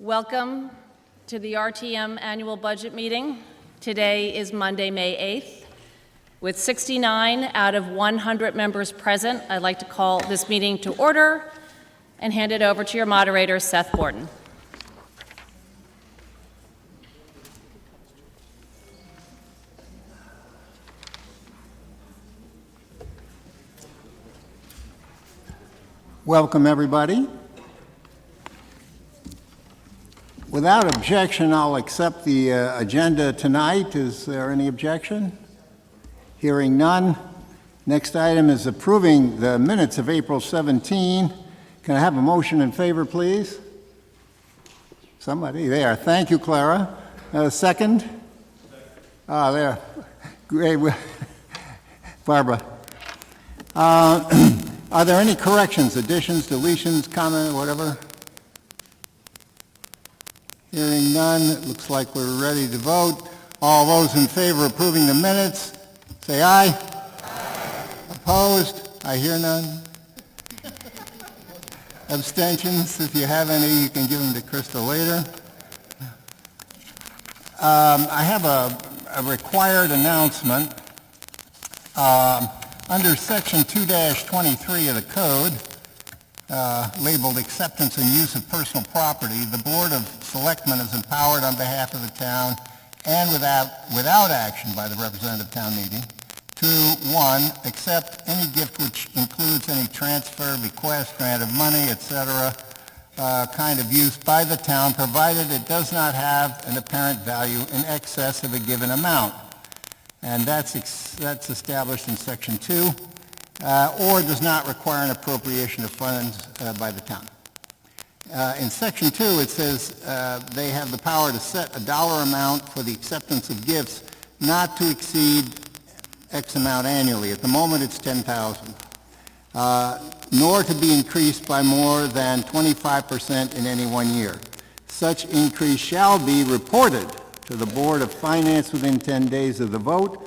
Welcome to the RTM Annual Budget Meeting. Today is Monday, May 8th. With 69 out of 100 members present, I'd like to call this meeting to order and hand it over to your moderator, Seth Borton. Welcome, everybody. Without objection, I'll accept the agenda tonight. Is there any objection? Hearing none. Next item is approving the minutes of April 17. Can I have a motion in favor, please? Somebody there. Thank you, Clara. Second? There. Great. Barbara. Are there any corrections, additions, deletions, comment, whatever? Hearing none, it looks like we're ready to vote. All those in favor of approving the minutes, say aye. Aye. Opposed? I hear none. Abstentions, if you have any, you can give them to Krista later. I have a required announcement. Under Section 2-23 of the Code, labeled Acceptance and Use of Personal Property, the Board of Selectmen is empowered on behalf of the town and without action by the representative town meeting to, 1, accept any gift which includes any transfer, bequest, grant of money, etc., kind of use by the town, provided it does not have an apparent value in excess of a given amount. And that's established in Section 2, or does not require an appropriation of funds by the town. In Section 2, it says they have the power to set a dollar amount for the acceptance of gifts not to exceed X amount annually. At the moment, it's $10,000, nor to be increased by more than 25% in any 1 year. Such increase shall be reported to the Board of Finance within 10 days of the vote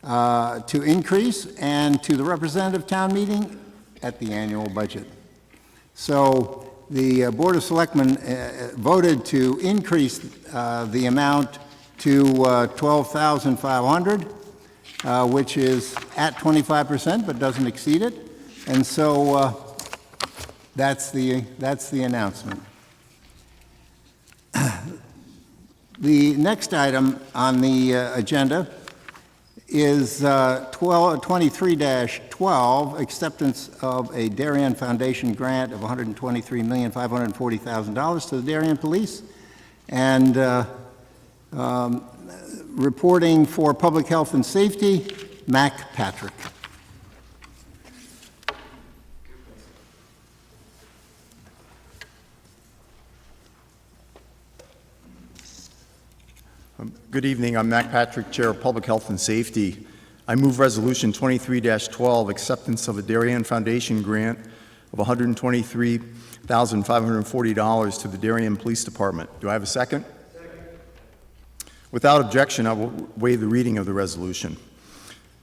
to increase, and to the representative town meeting at the annual budget. So the Board of Selectmen voted to increase the amount to $12,500, which is at 25% but doesn't exceed it, and so that's the announcement. The next item on the agenda is 23-12, acceptance of a Darien Foundation grant of $123,540,000 to the Darien Police, and reporting for Public Health and Safety, Mac Patrick. Good evening. I'm Mac Patrick, Chair of Public Health and Safety. I move Resolution 23-12, acceptance of a Darien Foundation grant of $123,540 to the Darien Police Department. Do I have a second? Second. Without objection, I will waive the reading of the resolution.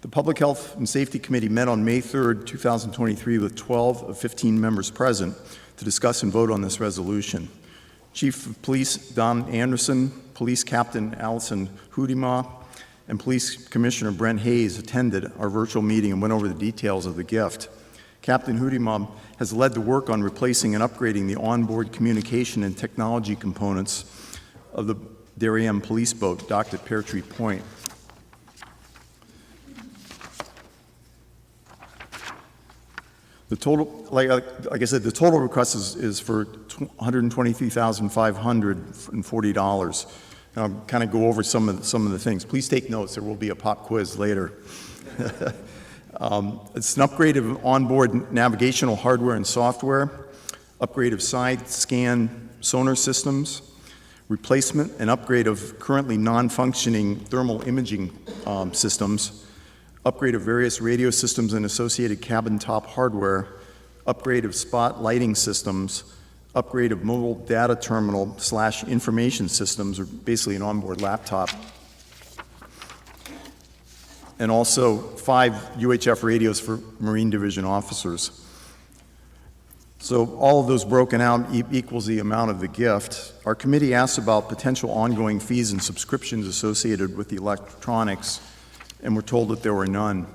The Public Health and Safety Committee met on May 3rd, 2023 with 12 of 15 members present to discuss and vote on this resolution. Chief of Police Don Anderson, Police Captain Allison Hudima, and Police Commissioner Brent Hayes attended our virtual meeting and went over the details of the gift. Captain Hudima has led the work on replacing and upgrading the onboard communication and technology components of the Darien police boat docked at Pear Tree Point. The total, like I said, the total request is for $123,540. And I'll kind of go over some of the things. Please take notes. There will be a pop quiz later. It's an upgrade of onboard navigational hardware and software, upgrade of side scan sonar systems, replacement and upgrade of currently non-functioning thermal imaging systems, upgrade of various radio systems and associated cabin top hardware, upgrade of spot lighting systems, upgrade of mobile data terminal / information systems, or basically an onboard laptop, and also 5 UHF radios for Marine Division officers. So all of those broken out equals the amount of the gift. Our committee asked about potential ongoing fees and subscriptions associated with the electronics, and we're told that there were none.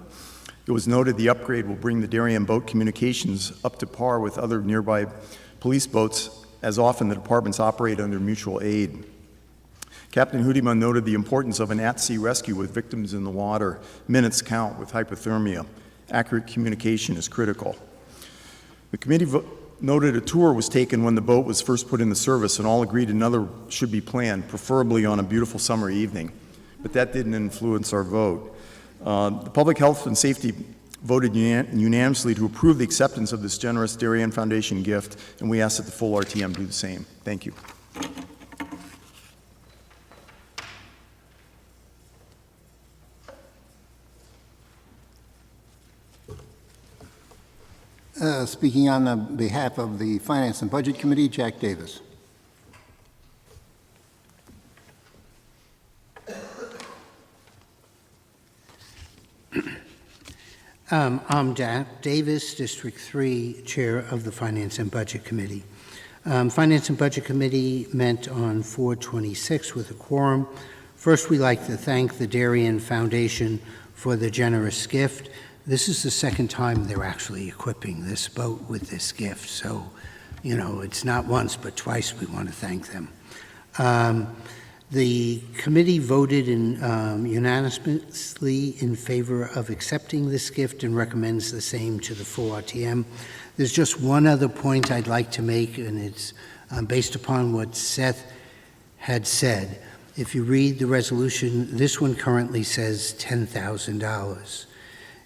It was noted the upgrade will bring the Darien boat communications up to par with other nearby police boats, as often the departments operate under mutual aid. Captain Hudiman noted the importance of an at-sea rescue with victims in the water. Minutes count with hypothermia. Accurate communication is critical. The committee noted a tour was taken when the boat was first put into service, and all agreed another should be planned, preferably on a beautiful summer evening. But that didn't influence our vote. The Public Health and Safety voted unanimously to approve the acceptance of this generous Darien Foundation gift, and we ask that the full RTM do the same. Thank you. Speaking on the behalf of the Finance and Budget Committee, Jack Davis. I'm Jack Davis, District 3, Chair of the Finance and Budget Committee. Finance and Budget Committee met on 4/26 with a quorum. First, we'd like to thank the Darien Foundation for the generous gift. This is the second time they're actually equipping this boat with this gift, so, you know, it's not once, but twice we want to thank them. The committee voted unanimously in favor of accepting this gift and recommends the same to the full RTM. There's just one other point I'd like to make, and it's based upon what Seth had said. If you read the resolution, this one currently says $10,000.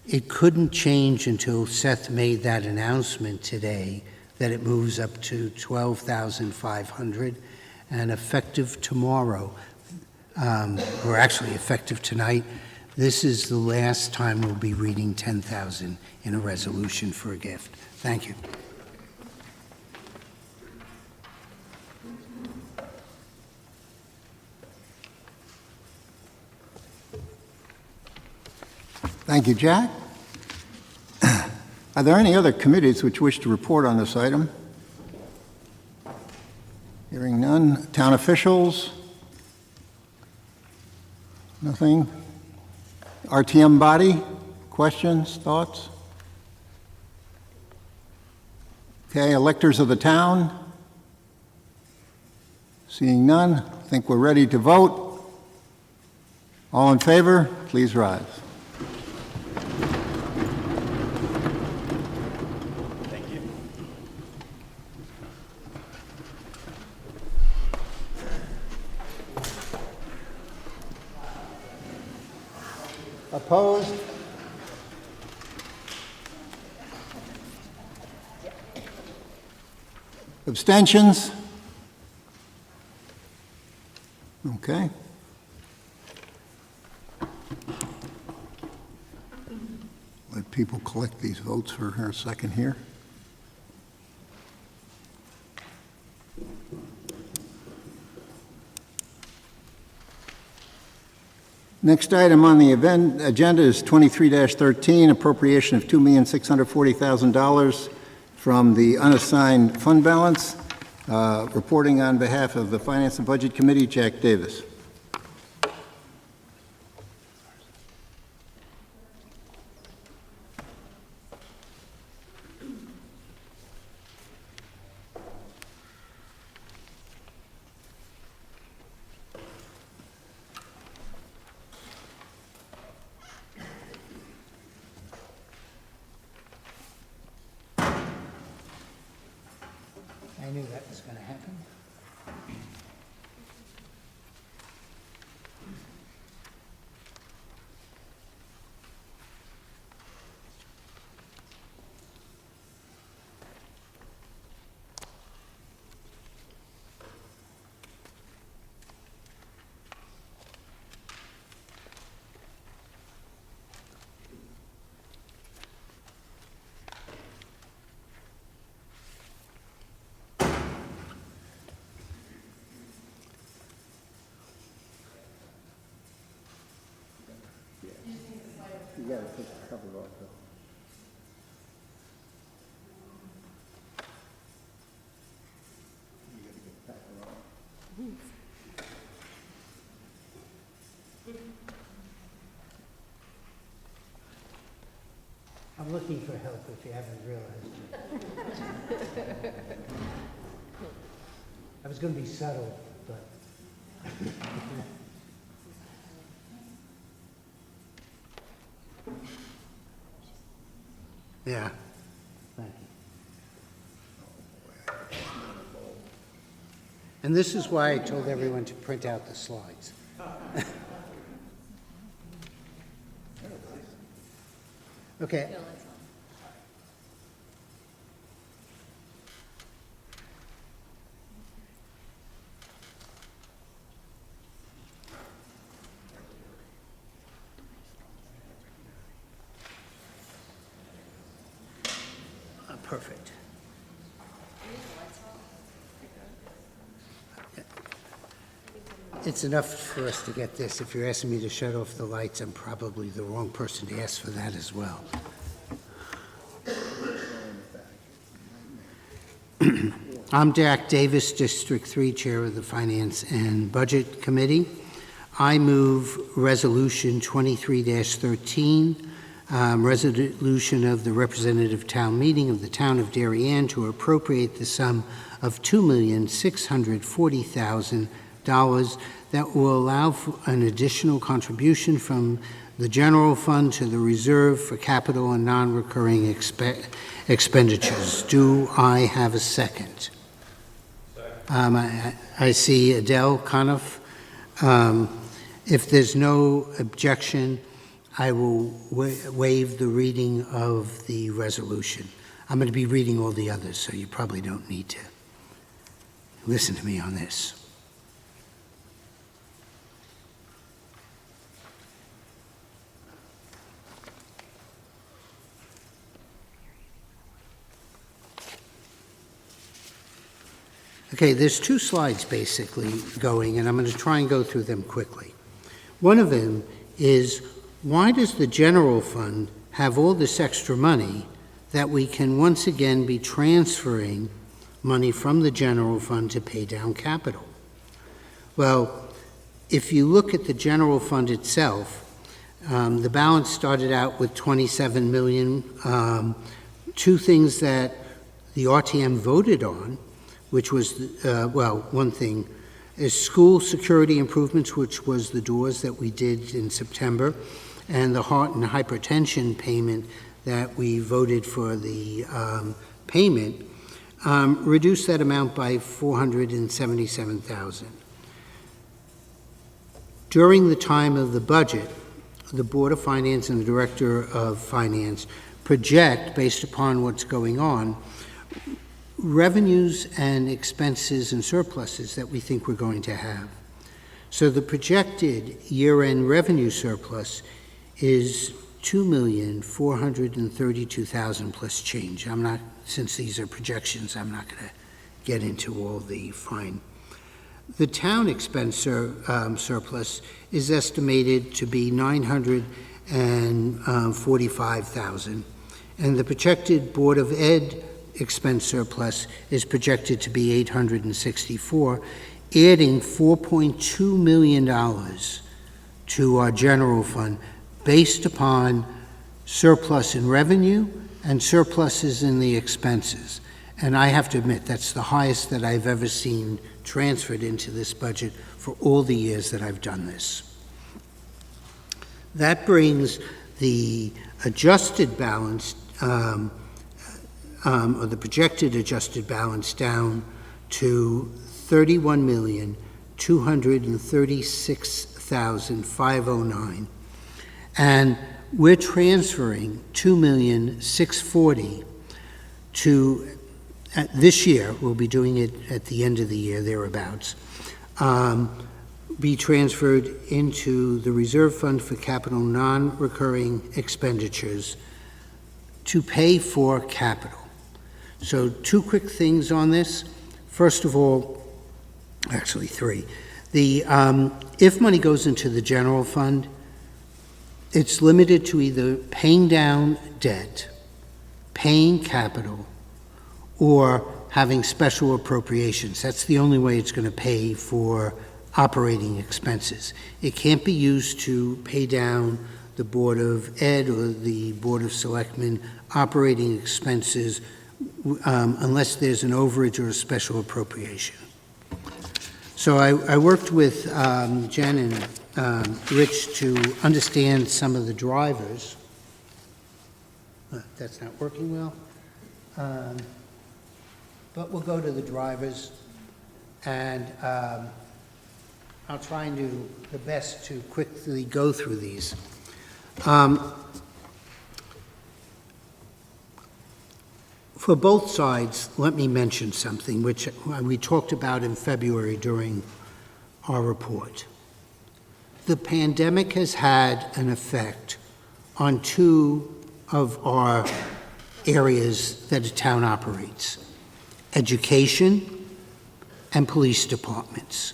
It couldn't change until Seth made that announcement today that it moves up to $12,500, and effective tomorrow, or actually effective tonight, this is the last time we'll be reading 10,000 in a resolution for a gift. Thank you. Thank you, Jack. Are there any other committees which wish to report on this item? Hearing none. Town officials? Nothing. RTM body? Questions, thoughts? Okay, electors of the town? Seeing none, I think we're ready to vote. All in favor, please rise. Opposed? Abstentions? Okay. Let people collect these votes for a second here. Next item on the agenda is 23-13, appropriation of $2,640,000 from the unassigned fund balance. Reporting on behalf of the Finance and Budget Committee, Jack Davis. I knew that was going to happen. You got to take the cover off, though. I'm looking for help if you haven't realized. I was going to be subtle, but. Yeah. Thank you. And this is why I told everyone to print out the slides. Okay. Perfect. It's enough for us to get this. If you're asking me to shut off the lights, I'm probably the wrong person to ask for that as well. I'm Dak Davis, District 3 Chair of the Finance and Budget Committee. I move Resolution 23-13, resolution of the representative town meeting of the town of Darien to appropriate the sum of $2,640,000 that will allow for an additional contribution from the general fund to the reserve for capital and non-recurring expenditures. Do I have a second? I see Adele Coniff. If there's no objection, I will waive the reading of the resolution. I'm going to be reading all the others, so you probably don't need to listen to me on this. Okay, there's two slides basically going, and I'm going to try and go through them quickly. One of them is, why does the general fund have all this extra money that we can once again be transferring money from the general fund to pay down capital? Well, if you look at the general fund itself, the balance started out with $27 million. Two things that the RTM voted on, which was, one thing is school security improvements, which was the doors that we did in September, and the heart and hypertension payment that we voted for the payment, reduced that amount by $477,000. During the time of the budget, the Board of Finance and the Director of Finance project, based upon what's going on, revenues and expenses and surpluses that we think we're going to have. So the projected year-end revenue surplus is $2,432,000 plus change. Since these are projections, I'm not going to get into all the fine. The town expense surplus is estimated to be $945,000, and the projected Board of Ed expense surplus is projected to be $864,000, adding $4.2 million to our general fund based upon surplus in revenue and surpluses in the expenses. And I have to admit, that's the highest that I've ever seen transferred into this budget for all the years that I've done this. That brings the adjusted balance, or the projected adjusted balance, down to $31,236,509. And we're transferring $2,640,000 to, this year, we'll be doing it at the end of the year, thereabouts, be transferred into the reserve fund for capital non-recurring expenditures to pay for capital. So two quick things on this. First of all, actually three. If money goes into the general fund, it's limited to either paying down debt, paying capital, or having special appropriations. That's the only way it's going to pay for operating expenses. It can't be used to pay down the Board of Ed or the Board of Selectmen operating expenses unless there's an overage or a special appropriation. So I worked with Jen and Rich to understand some of the drivers. That's not working well. But we'll go to the drivers, and I'll try and do the best to quickly go through these. For both sides, let me mention something which we talked about in February during our report. The pandemic has had an effect on two of our areas that a town operates: education and police departments.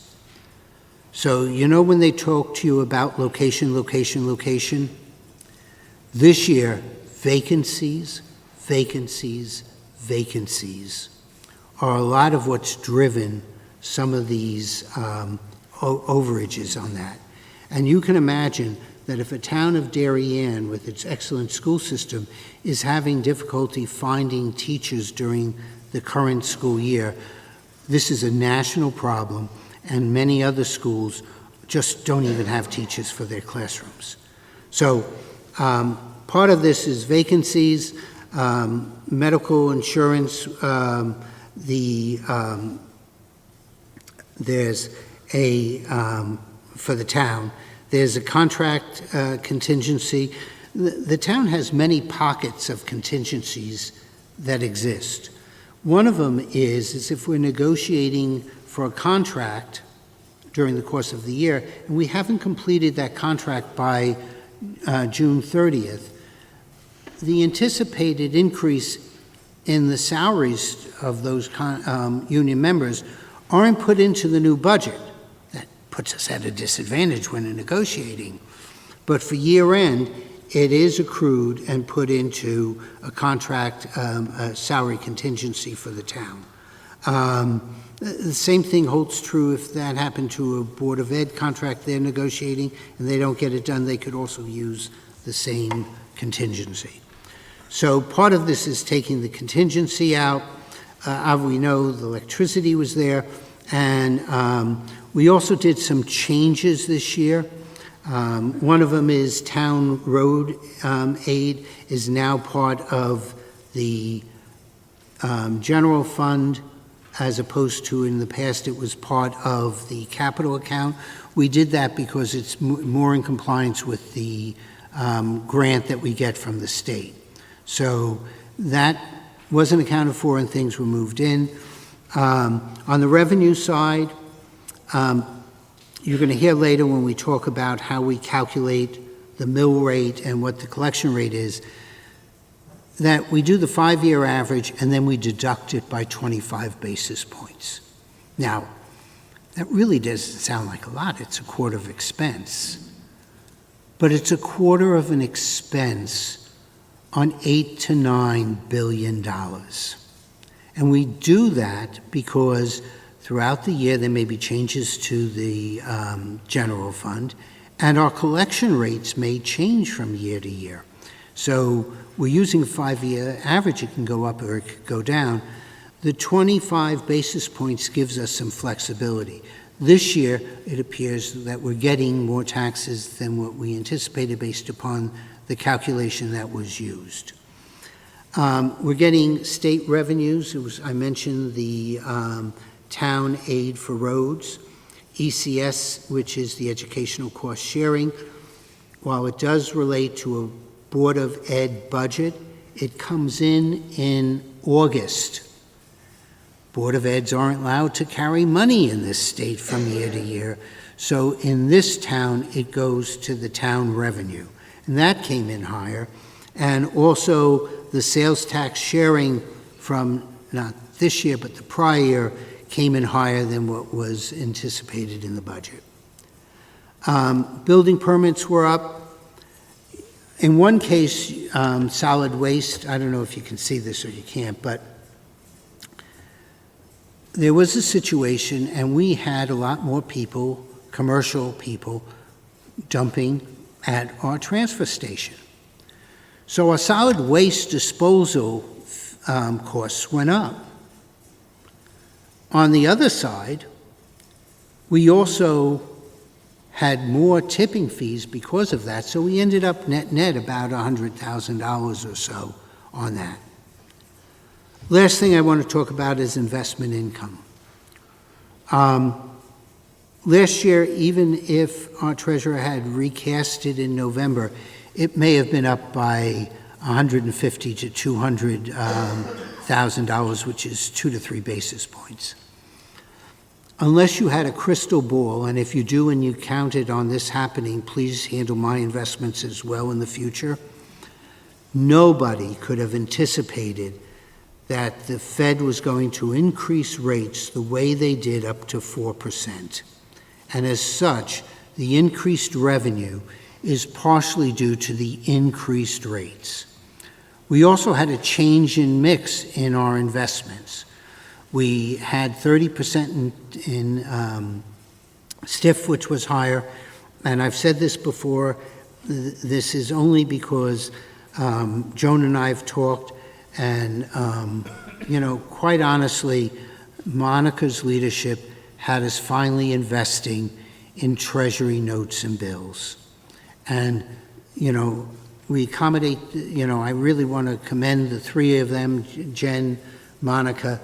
So, you know, when they talk to you about location, location, location, this year, vacancies, vacancies, vacancies are a lot of what's driven some of these overages on that. And you can imagine that if a town of Darien, with its excellent school system, is having difficulty finding teachers during the current school year, this is a national problem, and many other schools just don't even have teachers for their classrooms. So part of this is vacancies, medical insurance, there's a, for the town, there's a contract contingency. The town has many pockets of contingencies that exist. One of them is if we're negotiating for a contract during the course of the year, and we haven't completed that contract by June 30th, the anticipated increase in the salaries of those union members aren't put into the new budget. That puts us at a disadvantage when negotiating. But for year end, it is accrued and put into a contract, a salary contingency for the town. The same thing holds true if that happened to a Board of Ed contract they're negotiating and they don't get it done, they could also use the same contingency. So part of this is taking the contingency out. We know the electricity was there, and we also did some changes this year. One of them is town road aid is now part of the general fund, as opposed to in the past it was part of the capital account. We did that because it's more in compliance with the grant that we get from the state. So that wasn't accounted for and things were moved in. On the revenue side, you're going to hear later when we talk about how we calculate the mill rate and what the collection rate is, that we do the 5-year average and then we deduct it by 25 basis points. Now, that really doesn't sound like a lot. It's a quarter of expense. But it's a quarter of an expense on $8 to $9 billion. And we do that because throughout the year there may be changes to the general fund, and our collection rates may change from year to year. So we're using a 5-year average. It can go up or it could go down. The 25 basis points gives us some flexibility. This year, it appears that we're getting more taxes than what we anticipated based upon the calculation that was used. We're getting state revenues. I mentioned the town aid for roads, ECS, which is the educational cost sharing. While it does relate to a Board of Ed budget, it comes in August. Board of Eds aren't allowed to carry money in this state from year to year. So in this town, it goes to the town revenue. And that came in higher. And also the sales tax sharing from not this year, but the prior year came in higher than what was anticipated in the budget. Building permits were up. In one case, solid waste, I don't know if you can see this or you can't, but there was a situation and we had a lot more people, commercial people, dumping at our transfer station. So our solid waste disposal costs went up. On the other side, we also had more tipping fees because of that, so we ended up net about $100,000 or so on that. Last thing I want to talk about is investment income. Last year, even if our treasurer had recast it in November, it may have been up by $150,000 to $200,000, which is 2 to 3 basis points. Unless you had a crystal ball, and if you do and you counted on this happening, please handle my investments as well in the future. Nobody could have anticipated that the Fed was going to increase rates the way they did, up to 4%. And as such, the increased revenue is partially due to the increased rates. We also had a change in mix in our investments. We had 30% in STIF, which was higher, and I've said this before, this is only because Joan and I have talked, and quite honestly, Monica's leadership had us finally investing in Treasury notes and bills. And, we accommodate, I really want to commend the three of them, Jen, Monica,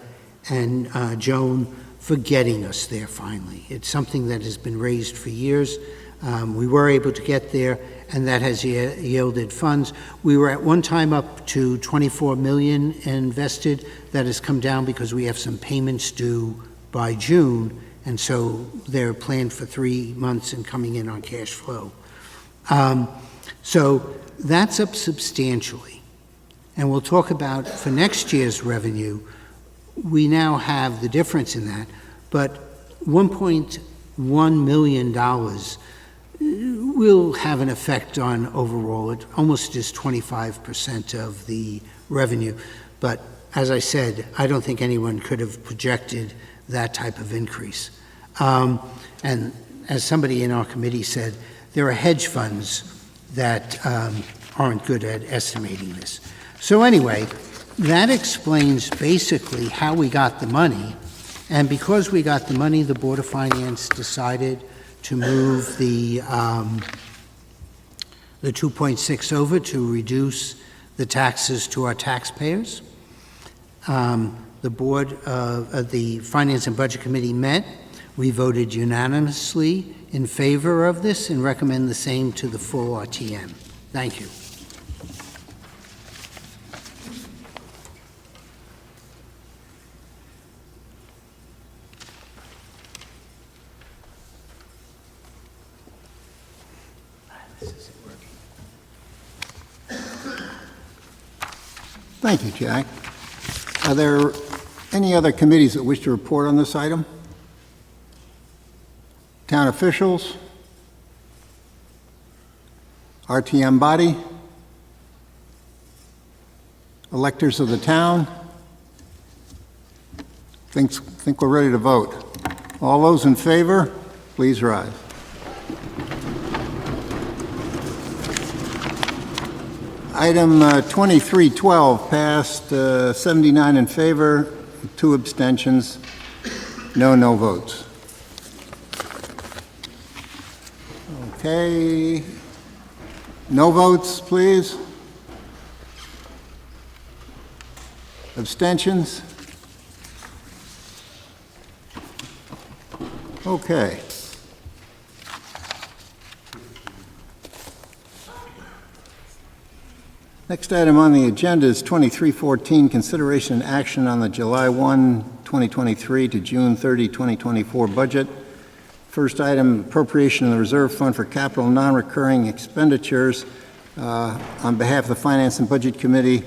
and Joan, for getting us there finally. It's something that has been raised for years. We were able to get there, and that has yielded funds. We were at one time up to $24 million invested. That has come down because we have some payments due by June, and so they're planned for 3 months and coming in on cash flow. So that's up substantially. And we'll talk about for next year's revenue, we now have the difference in that, but $1.1 million will have an effect on overall. It almost is 25% of the revenue. But as I said, I don't think anyone could have projected that type of increase. And as somebody in our committee said, there are hedge funds that aren't good at estimating this. So anyway, that explains basically how we got the money. And because we got the money, the Board of Finance decided to move the 2.6 over to reduce the taxes to our taxpayers. The board of the Finance and Budget Committee met. We voted unanimously in favor of this and recommend the same to the full RTM. Thank you. Thank you, Jack. Are there any other committees that wish to report on this item? Town officials? RTM body? Electors of the town? Think we're ready to vote. All those in favor, please rise. Item 2312 passed, 79 in favor, 2 abstentions, no votes. Okay, no votes, please. Abstentions? Okay. Next item on the agenda is 2314, consideration and action on the July 1, 2023 to June 30, 2024 budget. First item, appropriation of the reserve fund for capital non-recurring expenditures. On behalf of the Finance and Budget Committee,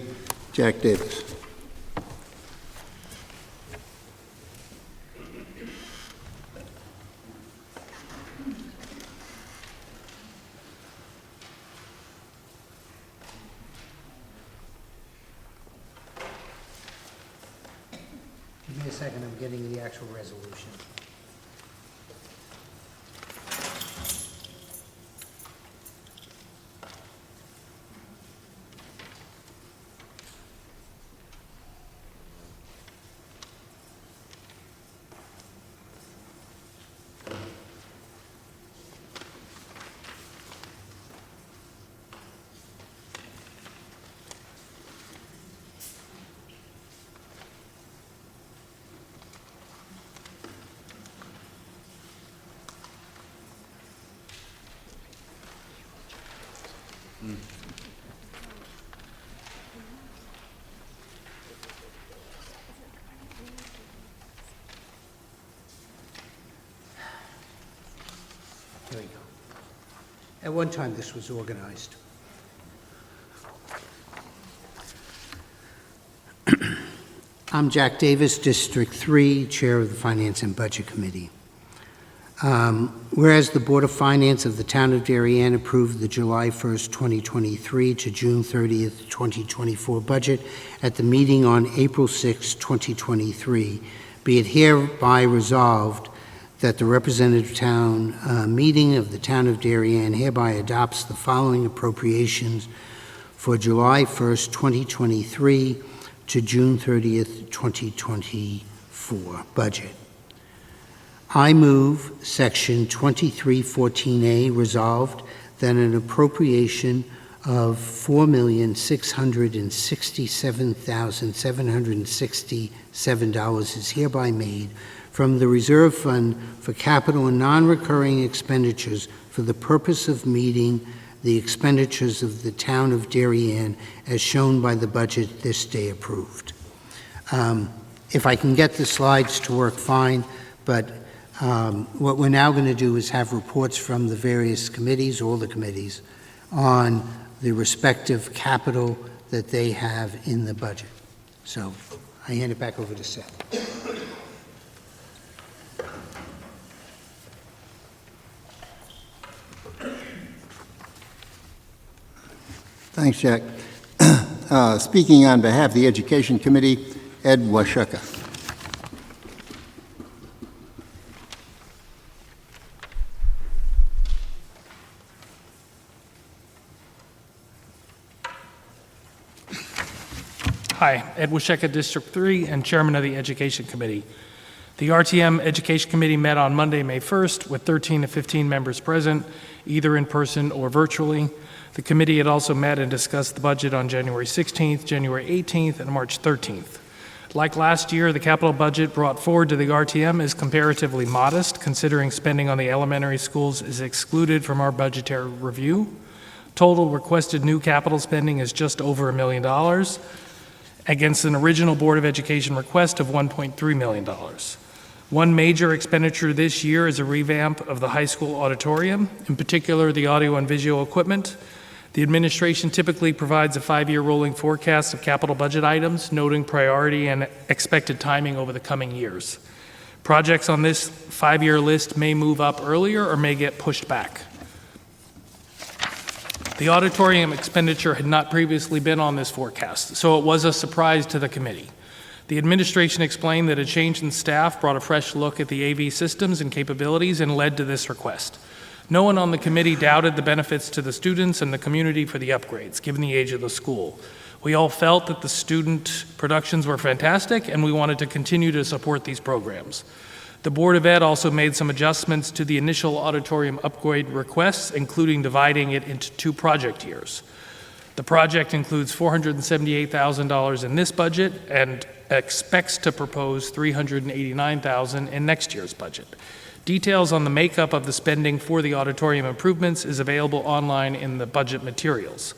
Jack Davis. Give me a second, I'm getting the actual resolution. There you go. At one time, this was organized. I'm Jack Davis, District 3, Chair of the Finance and Budget Committee. Whereas the Board of Finance of the Town of Darien approved the July 1st, 2023 to June 30th, 2024 budget at the meeting on April 6, 2023, be it hereby resolved that the representative town meeting of the Town of Darien hereby adopts the following appropriations for July 1st, 2023 to June 30th, 2024 budget. I move Section 2314A resolved that an appropriation of $4,667,767 is hereby made from the Reserve Fund for capital and non-recurring expenditures for the purpose of meeting the expenditures of the Town of Darien as shown by the budget this day approved. If I can get the slides to work, fine, but what we're now going to do is have reports from the various committees, all the committees, on the respective capital that they have in the budget. So I hand it back over to Seth. Thanks, Jack. Speaking on behalf of the Education Committee, Ed Washuka. Hi, Ed Washeka, District 3, and Chairman of the Education Committee. The RTM Education Committee met on Monday, May 1st, with 13 to 15 members present, either in person or virtually. The committee had also met and discussed the budget on January 16th, January 18th, and March 13th. Like last year, the capital budget brought forward to the RTM is comparatively modest, considering spending on the elementary schools is excluded from our budgetary review. Total requested new capital spending is just over $1 million, against an original Board of Education request of $1.3 million. One major expenditure this year is a revamp of the high school auditorium, in particular the audio and visual equipment. The administration typically provides a 5-year rolling forecast of capital budget items, noting priority and expected timing over the coming years. Projects on this 5-year list may move up earlier or may get pushed back. The auditorium expenditure had not previously been on this forecast, so it was a surprise to the committee. The administration explained that a change in staff brought a fresh look at the AV systems and capabilities and led to this request. No one on the committee doubted the benefits to the students and the community for the upgrades, given the age of the school. We all felt that the student productions were fantastic, and we wanted to continue to support these programs. The Board of Ed also made some adjustments to the initial auditorium upgrade requests, including dividing it into 2 project years. The project includes $478,000 in this budget and expects to propose $389,000 in next year's budget. Details on the makeup of the spending for the auditorium improvements is available online in the budget materials.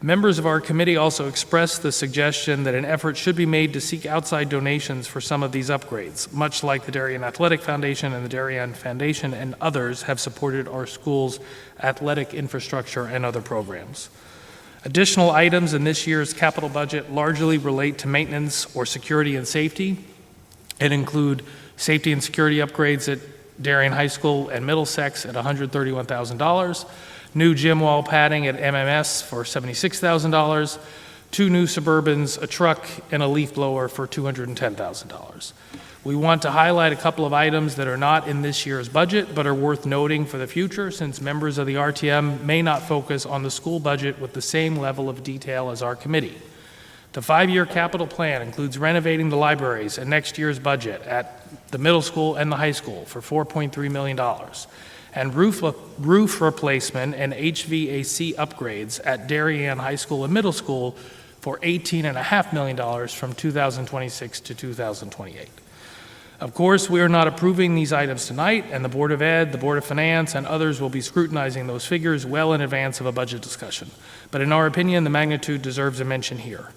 Members of our committee also expressed the suggestion that an effort should be made to seek outside donations for some of these upgrades, much like the Darien Athletic Foundation and the Darien Foundation and others have supported our school's athletic infrastructure and other programs. Additional items in this year's capital budget largely relate to maintenance or security and safety and include safety and security upgrades at Darien High School and Middlesex at $131,000, new gym wall padding at MMS for $76,000, 2 new Suburbans, a truck, and a leaf blower for $210,000. We want to highlight a couple of items that are not in this year's budget but are worth noting for the future, since members of the RTM may not focus on the school budget with the same level of detail as our committee. The 5-year capital plan includes renovating the libraries in next year's budget at the middle school and the high school for $4.3 million, and roof replacement and HVAC upgrades at Darien High School and Middle School for $18.5 million from 2026 to 2028. Of course, we are not approving these items tonight, and the Board of Ed, the Board of Finance, and others will be scrutinizing those figures well in advance of a budget discussion. But in our opinion, the magnitude deserves a mention here.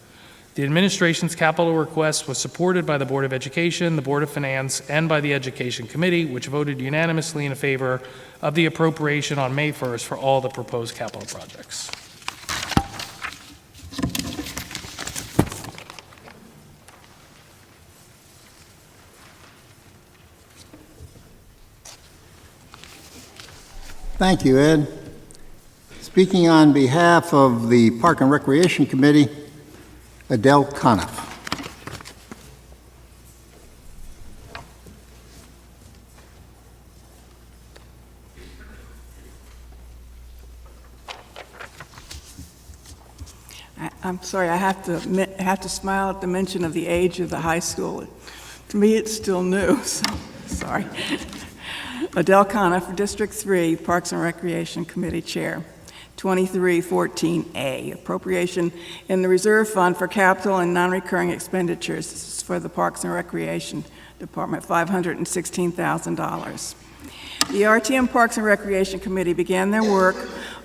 The administration's capital request was supported by the Board of Education, the Board of Finance, and by the Education Committee, which voted unanimously in favor of the appropriation on May 1st for all the proposed capital projects. Thank you, Ed. Speaking on behalf of the Park and Recreation Committee, Adele Coniff. I'm sorry, I have to smile at the mention of the age of the high school. To me, it's still new, so sorry. Adele Coniff, District 3, Parks and Recreation Committee Chair. 2314A, appropriation in the reserve fund for capital and non-recurring expenditures. This is for the Parks and Recreation Department, $516,000. The RTM Parks and Recreation Committee began their work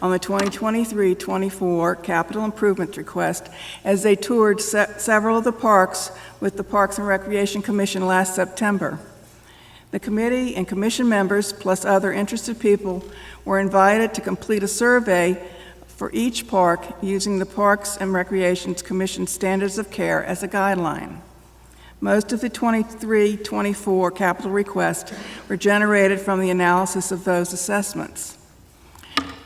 on the 2023-24 capital improvement request as they toured several of the parks with the Parks and Recreation Commission last September. The committee and commission members, plus other interested people, were invited to complete a survey for each park using the Parks and Recreation Commission standards of care as a guideline. Most of the 23-24 capital requests were generated from the analysis of those assessments.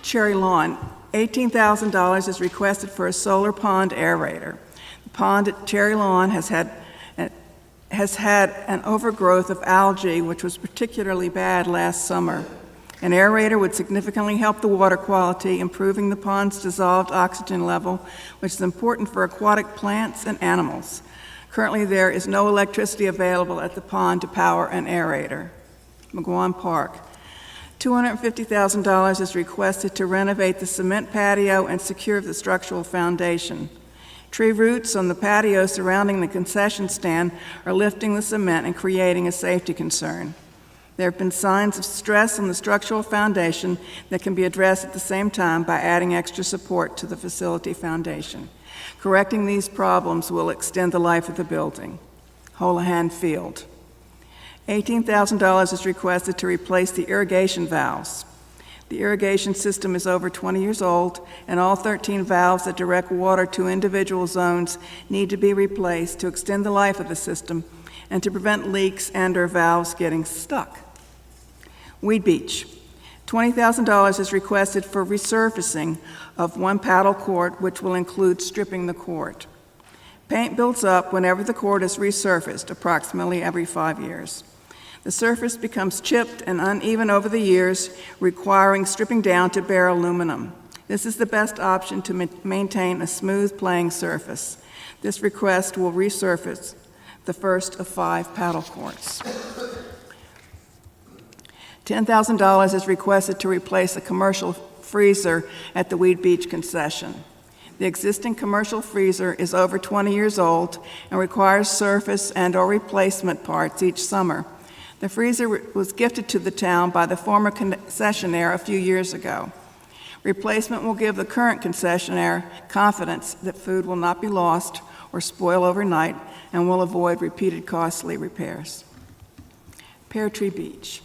Cherry Lawn, $18,000 is requested for a solar pond aerator. The pond at Cherry Lawn has had an overgrowth of algae, which was particularly bad last summer. An aerator would significantly help the water quality, improving the pond's dissolved oxygen level, which is important for aquatic plants and animals. Currently, there is no electricity available at the pond to power an aerator. McGuan Park. $250,000 is requested to renovate the cement patio and secure the structural foundation. Tree roots on the patio surrounding the concession stand are lifting the cement and creating a safety concern. There have been signs of stress on the structural foundation that can be addressed at the same time by adding extra support to the facility foundation. Correcting these problems will extend the life of the building. Houlihan Field. $18,000 is requested to replace the irrigation valves. The irrigation system is over 20 years old, and all 13 valves that direct water to individual zones need to be replaced to extend the life of the system and to prevent leaks and/or valves getting stuck. Weed Beach. $20,000 is requested for resurfacing of one paddle court, which will include stripping the court. Paint builds up whenever the court is resurfaced, approximately every 5 years. The surface becomes chipped and uneven over the years, requiring stripping down to bare aluminum. This is the best option to maintain a smooth playing surface. This request will resurface the first of 5 paddle courts. $10,000 is requested to replace a commercial freezer at the Weed Beach concession. The existing commercial freezer is over 20 years old and requires surface and/or replacement parts each summer. The freezer was gifted to the town by the former concessionaire a few years ago. Replacement will give the current concessionaire confidence that food will not be lost or spoil overnight and will avoid repeated costly repairs. Pear Tree Beach.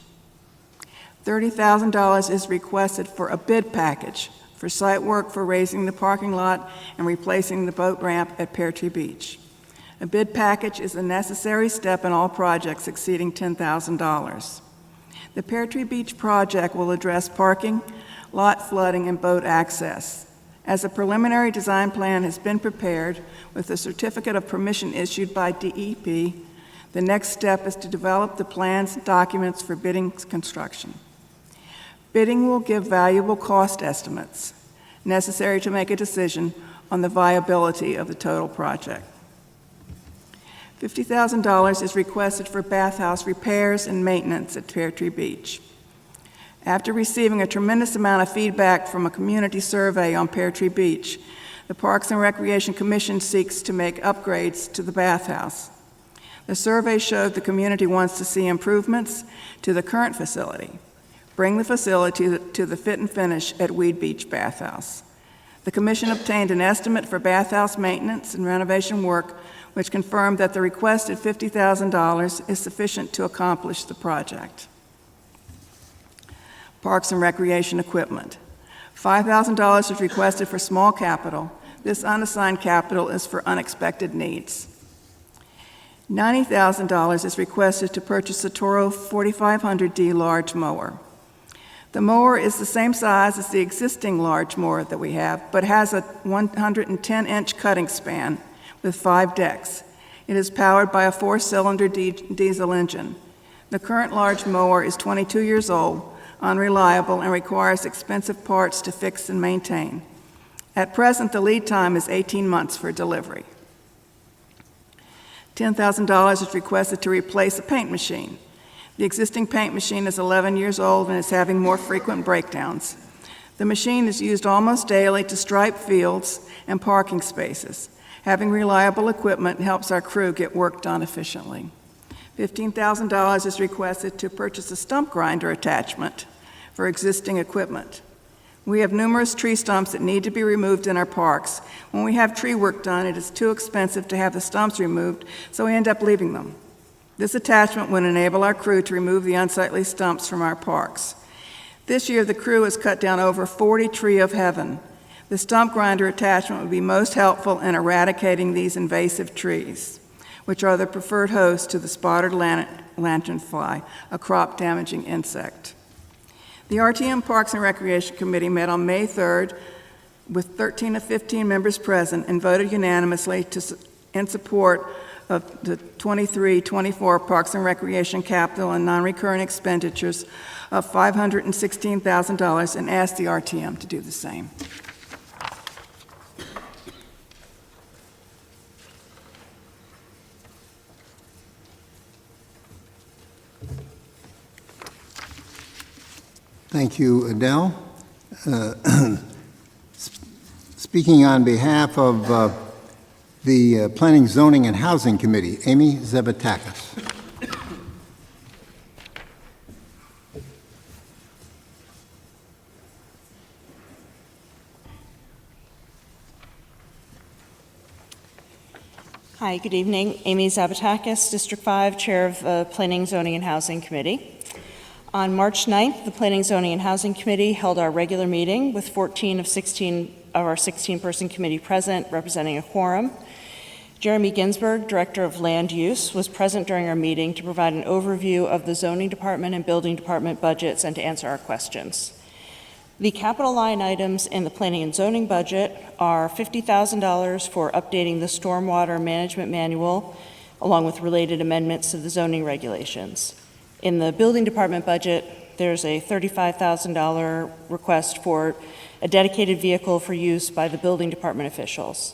$30,000 is requested for a bid package for site work for raising the parking lot and replacing the boat ramp at Pear Tree Beach. A bid package is a necessary step in all projects exceeding $10,000. The Pear Tree Beach project will address parking, lot flooding, and boat access. As a preliminary design plan has been prepared with a certificate of permission issued by DEP, the next step is to develop the plans and documents for bidding construction. Bidding will give valuable cost estimates necessary to make a decision on the viability of the total project. $50,000 is requested for bathhouse repairs and maintenance at Pear Tree Beach. After receiving a tremendous amount of feedback from a community survey on Pear Tree Beach, the Parks and Recreation Commission seeks to make upgrades to the bathhouse. The survey showed the community wants to see improvements to the current facility, bring the facility to the fit and finish at Weed Beach Bathhouse. The commission obtained an estimate for bathhouse maintenance and renovation work, which confirmed that the requested $50,000 is sufficient to accomplish the project. Parks and Recreation equipment. $5,000 is requested for small capital. This unassigned capital is for unexpected needs. $90,000 is requested to purchase a Toro 4500D large mower. The mower is the same size as the existing large mower that we have, but has a 110-inch cutting span with 5 decks. It is powered by a 4-cylinder diesel engine. The current large mower is 22 years old, unreliable, and requires expensive parts to fix and maintain. At present, the lead time is 18 months for delivery. $10,000 is requested to replace a paint machine. The existing paint machine is 11 years old and is having more frequent breakdowns. The machine is used almost daily to stripe fields and parking spaces. Having reliable equipment helps our crew get work done efficiently. $15,000 is requested to purchase a stump grinder attachment for existing equipment. We have numerous tree stumps that need to be removed in our parks. When we have tree work done, it is too expensive to have the stumps removed, so we end up leaving them. This attachment would enable our crew to remove the unsightly stumps from our parks. This year, the crew has cut down over 40 tree of heaven. The stump grinder attachment would be most helpful in eradicating these invasive trees, which are the preferred host to the spotted lanternfly, a crop-damaging insect. The RTM Parks and Recreation Committee met on May 3rd with 13 of 15 members present and voted unanimously in support of the 23-24 Parks and Recreation capital and non-recurring expenditures of $516,000 and asked the RTM to do the same. Thank you, Adele. Speaking on behalf of the Planning, Zoning, and Housing Committee, Amy Zavatakis. Hi, good evening. Amy Zavatakis, District 5, Chair of the Planning, Zoning, and Housing Committee. On March 9th, the Planning, Zoning, and Housing Committee held our regular meeting with 14 of our 16-person committee present, representing a quorum. Jeremy Ginsburg, Director of Land Use, was present during our meeting to provide an overview of the Zoning Department and Building Department budgets and to answer our questions. The capital line items in the Planning and Zoning budget are $50,000 for updating the Stormwater Management Manual, along with related amendments to the zoning regulations. In the Building Department budget, there's a $35,000 request for a dedicated vehicle for use by the Building Department officials.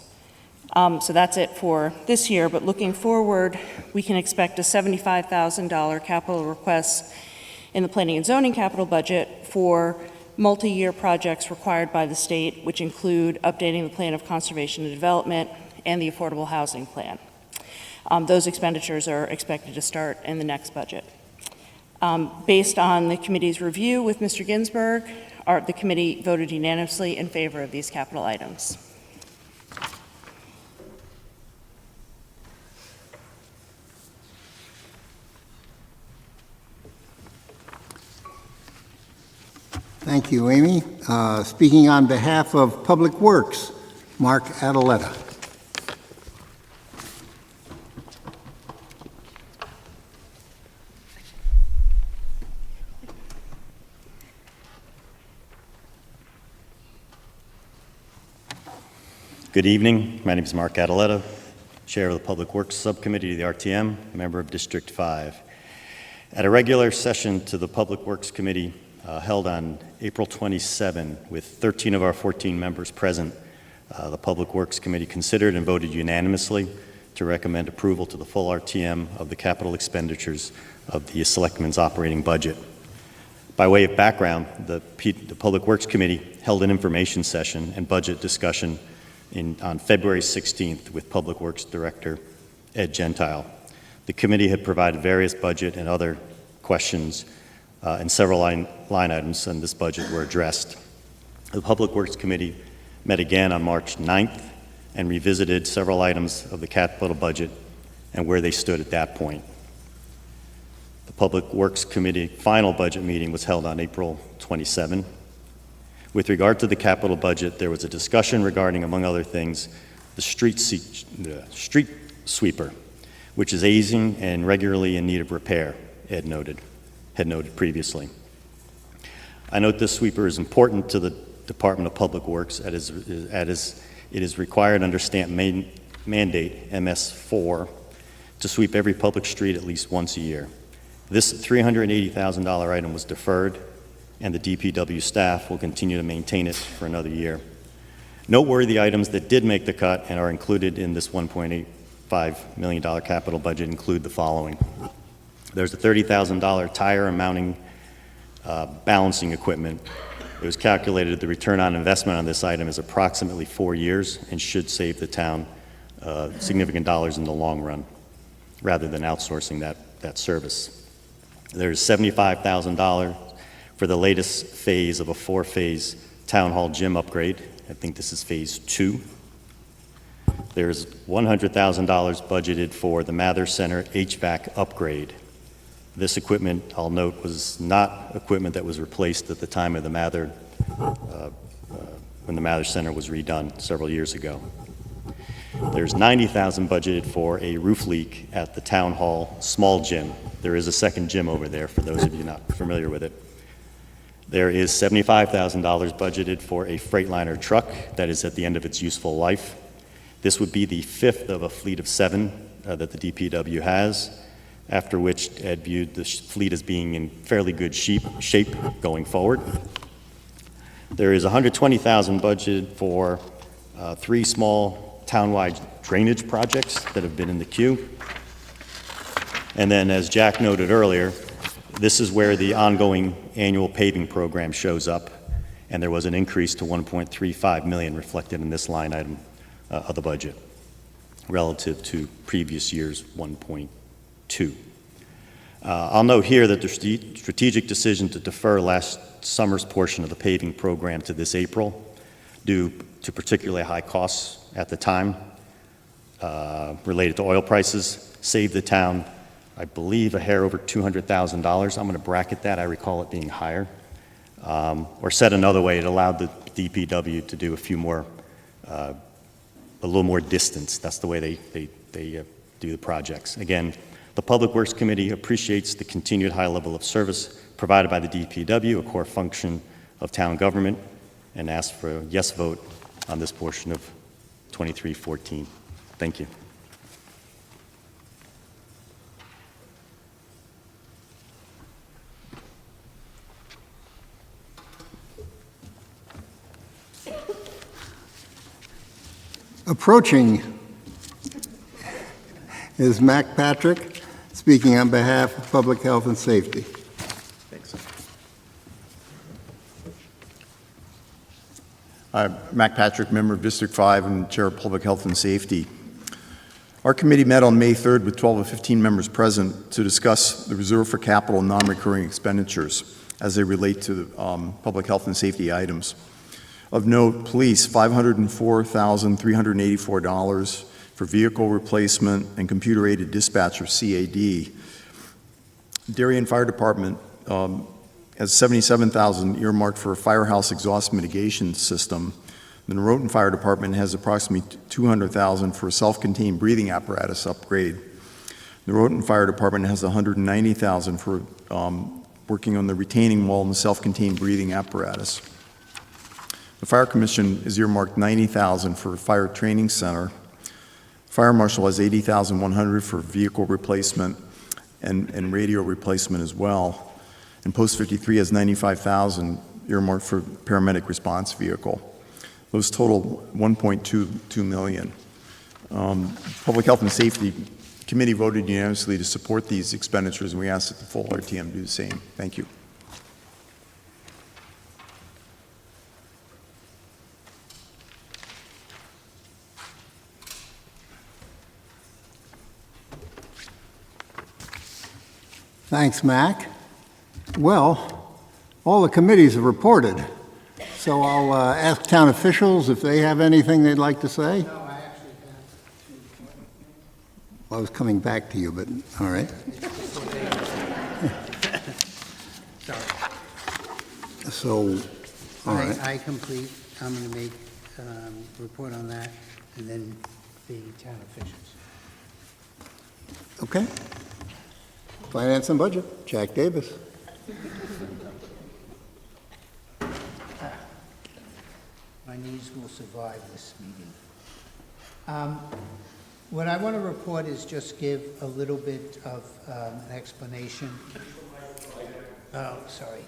So that's it for this year, but looking forward, we can expect a $75,000 capital request in the Planning and Zoning capital budget for multi-year projects required by the state, which include updating the Plan of Conservation and Development and the Affordable Housing Plan. Those expenditures are expected to start in the next budget. Based on the committee's review with Mr. Ginsburg, the committee voted unanimously in favor of these capital items. Thank you, Amy. Speaking on behalf of Public Works, Mark Adaletta. Good evening. My name is Mark Adaletta, Chair of the Public Works Subcommittee to the RTM, member of District 5. At a regular session to the Public Works Committee held on April 27, with 13 of our 14 members present, the Public Works Committee considered and voted unanimously to recommend approval to the full RTM of the capital expenditures of the Selectmen's operating budget. By way of background, the Public Works Committee held an information session and budget discussion on February 16th with Public Works Director Ed Gentile. The committee had provided various budget and other questions and several line items in this budget were addressed. The Public Works Committee met again on March 9th and revisited several items of the capital budget and where they stood at that point. The Public Works Committee final budget meeting was held on April 27. With regard to the capital budget, there was a discussion regarding, among other things, the street sweeper, which is aging and regularly in need of repair, had noted previously. I note this sweeper is important to the Department of Public Works as it is required under stamp mandate MS4 to sweep every public street at least once a year. This $380,000 item was deferred, and the DPW staff will continue to maintain it for another year. Noteworthy items that did make the cut and are included in this $1.85 million capital budget include the following. There's a $30,000 tire and mounting balancing equipment. It was calculated the return on investment on this item is approximately 4 years and should save the town significant dollars in the long run, rather than outsourcing that service. There's $75,000 for the latest phase of a 4-phase town hall gym upgrade. I think this is phase 2. There's $100,000 budgeted for the Mather Center HVAC upgrade. This equipment, I'll note, was not equipment that was replaced at the time of the Mather, when the Mather Center was redone several years ago. There's $90,000 budgeted for a roof leak at the town hall small gym. There is a second gym over there for those of you not familiar with it. There is $75,000 budgeted for a Freightliner truck that is at the end of its useful life. This would be the 5th of a fleet of 7 that the DPW has, after which Ed viewed the fleet as being in fairly good shape going forward. There is $120,000 budgeted for 3 small townwide drainage projects that have been in the queue. And then, as Jack noted earlier, this is where the ongoing annual paving program shows up, and there was an increase to $1.35 million reflected in this line item of the budget relative to previous year's 1.2. I'll note here that the strategic decision to defer last summer's portion of the paving program to this April, due to particularly high costs at the time related to oil prices, saved the town, I believe, a hair over $200,000. I'm going to bracket that. I recall it being higher. Or said another way, it allowed the DPW to do a little more distance. That's the way they do the projects. Again, the Public Works Committee appreciates the continued high level of service provided by the DPW, a core function of town government, and asks for a yes vote on this portion of 2314. Thank you. Approaching is Mac Patrick, speaking on behalf of Public Health and Safety. Thanks. Mac Patrick, member of District 5 and Chair of Public Health and Safety. Our committee met on May 3rd with 12 of 15 members present to discuss the reserve for capital and non-recurring expenditures as they relate to public health and safety items. Of note, police, $504,384 for vehicle replacement and computer-aided dispatch, or CAD. Darien Fire Department has $77,000 earmarked for a firehouse exhaust mitigation system. The Norotan Fire Department has approximately $200,000 for a self-contained breathing apparatus upgrade. The Norotan Fire Department has $190,000 for working on the retaining wall and the self-contained breathing apparatus. The Fire Commission is earmarked $90,000 for a fire training center. Fire Marshal has $80,100 for vehicle replacement and radio replacement as well. And Post 53 has $95,000 earmarked for paramedic response vehicle. Those total $1.22 million. Public Health and Safety Committee voted unanimously to support these expenditures, and we ask that the full RTM do the same. Thank you. Thanks, Mac. Well, all the committees have reported, So I'll ask town officials if they have anything they'd like to say. No, I actually I was coming back to you, but, all right. So, all right. I complete, I'm going to make report on that, and then the town officials. Okay. Finance and Budget, Jack Davis. My knees will survive this meeting. What I want to report is just give a little bit of an explanation. Oh, sorry.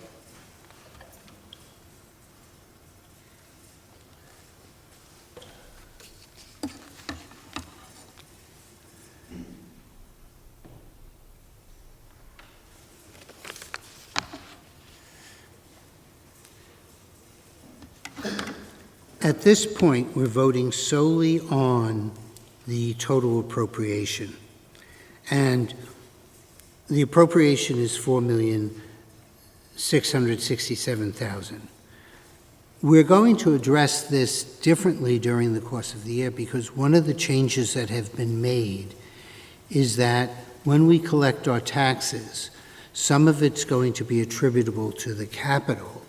At this point, we're voting solely on the total appropriation. And the appropriation is $4,667,000. We're going to address this differently during the course of the year because one of the changes that have been made is that when we collect our taxes, some of it's going to be attributable to the capital,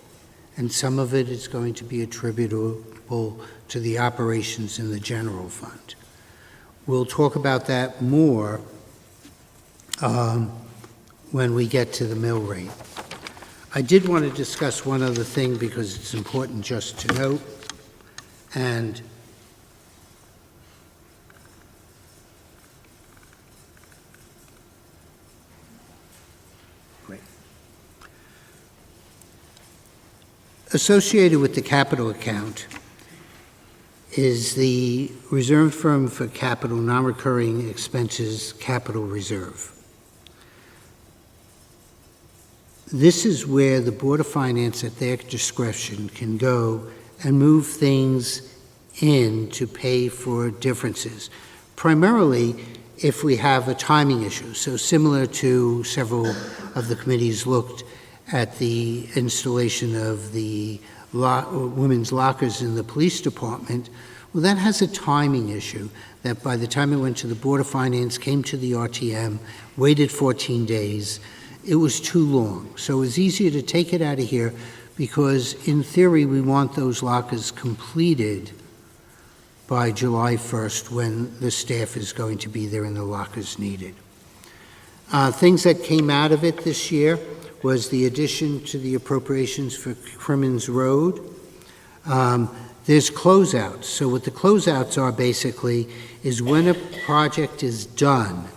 and some of it is going to be attributable to the operations in the general fund. We'll talk about that more when we get to the mill rate. I did want to discuss one other thing because it's important just to note, and great. Associated with the capital account is the Reserve Fund for Capital Non-Recurring Expenses Capital Reserve. This is where the Board of Finance, at their discretion, can go and move things in to pay for differences, primarily if we have a timing issue. So similar to several of the committees looked at the installation of the women's lockers in the police department, well, that has a timing issue that by the time it went to the Board of Finance, came to the RTM, waited 14 days, it was too long. So it was easier to take it out of here because in theory, we want those lockers completed by July 1st when the staff is going to be there and the lockers needed. Things that came out of it this year was the addition to the appropriations for Crimmins Road. There's closeouts. So what the closeouts are basically is when a project is done,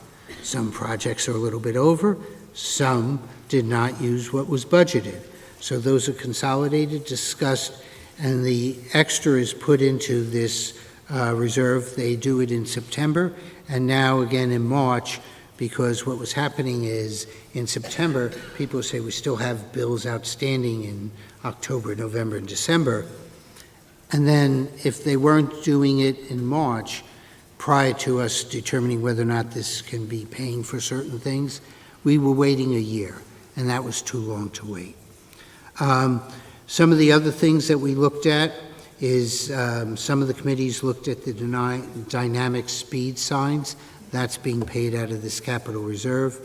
some projects are a little bit over, some did not use what was budgeted. So those are consolidated, discussed, and the extra is put into this reserve. They do it in September, and now again in March, because what was happening is in September, people say we still have bills outstanding in October, November, and December. And then if they weren't doing it in March, prior to us determining whether or not this can be paying for certain things, we were waiting a year, and that was too long to wait. Some of the other things that we looked at is some of the committees looked at the dynamic speed signs. That's being paid out of this capital reserve.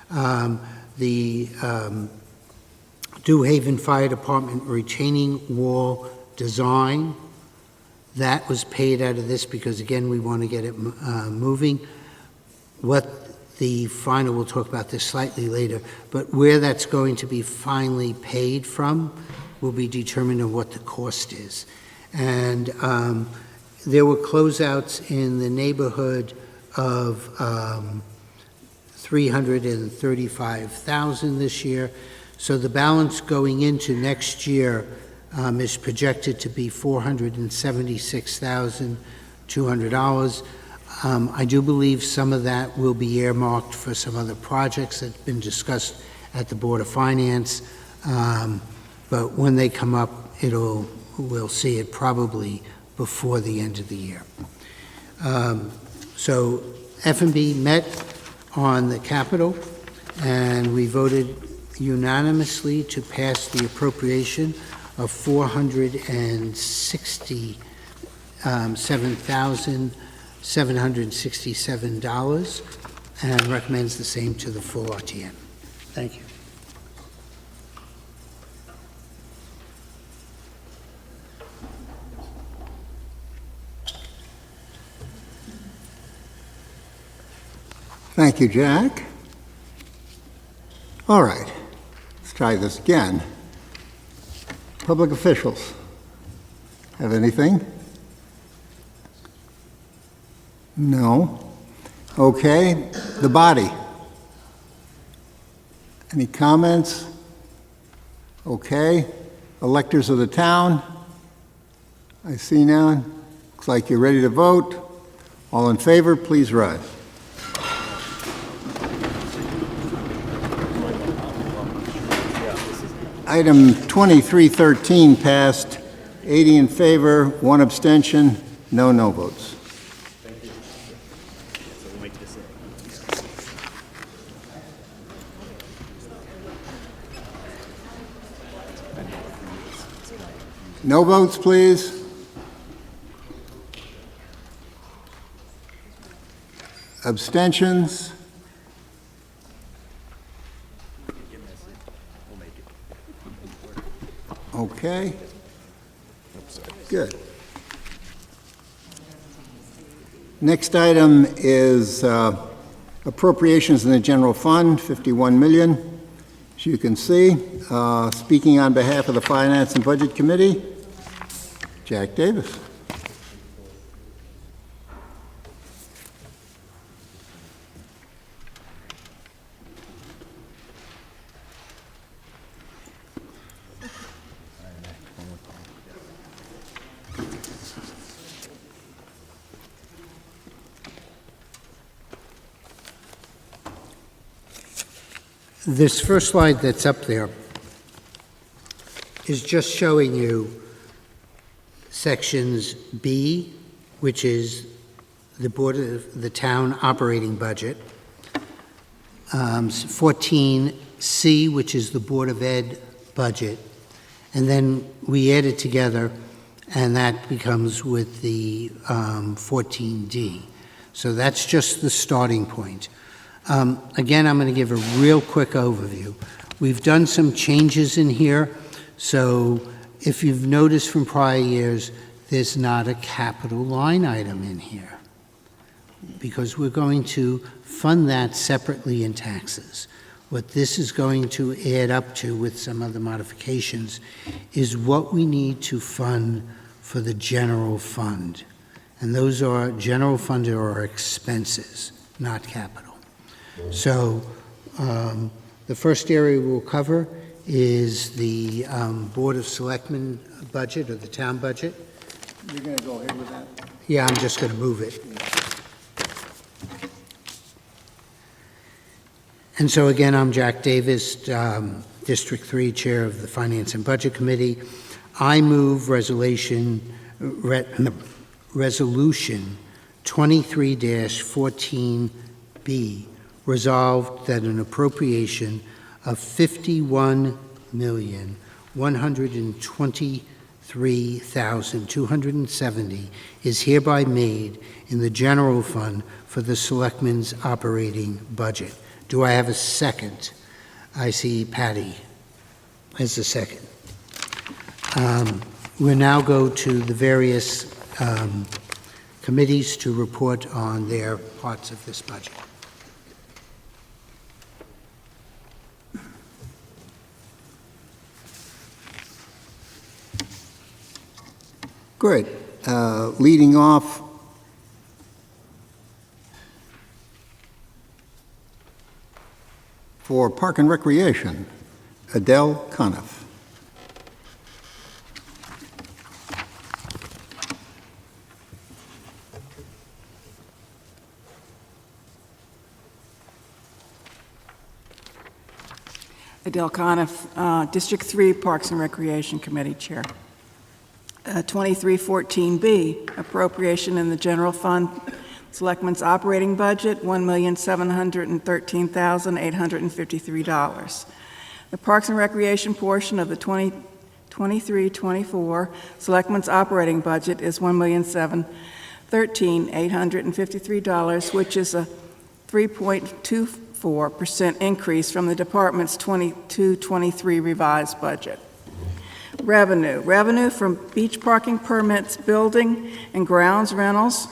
The Dew Haven Fire Department retaining wall design, that was paid out of this because, again, we want to get it moving. What the final, we'll talk about this slightly later, but where that's going to be finally paid from will be determined on what the cost is. And there were closeouts in the neighborhood of $335,000 this year. So the balance going into next year is projected to be $476,200. I do believe some of that will be earmarked for some other projects that have been discussed at the Board of Finance. But when they come up, we'll see it probably before the end of the year. So F&B met on the Capitol, and we voted unanimously to pass the appropriation of $467,767 and recommends the same to the full RTM. Thank you. Thank you, Jack. All right, let's try this again. Public officials, have anything? No. Okay, the body. Any comments? Okay. Electors of the town? I see none. Looks like you're ready to vote. All in favor, please rise. Item 2313 passed, 80 in favor, 1 abstention, no votes. No votes, please. Abstentions? Okay. Good. Next item is appropriations in the general fund, 51 million. As you can see, speaking on behalf of the Finance and Budget Committee, Jack Davis. This first slide that's up there is just showing you sections B, which is the Board of the Town operating budget, 14C, which is the Board of Ed budget, and then we add it together, and that becomes with the 14D. So that's just the starting point. Again, I'm going to give a real quick overview. We've done some changes in here, so if you've noticed from prior years, there's not a capital line item in here because we're going to fund that separately in taxes. What this is going to add up to with some other modifications is what we need to fund for the general fund. And those are general fund or expenses, not capital. So the first area we'll cover is the Board of Selectmen budget or the town budget. You're going to go ahead with that? Yeah, I'm just going to move it. And so again, I'm Jack Davis, District 3 Chair of the Finance and Budget Committee. I move resolution 23-14B, resolved that an appropriation of $51,123,270 is hereby made in the general fund for the Selectmen's operating budget. Do I have a second? I see Patty as the second. We'll now go to the various committees to report on their parts of this budget. Good. Leading off, for Park and Recreation, Adele Coniff. Adele Coniff, District 3 Parks and Recreation Committee Chair. 2314B, appropriation in the general fund, Selectmen's operating budget, $1,713,853. The Parks and Recreation portion of the 23-24 Selectmen's operating budget is $1,713,853, which is a 3.24% increase from the department's 22-23 revised budget. Revenue from beach parking permits, building and grounds rentals,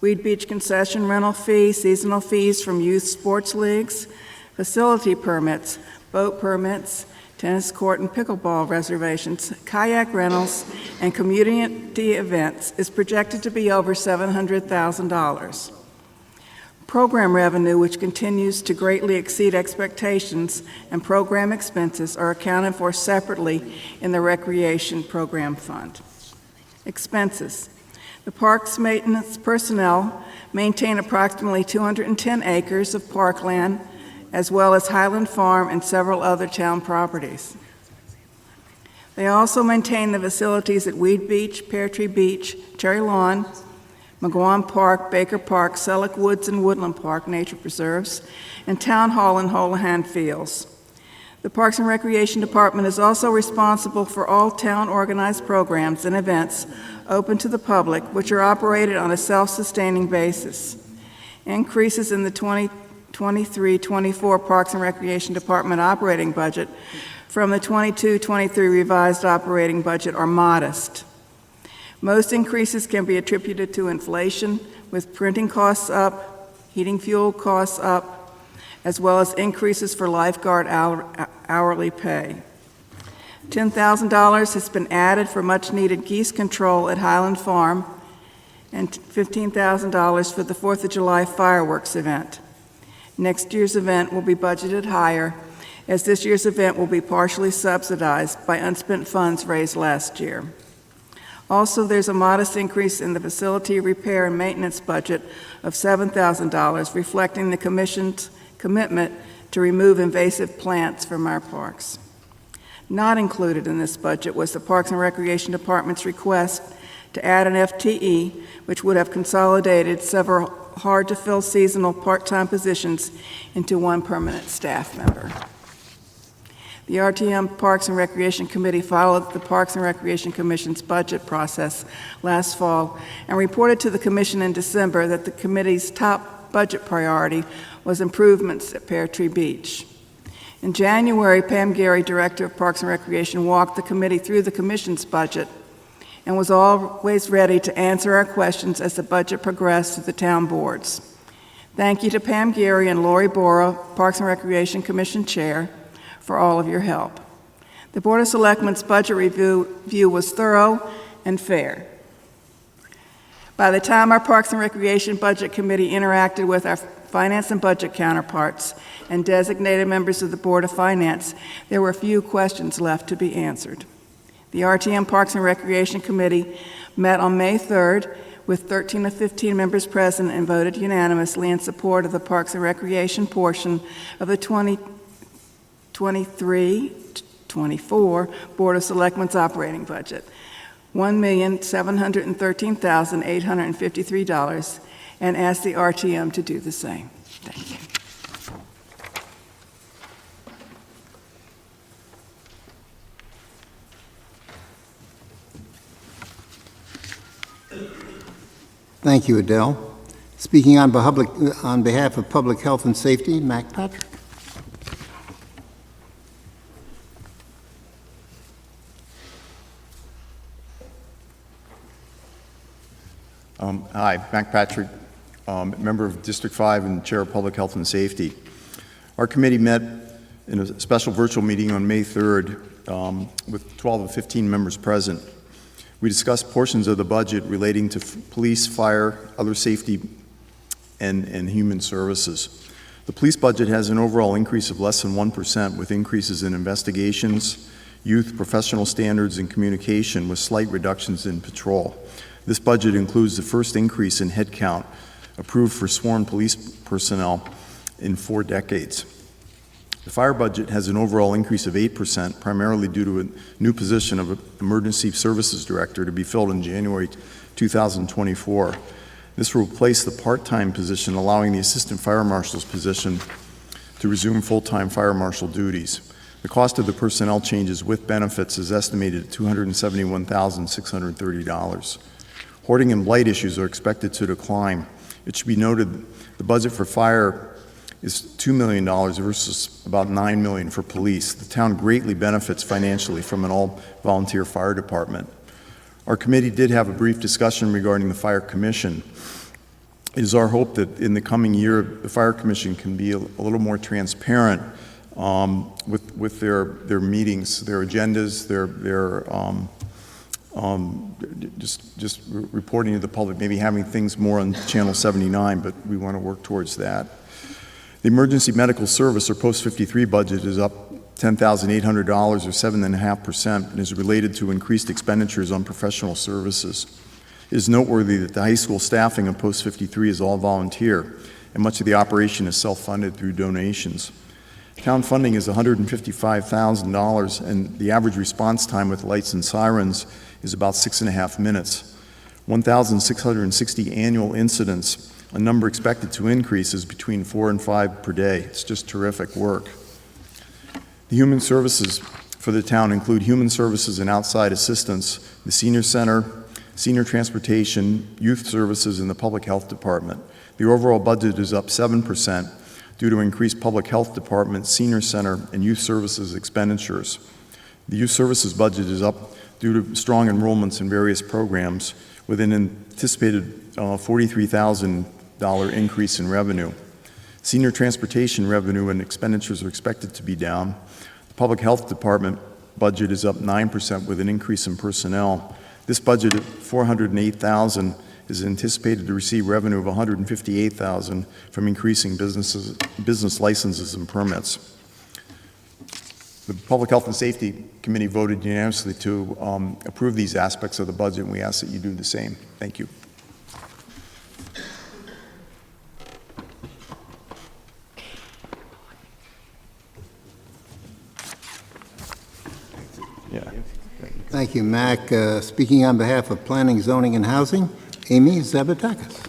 Weed Beach concession rental fee, seasonal fees from youth sports leagues, facility permits, boat permits, tennis court and pickleball reservations, kayak rentals, and community events is projected to be over $700,000. Program revenue, which continues to greatly exceed expectations, and program expenses are accounted for separately in the Recreation Program Fund. Expenses. The parks maintenance personnel maintain approximately 210 acres of parkland, as well as Highland Farm and several other town properties. They also maintain the facilities at Weed Beach, Pear Tree Beach, Cherry Lawn, McGuan Park, Baker Park, Selleck Woods and Woodland Park Nature Preserves, and Town Hall and Holohan Fields. The Parks and Recreation Department is also responsible for all town-organized programs and events open to the public, which are operated on a self-sustaining basis. Increases in the 2023-24 Parks and Recreation Department operating budget from the 22-23 revised operating budget are modest. Most increases can be attributed to inflation, with printing costs up, heating fuel costs up, as well as increases for lifeguard hourly pay. $10,000 has been added for much-needed geese control at Highland Farm, and $15,000 for the 4th of July fireworks event. Next year's event will be budgeted higher, as this year's event will be partially subsidized by unspent funds raised last year. Also, there's a modest increase in the facility repair and maintenance budget of $7,000, reflecting the Commission's commitment to remove invasive plants from our parks. Not included in this budget was the Parks and Recreation Department's request to add an FTE, which would have consolidated several hard-to-fill seasonal part-time positions into one permanent staff member. The RTM Parks and Recreation Committee followed the Parks and Recreation Commission's budget process last fall and reported to the Commission in December that the committee's top budget priority was improvements at Pear Tree Beach. In January, Pam Gary, Director of Parks and Recreation, walked the committee through the Commission's budget and was always ready to answer our questions as the budget progressed to the town boards. Thank you to Pam Gary and Lori Bora, Parks and Recreation Commission Chair, for all of your help. The Board of Selectmen's budget review was thorough and fair. By the time our Parks and Recreation Budget Committee interacted with our finance and budget counterparts and designated members of the Board of Finance, there were few questions left to be answered. The RTM Parks and Recreation Committee met on May 3rd with 13 of 15 members present and voted unanimously in support of the Parks and Recreation portion of the 2023-24 Board of Selectmen's operating budget, $1,713,853, and asked the RTM to do the same. Thank you. Thank you, Adele. Speaking on behalf of Public Health and Safety, Mac Patrick. Hi, Mac Patrick, member of District 5 and Chair of Public Health and Safety. Our committee met in a special virtual meeting on May 3rd with 12 of 15 members present. We discussed portions of the budget relating to police, fire, other safety, and human services. The police budget has an overall increase of less than 1%, with increases in investigations, youth, professional standards, and communication, with slight reductions in patrol. This budget includes the first increase in headcount approved for sworn police personnel in 4 decades. The fire budget has an overall increase of 8%, primarily due to a new position of Emergency Services Director to be filled in January 2024. This will replace the part-time position, allowing the Assistant Fire Marshal's position to resume full-time fire marshal duties. The cost of the personnel changes with benefits is estimated at $271,630. Hoarding and blight issues are expected to decline. It should be noted the budget for fire is $2 million versus about $9 million for police. The town greatly benefits financially from an all-volunteer fire department. Our committee did have a brief discussion regarding the Fire Commission. It is our hope that in the coming year, the Fire Commission can be a little more transparent with their meetings, their agendas, just reporting to the public, maybe having things more on Channel 79, but we want to work towards that. The Emergency Medical Service, or Post-53 budget, is up $10,800 or 7.5% and is related to increased expenditures on professional services. It is noteworthy that the high school staffing of Post-53 is all volunteer, and much of the operation is self-funded through donations. Town funding is $155,000, and the average response time with lights and sirens is about 6.5 minutes. 1,660 annual incidents, a number expected to increase is between 4 and 5 per day. It's just terrific work. The human services for the town include human services and outside assistance, the senior center, senior transportation, youth services, and the public health department. The overall budget is up 7% due to increased public health department, senior center, and youth services expenditures. The youth services budget is up due to strong enrollments in various programs with an anticipated $43,000 increase in revenue. Senior transportation revenue and expenditures are expected to be down. The public health department budget is up 9% with an increase in personnel. This budget at $408,000 is anticipated to receive revenue of $158,000 from increasing business licenses and permits. The Public Health and Safety Committee voted unanimously to approve these aspects of the budget, and we ask that you do the same. Thank you. Yeah. Thank you, Mac. Speaking on behalf of Planning, Zoning, and Housing, Amy Zabatakis.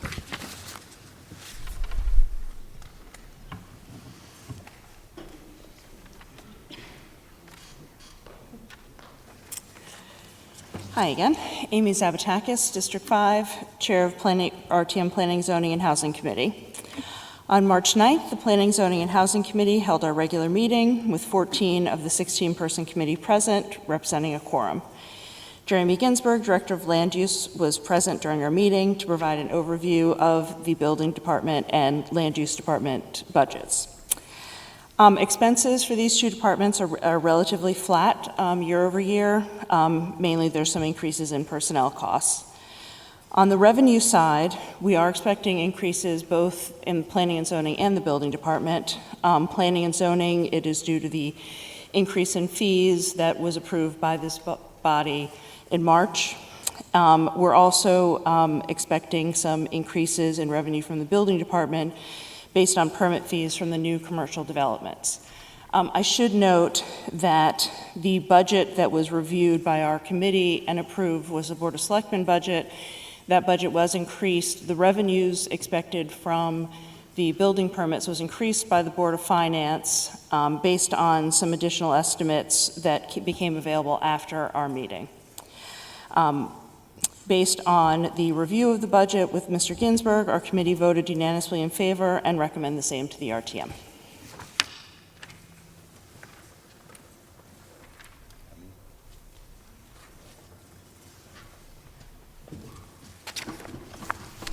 Hi again. Amy Zabatakis, District 5, Chair of RTM Planning, Zoning, and Housing Committee. On March 9th, the Planning, Zoning, and Housing Committee held our regular meeting with 14 of the 16-person committee present, representing a quorum. Jeremy Ginsburg, Director of Land Use, was present during our meeting to provide an overview of the Building Department and Land Use Department budgets. Expenses for these two departments are relatively flat year over year. Mainly, there's some increases in personnel costs. On the revenue side, we are expecting increases both in Planning and Zoning and the Building Department. Planning and Zoning, it is due to the increase in fees that was approved by this body in March. We're also expecting some increases in revenue from the Building Department based on permit fees from the new commercial developments. I should note that the budget that was reviewed by our committee and approved was the Board of Selectmen budget. That budget was increased. The revenues expected from the building permits was increased by the Board of Finance based on some additional estimates that became available after our meeting. Based on the review of the budget with Mr. Ginsburg, our committee voted unanimously in favor and recommend the same to the RTM.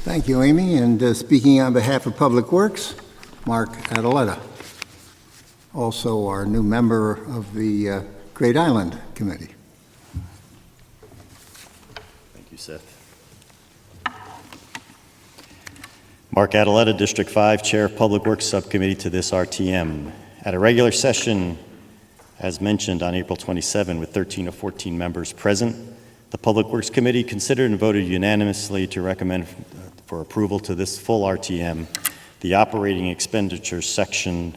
Thank you, Amy. And speaking on behalf of Public Works, Mark Adaletta, also our new member of the Great Island Committee. Thank you, Seth. Mark Adaletta, District 5, Chair of Public Works Subcommittee to this RTM. At a regular session, as mentioned on April 27, with 13 of 14 members present, the Public Works Committee considered and voted unanimously to recommend for approval to this full RTM the operating expenditures section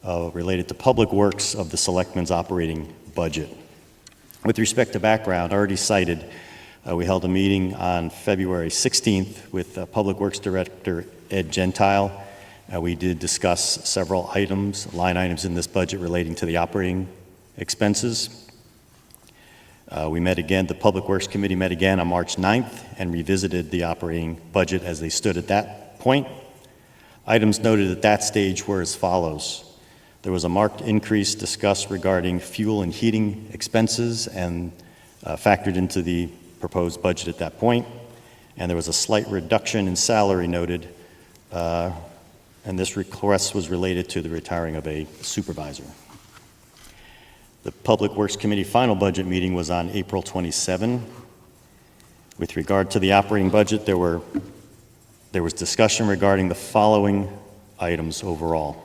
related to Public Works of the Selectmen's operating budget. With respect to background, already cited, we held a meeting on February 16th with Public Works Director Ed Gentile. We did discuss several items, line items in this budget relating to the operating expenses. We met again, the Public Works Committee met again on March 9th and revisited the operating budget as they stood at that point. Items noted at that stage were as follows. There was a marked increase discussed regarding fuel and heating expenses and factored into the proposed budget at that point. And there was a slight reduction in salary noted, and this request was related to the retiring of a supervisor. The Public Works Committee final budget meeting was on April 27. With regard to the operating budget, there was discussion regarding the following items overall.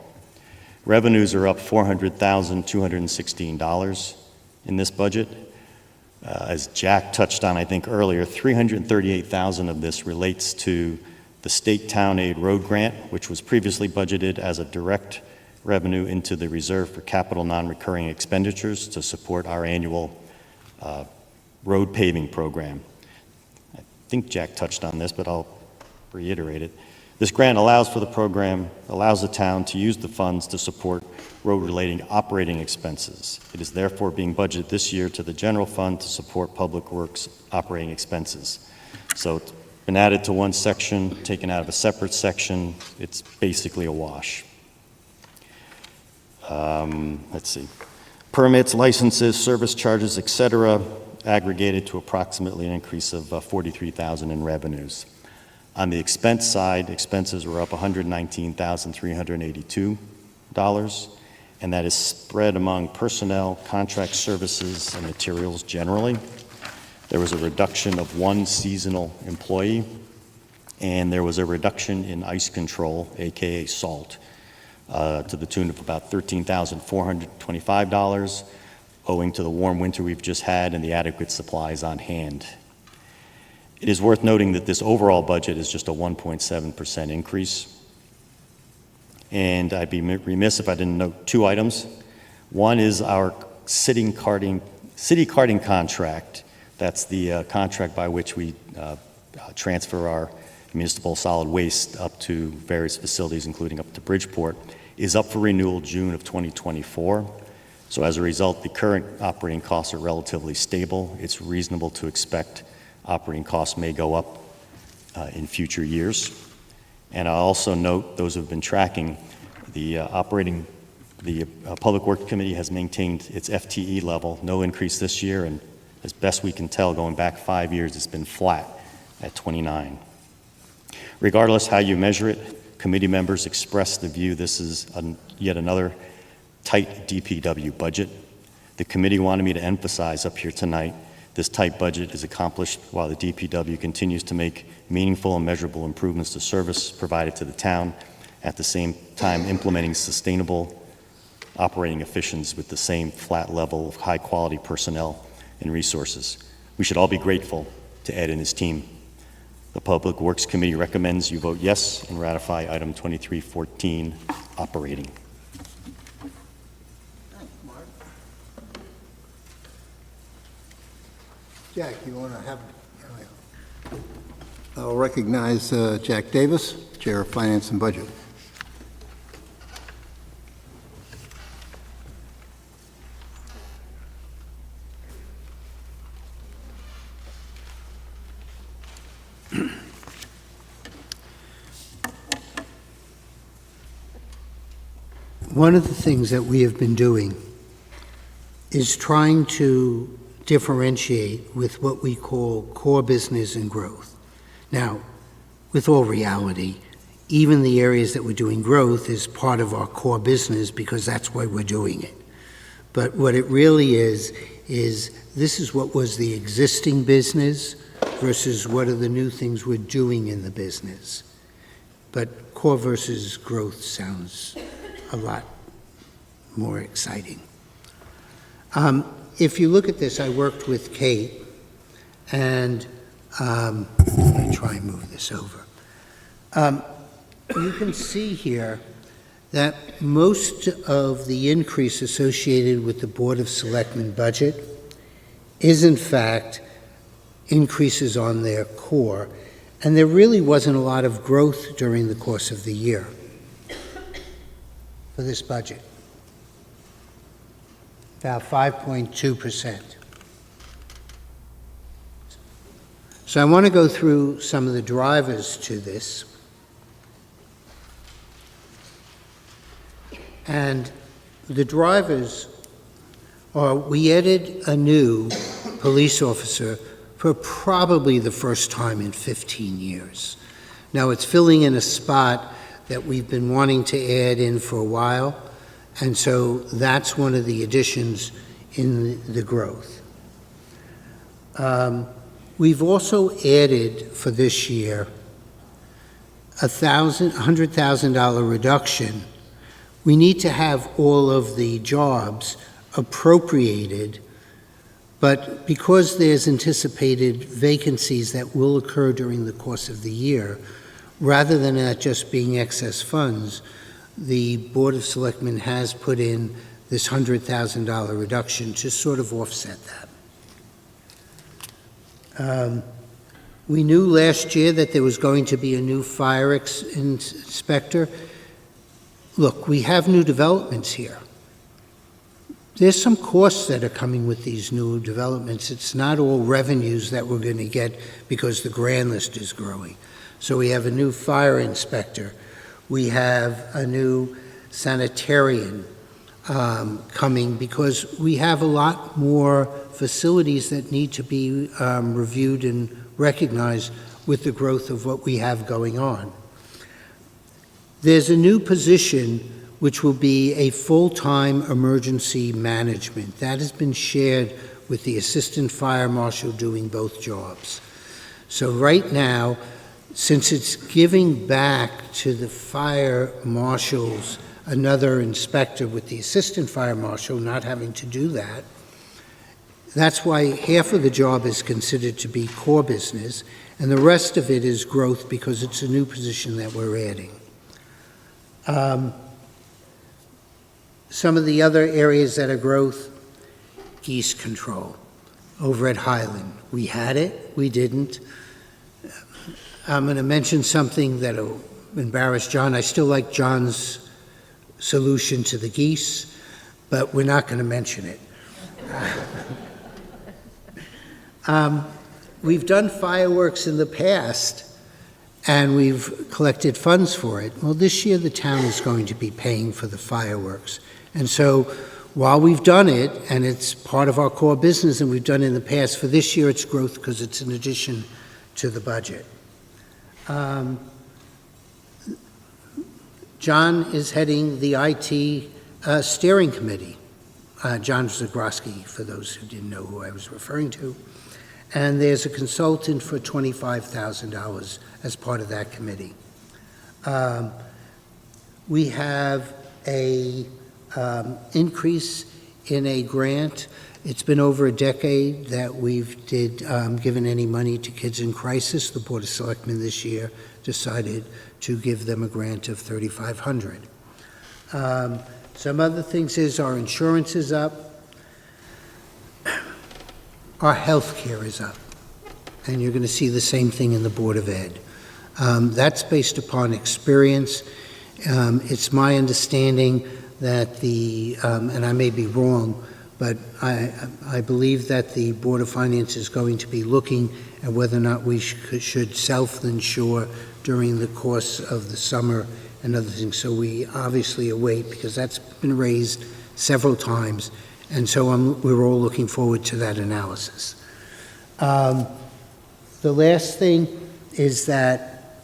Revenues are up $400,216 in this budget. As Jack touched on, I think earlier, $338,000 of this relates to the State Town Aid Road Grant, which was previously budgeted as a direct revenue into the reserve for capital non-recurring expenditures to support our annual road paving program. I think Jack touched on this, but I'll reiterate it. This grant allows the town to use the funds to support road-related operating expenses. It is therefore being budgeted this year to the general fund to support Public Works operating expenses. So it's been added to one section, taken out of a separate section. It's basically a wash. Let's see. Permits, licenses, service charges, et cetera, aggregated to approximately an increase of $43,000 in revenues. On the expense side, expenses were up $119,382, and that is spread among personnel, contract services, and materials generally. There was a reduction of one seasonal employee, and there was a reduction in ice control, AKA salt, to the tune of about $13,425, owing to the warm winter we've just had and the adequate supplies on hand. It is worth noting that this overall budget is just a 1.7% increase. And I'd be remiss if I didn't note two items. One is our city carding contract. That's the contract by which we transfer our municipal solid waste up to various facilities, including up to Bridgeport, is up for renewal June of 2024. So as a result, the current operating costs are relatively stable. It's reasonable to expect operating costs may go up in future years. And I'll also note, those who have been tracking, the Public Works Committee has maintained its FTE level, no increase this year, and as best we can tell, going back 5 years, it's been flat at 29. Regardless how you measure it, committee members expressed the view this is yet another tight DPW budget. The committee wanted me to emphasize up here tonight, this tight budget is accomplished while the DPW continues to make meaningful and measurable improvements to service provided to the town, at the same time implementing sustainable operating efficiencies with the same flat level of high-quality personnel and resources. We should all be grateful to Ed and his team. The Public Works Committee recommends you vote yes and ratify item 2314, operating. Jack, you want to have... I'll recognize Jack Davis, Chair of Finance and Budget. One of the things that we have been doing is trying to differentiate with what we call core business and growth. Now, with all reality, even the areas that we're doing growth is part of our core business because that's why we're doing it. But what it really is this is what was the existing business versus what are the new things we're doing in the business. But core versus growth sounds a lot more exciting. If you look at this, I worked with Kate, and let me try and move this over. You can see here that most of the increase associated with the Board of Selectmen budget is in fact increases on their core, and there really wasn't a lot of growth during the course of the year for this budget. about 5.2%. So I want to go through some of the drivers to this. And the drivers are, we added a new police officer for probably the first time in 15 years. Now, it's filling in a spot that we've been wanting to add in for a while, and so that's one of the additions in the growth. We've also added for this year a $100,000 reduction. We need to have all of the jobs appropriated, but because there's anticipated vacancies that will occur during the course of the year, rather than that just being excess funds, the Board of Selectmen has put in this $100,000 reduction to sort of offset that. We knew last year that there was going to be a new fire inspector. Look, we have new developments here. There's some costs that are coming with these new developments. It's not all revenues that we're going to get because the grand list is growing. So we have a new fire inspector. We have a new sanitarian coming because we have a lot more facilities that need to be reviewed and recognized with the growth of what we have going on. There's a new position which will be a full-time emergency management. That has been shared with the assistant fire marshal doing both jobs. So right now, since it's giving back to the fire marshals another inspector with the assistant fire marshal not having to do that, that's why half of the job is considered to be core business, and the rest of it is growth because it's a new position that we're adding. Some of the other areas that are growth, geese control over at Highland. We had it, we didn't. I'm going to mention something that will embarrass John. I still like John's solution to the geese, but we're not going to mention it. We've done fireworks in the past, and we've collected funds for it. Well, this year the town is going to be paying for the fireworks. And so while we've done it, and it's part of our core business and we've done it in the past, for this year it's growth because it's an addition to the budget. John is heading the IT steering committee. John Zagroski, for those who didn't know who I was referring to. And there's a consultant for $25,000 as part of that committee. We have a increase in a grant. It's been over a decade that we've given any money to kids in crisis. The Board of Selectmen this year decided to give them a grant of $3,500. Some other things is our insurance is up. Our health care is up. And you're going to see the same thing in the Board of Ed. That's based upon experience. It's my understanding that and I may be wrong, but I believe that the Board of Finance is going to be looking at whether or not we should self-insure during the course of the summer and other things. So we obviously await, because that's been raised several times, and so we're all looking forward to that analysis. The last thing is that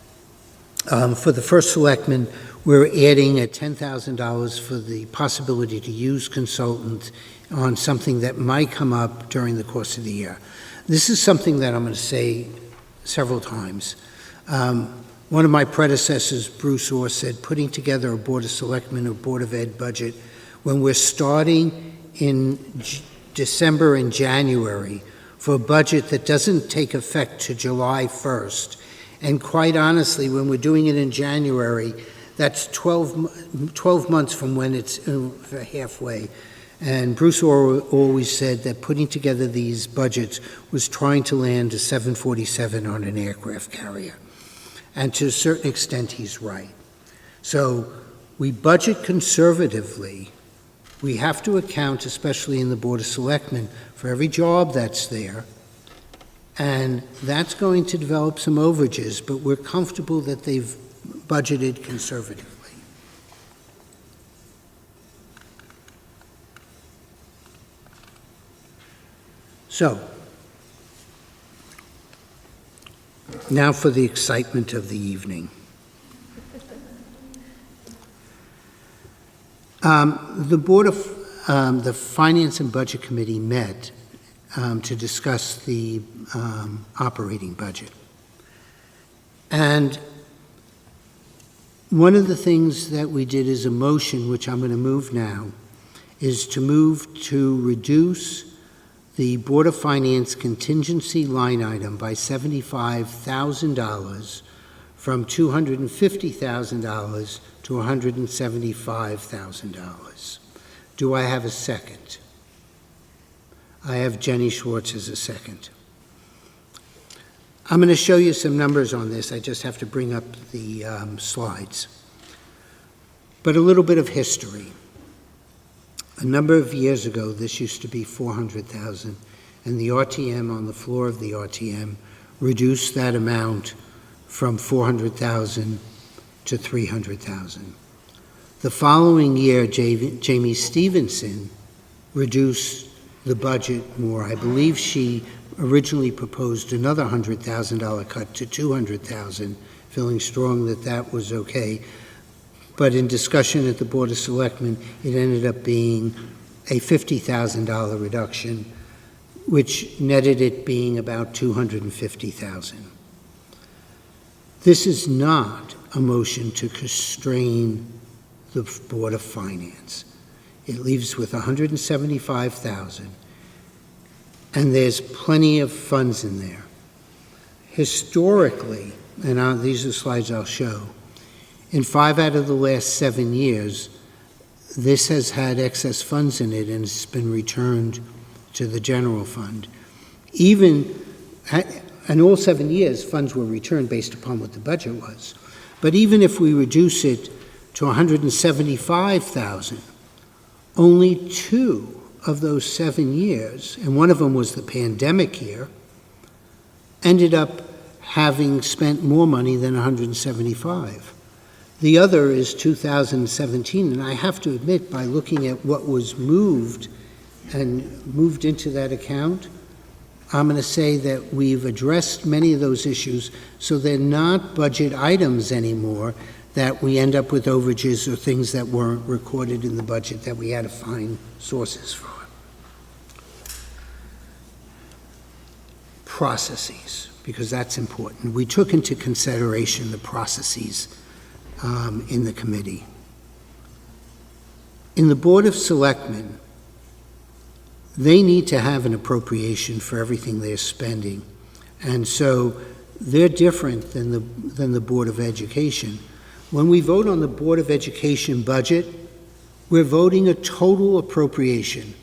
for the first selectman, we're adding a $10,000 for the possibility to use consultants on something that might come up during the course of the year. This is something that I'm going to say several times. One of my predecessors, Bruce Orr, said putting together a Board of Selectmen or Board of Ed budget when we're starting in December and January for a budget that doesn't take effect to July 1st. And quite honestly, when we're doing it in January, that's 12 months from when it's halfway. And Bruce Orr always said that putting together these budgets was trying to land a 747 on an aircraft carrier. And to a certain extent, he's right. So we budget conservatively We have to account, especially in the Board of Selectmen, for every job that's there, and that's going to develop some overages, but we're comfortable that they've budgeted conservatively. So, now for the excitement of the evening. The Board of, the Finance and Budget Committee met to discuss the operating budget. And one of the things that we did as a motion, which I'm going to move now, is to move to reduce the Board of Finance contingency line item by $75,000 from $250,000 to $175,000. Do I have a second? I have Jenny Schwartz as a second. I'm going to show you some numbers on this. I just have to bring up the slides. But a little bit of history. A number of years ago, this used to be $400,000, and the RTM, on the floor of the RTM, reduced that amount from $400,000 to $300,000. The following year, Jamie Stevenson reduced the budget more. I believe she originally proposed another $100,000 cut to $200,000, feeling strong that that was okay. But in discussion at the Board of Selectmen, it ended up being a $50,000 reduction, which netted it being about $250,000. This is not a motion to constrain the Board of Finance. It leaves with $175,000, and there's plenty of funds in there. Historically, and these are slides I'll show, in 5 out of the last 7 years, this has had excess funds in it and it's been returned to the general fund. In all 7 years, funds were returned based upon what the budget was. But even if we reduce it to $175,000, only 2 of those 7 years, and one of them was the pandemic year, ended up having spent more money than $175,000. The other is 2017, and I have to admit, by looking at what was moved into that account, I'm going to say that we've addressed many of those issues, so they're not budget items anymore that we end up with overages or things that weren't recorded in the budget that we had to find sources for. Processes, because that's important. We took into consideration the processes in the committee. In the Board of Selectmen, they need to have an appropriation for everything they're spending. And so they're different than the Board of Education. When we vote on the Board of Education budget, we're voting a total appropriation.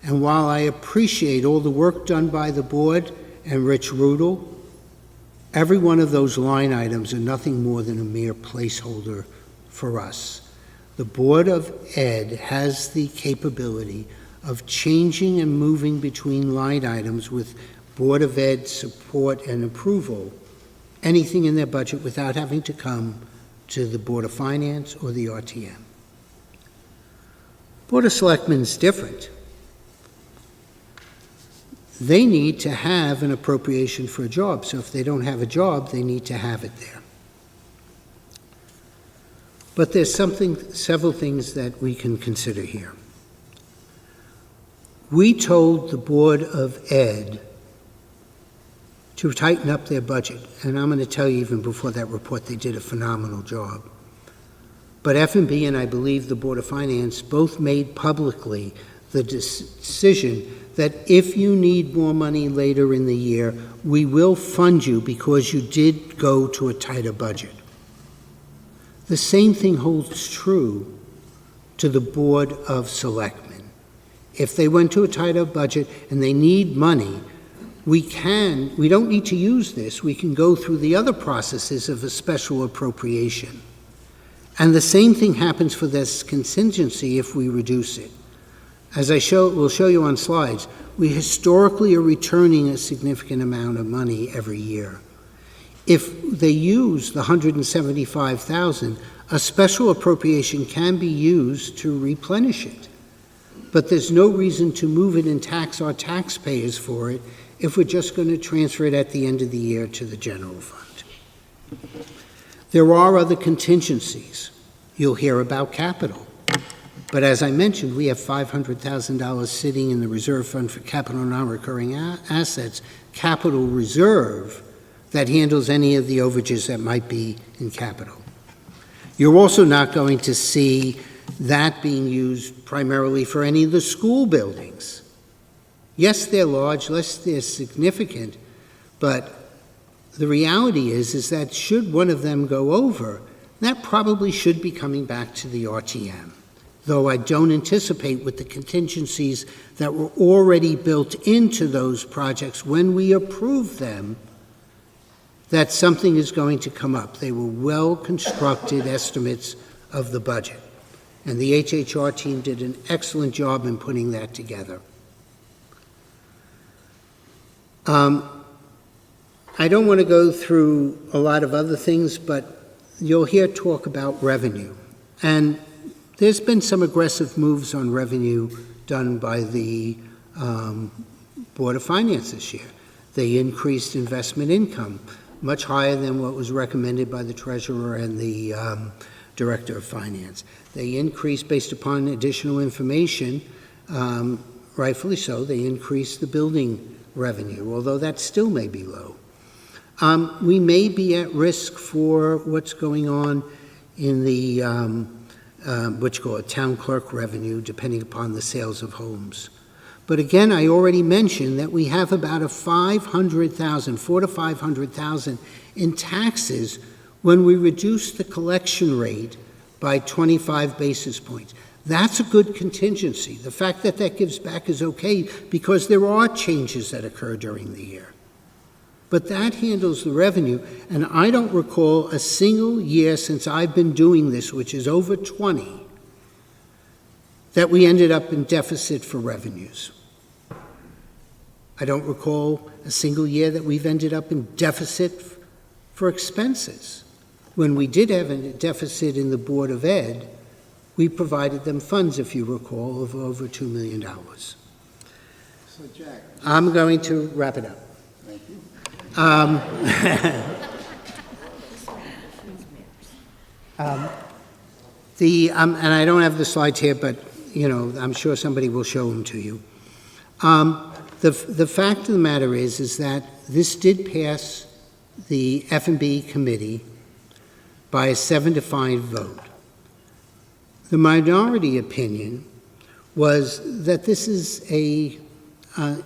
And while I appreciate all the work done by the board and Rich Rudel, every one of those line items are nothing more than a mere placeholder for us. The Board of Ed has the capability of changing and moving between line items with Board of Ed support and approval, anything in their budget without having to come to the Board of Finance or the RTM. Board of Selectmen is different. They need to have an appropriation for a job, so if they don't have a job, they need to have it there. But there's several things that we can consider here. We told the Board of Ed to tighten up their budget, and I'm going to tell you, even before that report, they did a phenomenal job. But F&B and I believe the Board of Finance both made publicly the decision that if you need more money later in the year, we will fund you because you did go to a tighter budget. The same thing holds true to the Board of Selectmen. If they went to a tighter budget and they need money, we don't need to use this. We can go through the other processes of a special appropriation. And the same thing happens for this contingency if we reduce it. As we'll show you on slides, we historically are returning a significant amount of money every year. If they use the $175,000, a special appropriation can be used to replenish it. But there's no reason to move it and tax our taxpayers for it if we're just going to transfer it at the end of the year to the general fund. There are other contingencies. You'll hear about capital. But as I mentioned, we have $500,000 sitting in the reserve fund for capital non-recurring assets, capital reserve, that handles any of the overages that might be in capital. You're also not going to see that being used primarily for any of the school buildings. Yes, they're large, yes, they're significant, but the reality is that should one of them go over, that probably should be coming back to the RTM, though I don't anticipate with the contingencies that were already built into those projects when we approve them, that something is going to come up. They were well-constructed estimates of the budget, and the HHR team did an excellent job in putting that together. I don't want to go through a lot of other things, but you'll hear talk about revenue. And there's been some aggressive moves on revenue done by the Board of Finance this year. They increased investment income, much higher than what was recommended by the Treasurer and the Director of Finance. They increased, based upon additional information, rightfully so, they increased the building revenue, although that still may be low. We may be at risk for what's going on in the, what you call it, town clerk revenue, depending upon the sales of homes. But again, I already mentioned that we have about a $400,000 to $500,000 in taxes when we reduce the collection rate by 25 basis points. That's a good contingency. The fact that that gives back is okay because there are changes that occur during the year. But that handles the revenue, and I don't recall a single year since I've been doing this, which is over 20, that we ended up in deficit for revenues. I don't recall a single year that we've ended up in deficit for expenses. When we did have a deficit in the Board of Ed, we provided them funds, if you recall, of over $2 million. So, Jack. I'm going to wrap it up. Thank you. And I don't have the slides here, but, you know, I'm sure somebody will show them to you. The fact of the matter is that this did pass the F&B committee by a 7-5 vote. The minority opinion was that this is a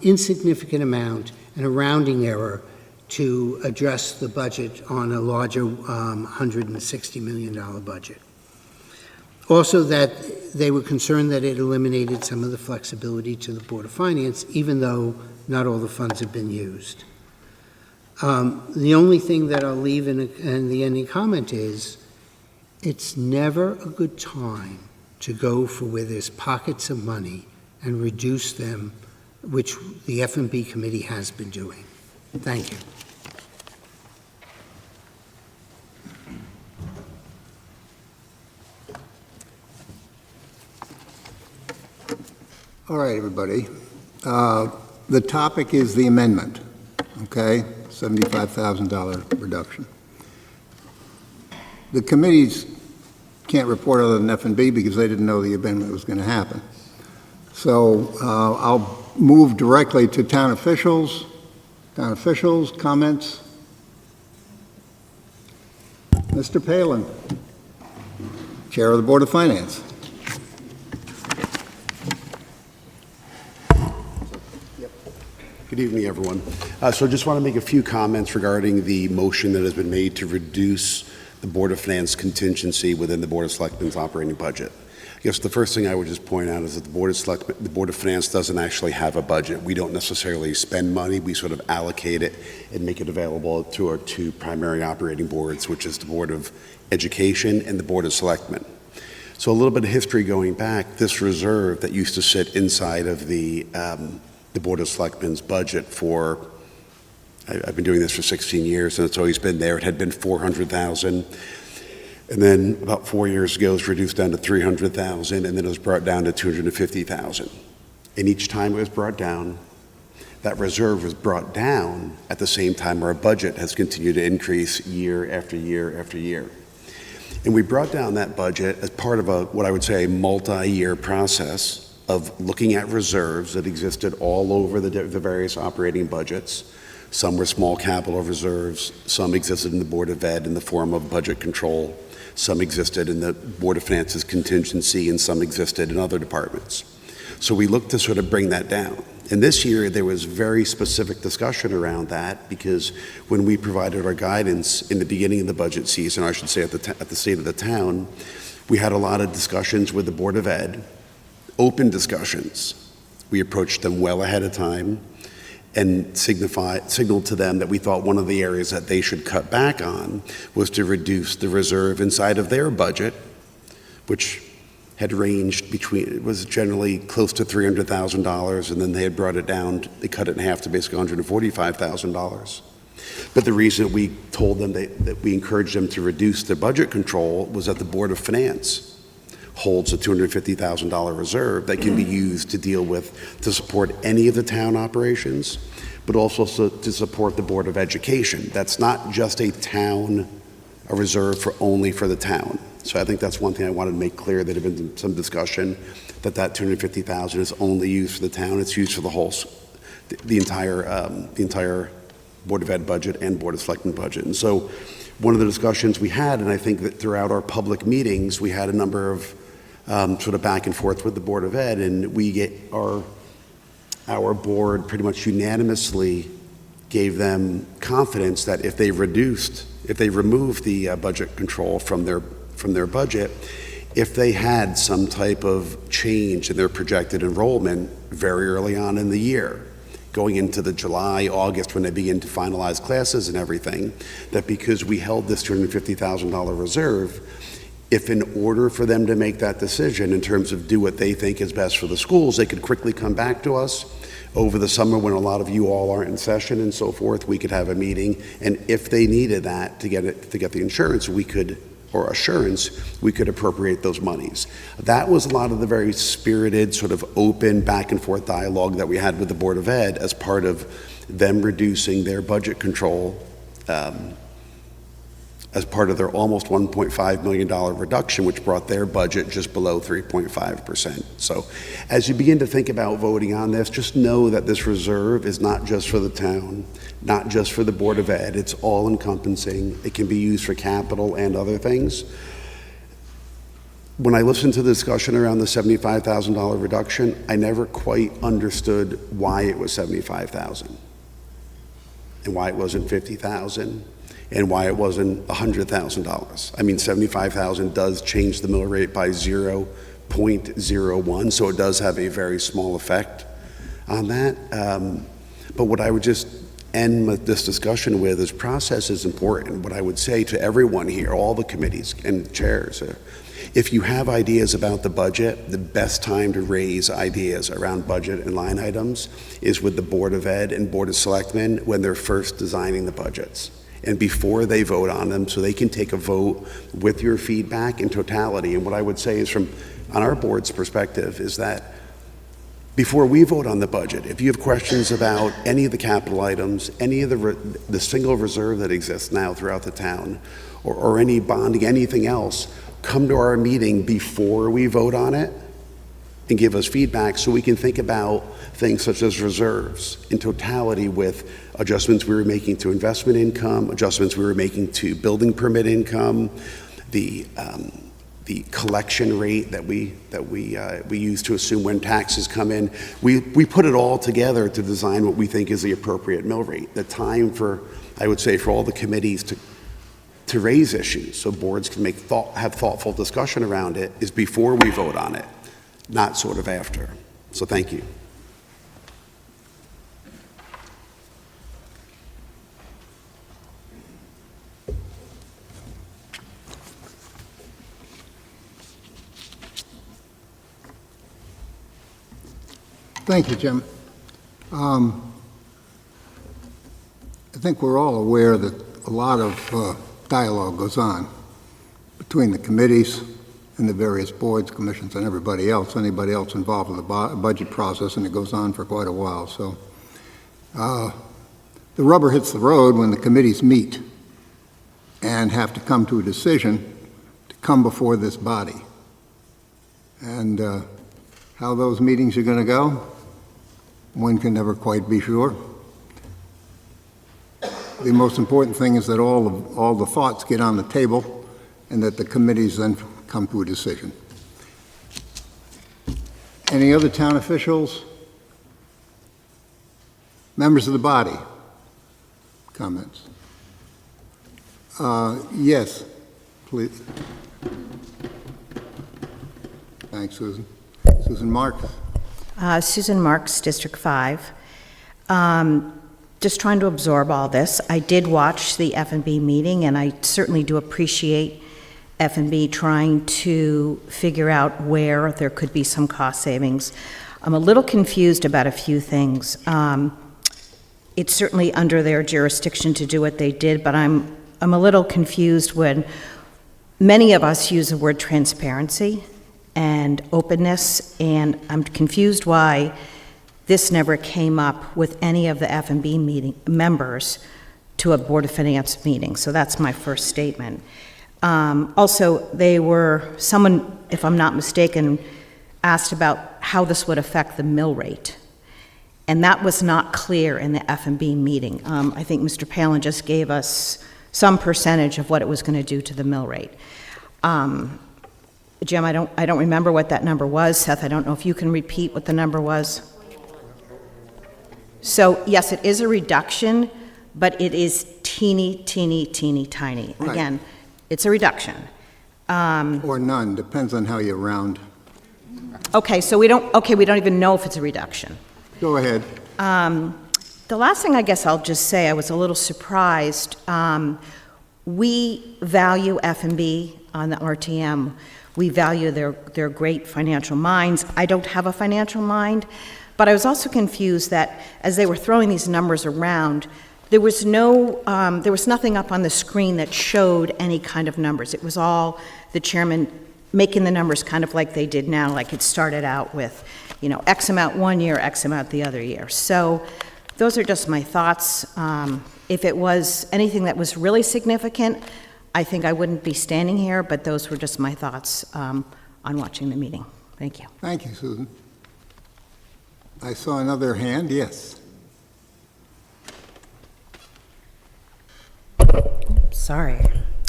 insignificant amount and a rounding error to address the budget on a larger $160 million budget. Also, that they were concerned that it eliminated some of the flexibility to the Board of Finance, even though not all the funds have been used. The only thing that I'll leave in the ending comment is, it's never a good time to go for where there's pockets of money and reduce them, which the F&B committee has been doing. Thank you. All right, everybody. The topic is the amendment, okay? $75,000 reduction. The committees can't report other than F&B because they didn't know the amendment was going to happen. So I'll move directly to town officials. Town officials, comments? Mr. Palin, Chair of the Board of Finance. Good evening, everyone. So I just want to make a few comments regarding the motion that has been made to reduce the Board of Finance contingency within the Board of Selectmen's operating budget. I guess the first thing I would just point out is that the Board of Finance doesn't actually have a budget. We don't necessarily spend money. We sort of allocate it and make it available to our two primary operating boards, which is the Board of Education and the Board of Selectmen. So a little bit of history going back, this reserve that used to sit inside of the Board of Selectmen's budget for, I've been doing this for 16 years, and it's always been there. It had been $400,000. And then about 4 years ago, it was reduced down to $300,000, and then it was brought down to $250,000. And each time it was brought down, that reserve was brought down at the same time our budget has continued to increase year after year after year. And we brought down that budget as part of what I would say, a multi-year process of looking at reserves that existed all over the various operating budgets. Some were small capital reserves, some existed in the Board of Ed in the form of budget control, some existed in the Board of Finance's contingency, and some existed in other departments. So we looked to sort of bring that down. And this year, there was very specific discussion around that because when we provided our guidance in the beginning of the budget season, or I should say at the state of the town, we had a lot of discussions with the Board of Ed, open discussions. We approached them well ahead of time and signaled to them that we thought one of the areas that they should cut back on was to reduce the reserve inside of their budget, which had ranged between, it was generally close to $300,000, and then they had brought it down, they cut it in half to basically $145,000. But the reason we told them that we encouraged them to reduce their budget control was that the Board of Finance holds a $250,000 reserve that can be used to deal with, to support any of the town operations, but also to support the Board of Education. That's not just a reserve only for the town. So I think that's one thing I wanted to make clear. There had been some discussion that $250,000 is only used for the town. It's used for the entire Board of Ed budget and Board of Selectmen budget. And so one of the discussions we had, and I think that throughout our public meetings, we had a number of sort of back and forth with the Board of Ed, and we get our board pretty much unanimously gave them confidence that if they removed the budget control from their budget, if they had some type of change in their projected enrollment very early on in the year, going into the July, August, when they begin to finalize classes and everything, that because we held this $250,000 reserve, if in order for them to make that decision in terms of do what they think is best for the schools, they could quickly come back to us over the summer when a lot of you all aren't in session and so forth, we could have a meeting, and if they needed that to get the insurance, or assurance, we could appropriate those monies. That was a lot of the very spirited, sort of open back and forth dialogue that we had with the Board of Ed as part of them reducing their budget control as part of their almost $1.5 million reduction, which brought their budget just below 3.5%. So as you begin to think about voting on this, just know that this reserve is not just for the town, not just for the Board of Ed, it's all encompassing. It can be used for capital and other things. When I listened to the discussion around the $75,000 reduction, I never quite understood why it was $75,000 and why it wasn't $50,000. And why it wasn't $100,000. I mean, $75,000 does change the mill rate by 0.01, so it does have a very small effect on that. But what I would just end this discussion with is process is important. What I would say to everyone here, all the committees and chairs, if you have ideas about the budget, the best time to raise ideas around budget and line items is with the Board of Ed and Board of Selectmen when they're first designing the budgets, and before they vote on them, so they can take a vote with your feedback in totality. And what I would say is on our board's perspective is that before we vote on the budget, if you have questions about any of the capital items, any of the single reserve that exists now throughout the town, or any bonding, anything else, come to our meeting before we vote on it and give us feedback so we can think about things such as reserves in totality with adjustments we were making to investment income, adjustments we were making to building permit income, the collection rate that we use to assume when taxes come in. We put it all together to design what we think is the appropriate mill rate. The time I would say, for all the committees to raise issues so boards can have thoughtful discussion around it is before we vote on it, not sort of after. So thank you. Thank you, Jim. I think we're all aware that a lot of dialogue goes on between the committees and the various boards, commissions, and anybody else involved with the budget process, and it goes on for quite a while. So the rubber hits the road when the committees meet and have to come to a decision to come before this body. And how those meetings are going to go, one can never quite be sure. The most important thing is that all the thoughts get on the table and that the committees then come to a decision. Any other town officials? Members of the body? Comments? Yes, please. Thanks, Susan. Susan Marks. Susan Marks, District 5. Just trying to absorb all this. I did watch the F&B meeting, and I certainly do appreciate F&B trying to figure out where there could be some cost savings. I'm a little confused about a few things. It's certainly under their jurisdiction to do what they did, but I'm a little confused when many of us use the word transparency and openness, and I'm confused why this never came up with any of the F&B meeting members to a Board of Finance meeting. So that's my first statement. Also, someone, if I'm not mistaken, asked about how this would affect the mill rate. And that was not clear in the F&B meeting. I think Mr. Palin just gave us some percentage of what it was going to do to the mill rate. Jim, I don't remember what that number was. Seth, I don't know if you can repeat what the number was. So, yes, it is a reduction, but it is teeny, teeny, teeny, tiny. Right. Again, it's a reduction. Or none, depends on how you round. Okay, so we don't even know if it's a reduction. Go ahead. The last thing I guess I'll just say, I was a little surprised. We value F&B on the RTM. We value their great financial minds. I don't have a financial mind, but I was also confused that as they were throwing these numbers around, there was nothing up on the screen that showed any kind of numbers. It was all the chairman making the numbers kind of like they did now, like it started out with, X amount one year, X amount the other year. So those are just my thoughts. If it was anything that was really significant, I think I wouldn't be standing here, but those were just my thoughts on watching the meeting. Thank you. Thank you, Susan. I saw another hand, yes. Sorry.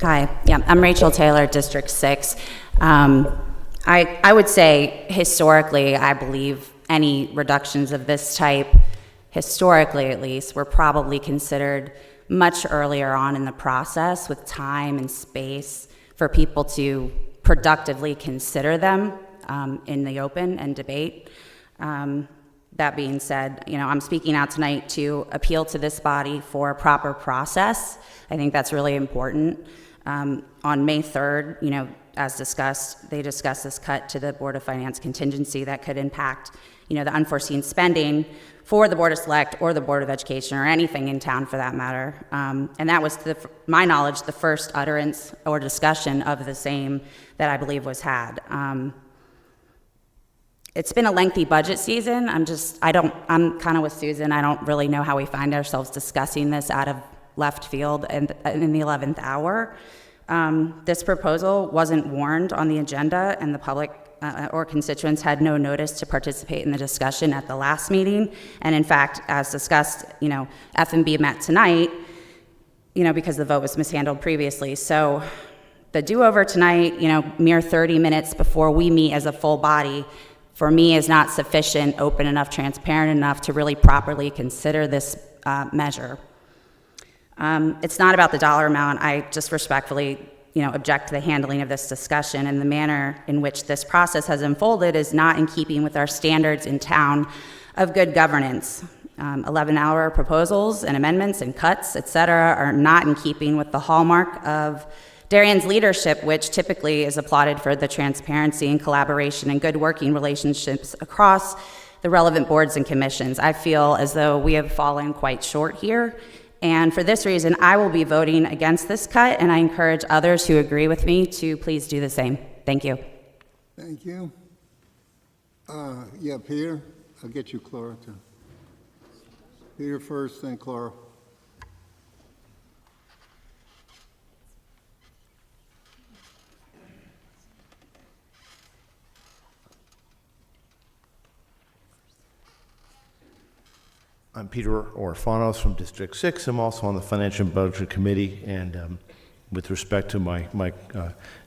Hi, yeah, I'm Rachel Taylor, District 6. I would say historically, I believe any reductions of this type, historically at least, were probably considered much earlier on in the process with time and space for people to productively consider them in the open and debate. That being said, I'm speaking out tonight to appeal to this body for a proper process. I think that's really important. On May 3rd, as discussed, they discussed this cut to the Board of Finance contingency that could impact, the unforeseen spending for the Board of Select or the Board of Education or anything in town for that matter. And that was, to my knowledge, the first utterance or discussion of the same that I believe was had. It's been a lengthy budget season. I'm kind of with Susan. I don't really know how we find ourselves discussing this out of left field and in the 11th hour. This proposal wasn't warned on the agenda, and the public or constituents had no notice to participate in the discussion at the last meeting. And in fact, as discussed, F&B met tonight, because the vote was mishandled previously. So the do-over tonight, mere 30 minutes before we meet as a full body, for me is not sufficient, open enough, transparent enough to really properly consider this measure. It's not about the dollar amount. I just respectfully, object to the handling of this discussion, and the manner in which this process has unfolded is not in keeping with our standards in town of good governance. 11-hour proposals and amendments and cuts, et cetera, are not in keeping with the hallmark of Darien's leadership, which typically is applauded for the transparency and collaboration and good working relationships across the relevant boards and commissions. I feel as though we have fallen quite short here. And for this reason, I will be voting against this cut, and I encourage others who agree with me to please do the same. Thank you. Thank you. Yeah, Peter? I'll get you Clara, too. Peter first, then Clara. I'm Peter Orfanos from District 6. I'm also on the Financial and Budget Committee, and with respect to my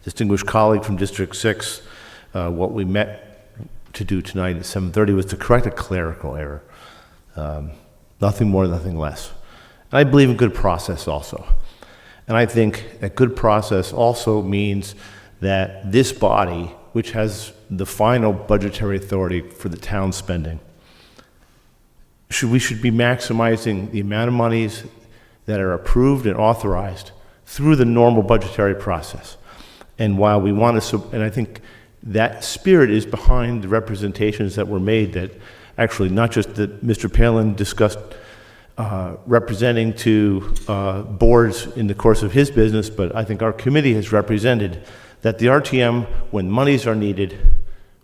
distinguished colleague from District 6, what we met to do tonight at 7:30 was to correct a clerical error. Nothing more, nothing less. And I believe in good process also. And I think that good process also means that this body, which has the final budgetary authority for the town spending, we should be maximizing the amount of monies that are approved and authorized through the normal budgetary process. And while we want to, and I think that spirit is behind the representations that were made, that actually not just that Mr. Palin discussed representing to boards in the course of his business, but I think our committee has represented that the RTM, when monies are needed,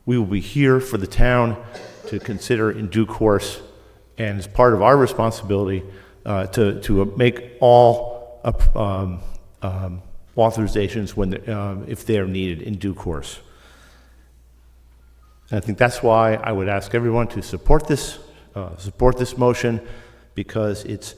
we will be here for the town to consider in due course. And it's part of our responsibility to make all authorizations when if they are needed in due course. And I think that's why I would ask everyone to support this motion, because it's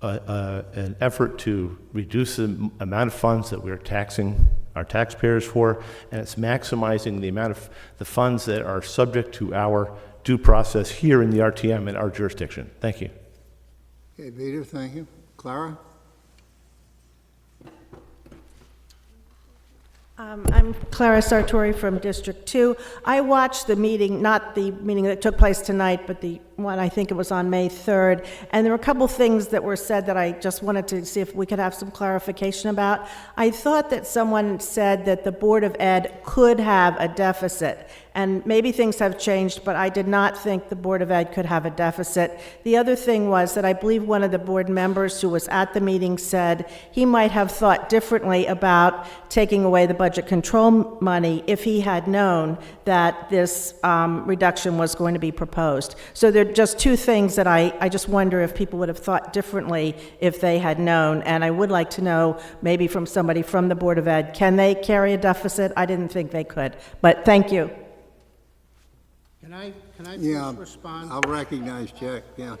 an effort to reduce the amount of funds that we're taxing our taxpayers for, and it's maximizing the amount of the funds that are subject to our due process here in the RTM in our jurisdiction. Thank you. Okay, Peter, thank you. Clara? I'm Clara Sartori from District 2. I watched the meeting, not the meeting that took place tonight, but the one, I think it was on May 3rd, and there were a couple things that were said that I just wanted to see if we could have some clarification about. I thought that someone said that the Board of Ed could have a deficit, and maybe things have changed, but I did not think the Board of Ed could have a deficit. The other thing was that I believe one of the board members who was at the meeting said he might have thought differently about taking away the budget control money if he had known that this reduction was going to be proposed. So there are just two things that I just wonder if people would have thought differently if they had known, and I would like to know maybe from somebody from the Board of Ed, can they carry a deficit? I didn't think they could, but thank you. Can I Yeah, first respond? I'll recognize Jack, yeah.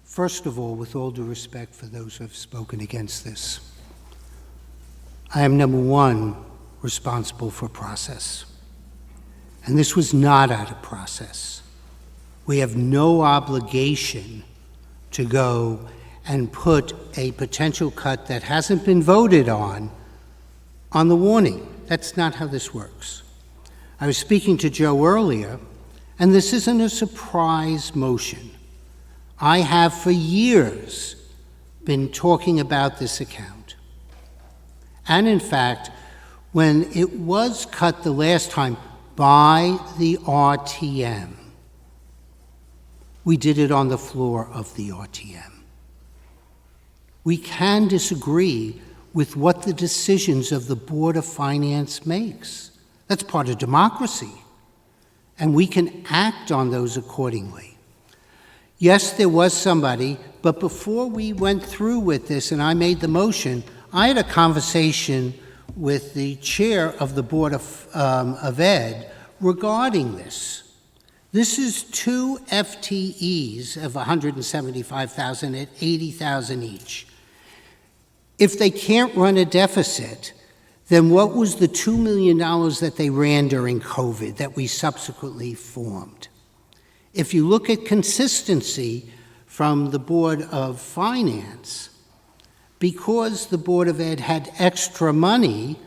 First of all, with all due respect for those who have spoken against this, I am, number one, responsible for process. And this was not out of process. We have no obligation to go and put a potential cut that hasn't been voted on the warning. That's not how this works. I was speaking to Joe earlier, and this isn't a surprise motion. I have for years been talking about this account. And in fact, when it was cut the last time by the RTM, we did it on the floor of the RTM. We can disagree with what the decisions of the Board of Finance makes. That's part of democracy, and we can act on those accordingly. Yes, there was somebody, but before we went through with this and I made the motion, I had a conversation with the chair of the Board of Ed regarding this. This is 2 FTEs of $175,000 at $80,000 each. If they can't run a deficit, then what was the $2 million that they ran during COVID that we subsequently formed? If you look at consistency from the Board of Finance, because the Board of Ed had extra money,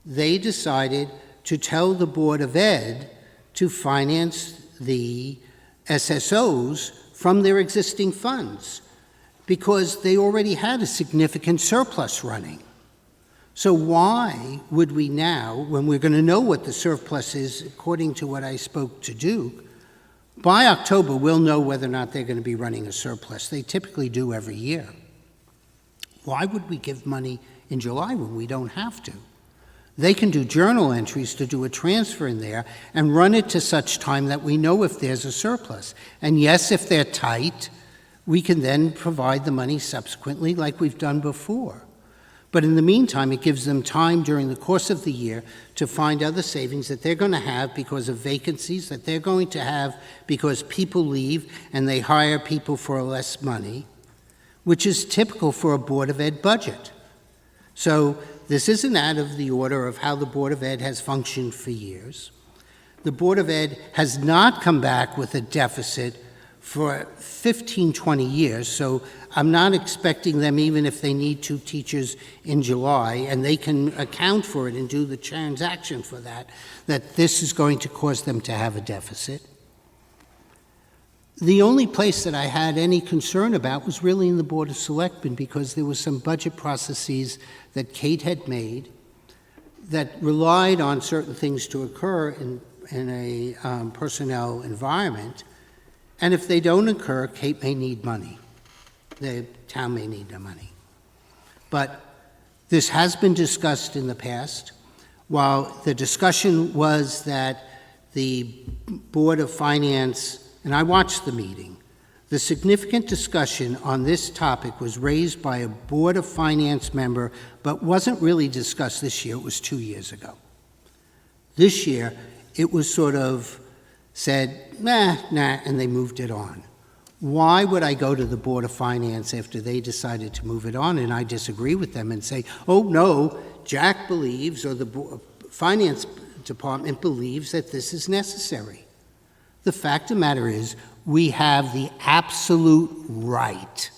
they decided to tell the Board of Ed to finance the SSOs from their existing funds, because they already had a significant surplus running. So why would we now, when we're going to know what the surplus is, according to what I spoke to Duke, by October, we'll know whether or not they're going to be running a surplus. They typically do every year. Why would we give money in July when we don't have to? They can do journal entries to do a transfer in there and run it to such time that we know if there's a surplus. And yes, if they're tight, we can then provide the money subsequently like we've done before. But in the meantime, it gives them time during the course of the year to find other savings that they're going to have because of vacancies, that they're going to have because people leave and they hire people for less money, which is typical for a Board of Ed budget. So this isn't out of the order of how the Board of Ed has functioned for years. The Board of Ed has not come back with a deficit for 15, 20 years, so I'm not expecting them, even if they need 2 teachers in July, and they can account for it and do the transaction for that this is going to cause them to have a deficit. The only place that I had any concern about was really in the Board of Selectmen, because there were some budget processes that Kate had made that relied on certain things to occur in a personnel environment. And if they don't occur, Kate may need money. The town may need the money. But this has been discussed in the past. While the discussion was that the Board of Finance, and I watched the meeting, the significant discussion on this topic was raised by a Board of Finance member, but wasn't really discussed this year. It was 2 years ago. This year, it was sort of said, nah, and they moved it on. Why would I go to the Board of Finance after they decided to move it on and I disagree with them and say, oh no, Jack believes, or the Finance Department believes that this is necessary? The fact of the matter is, we have the absolute right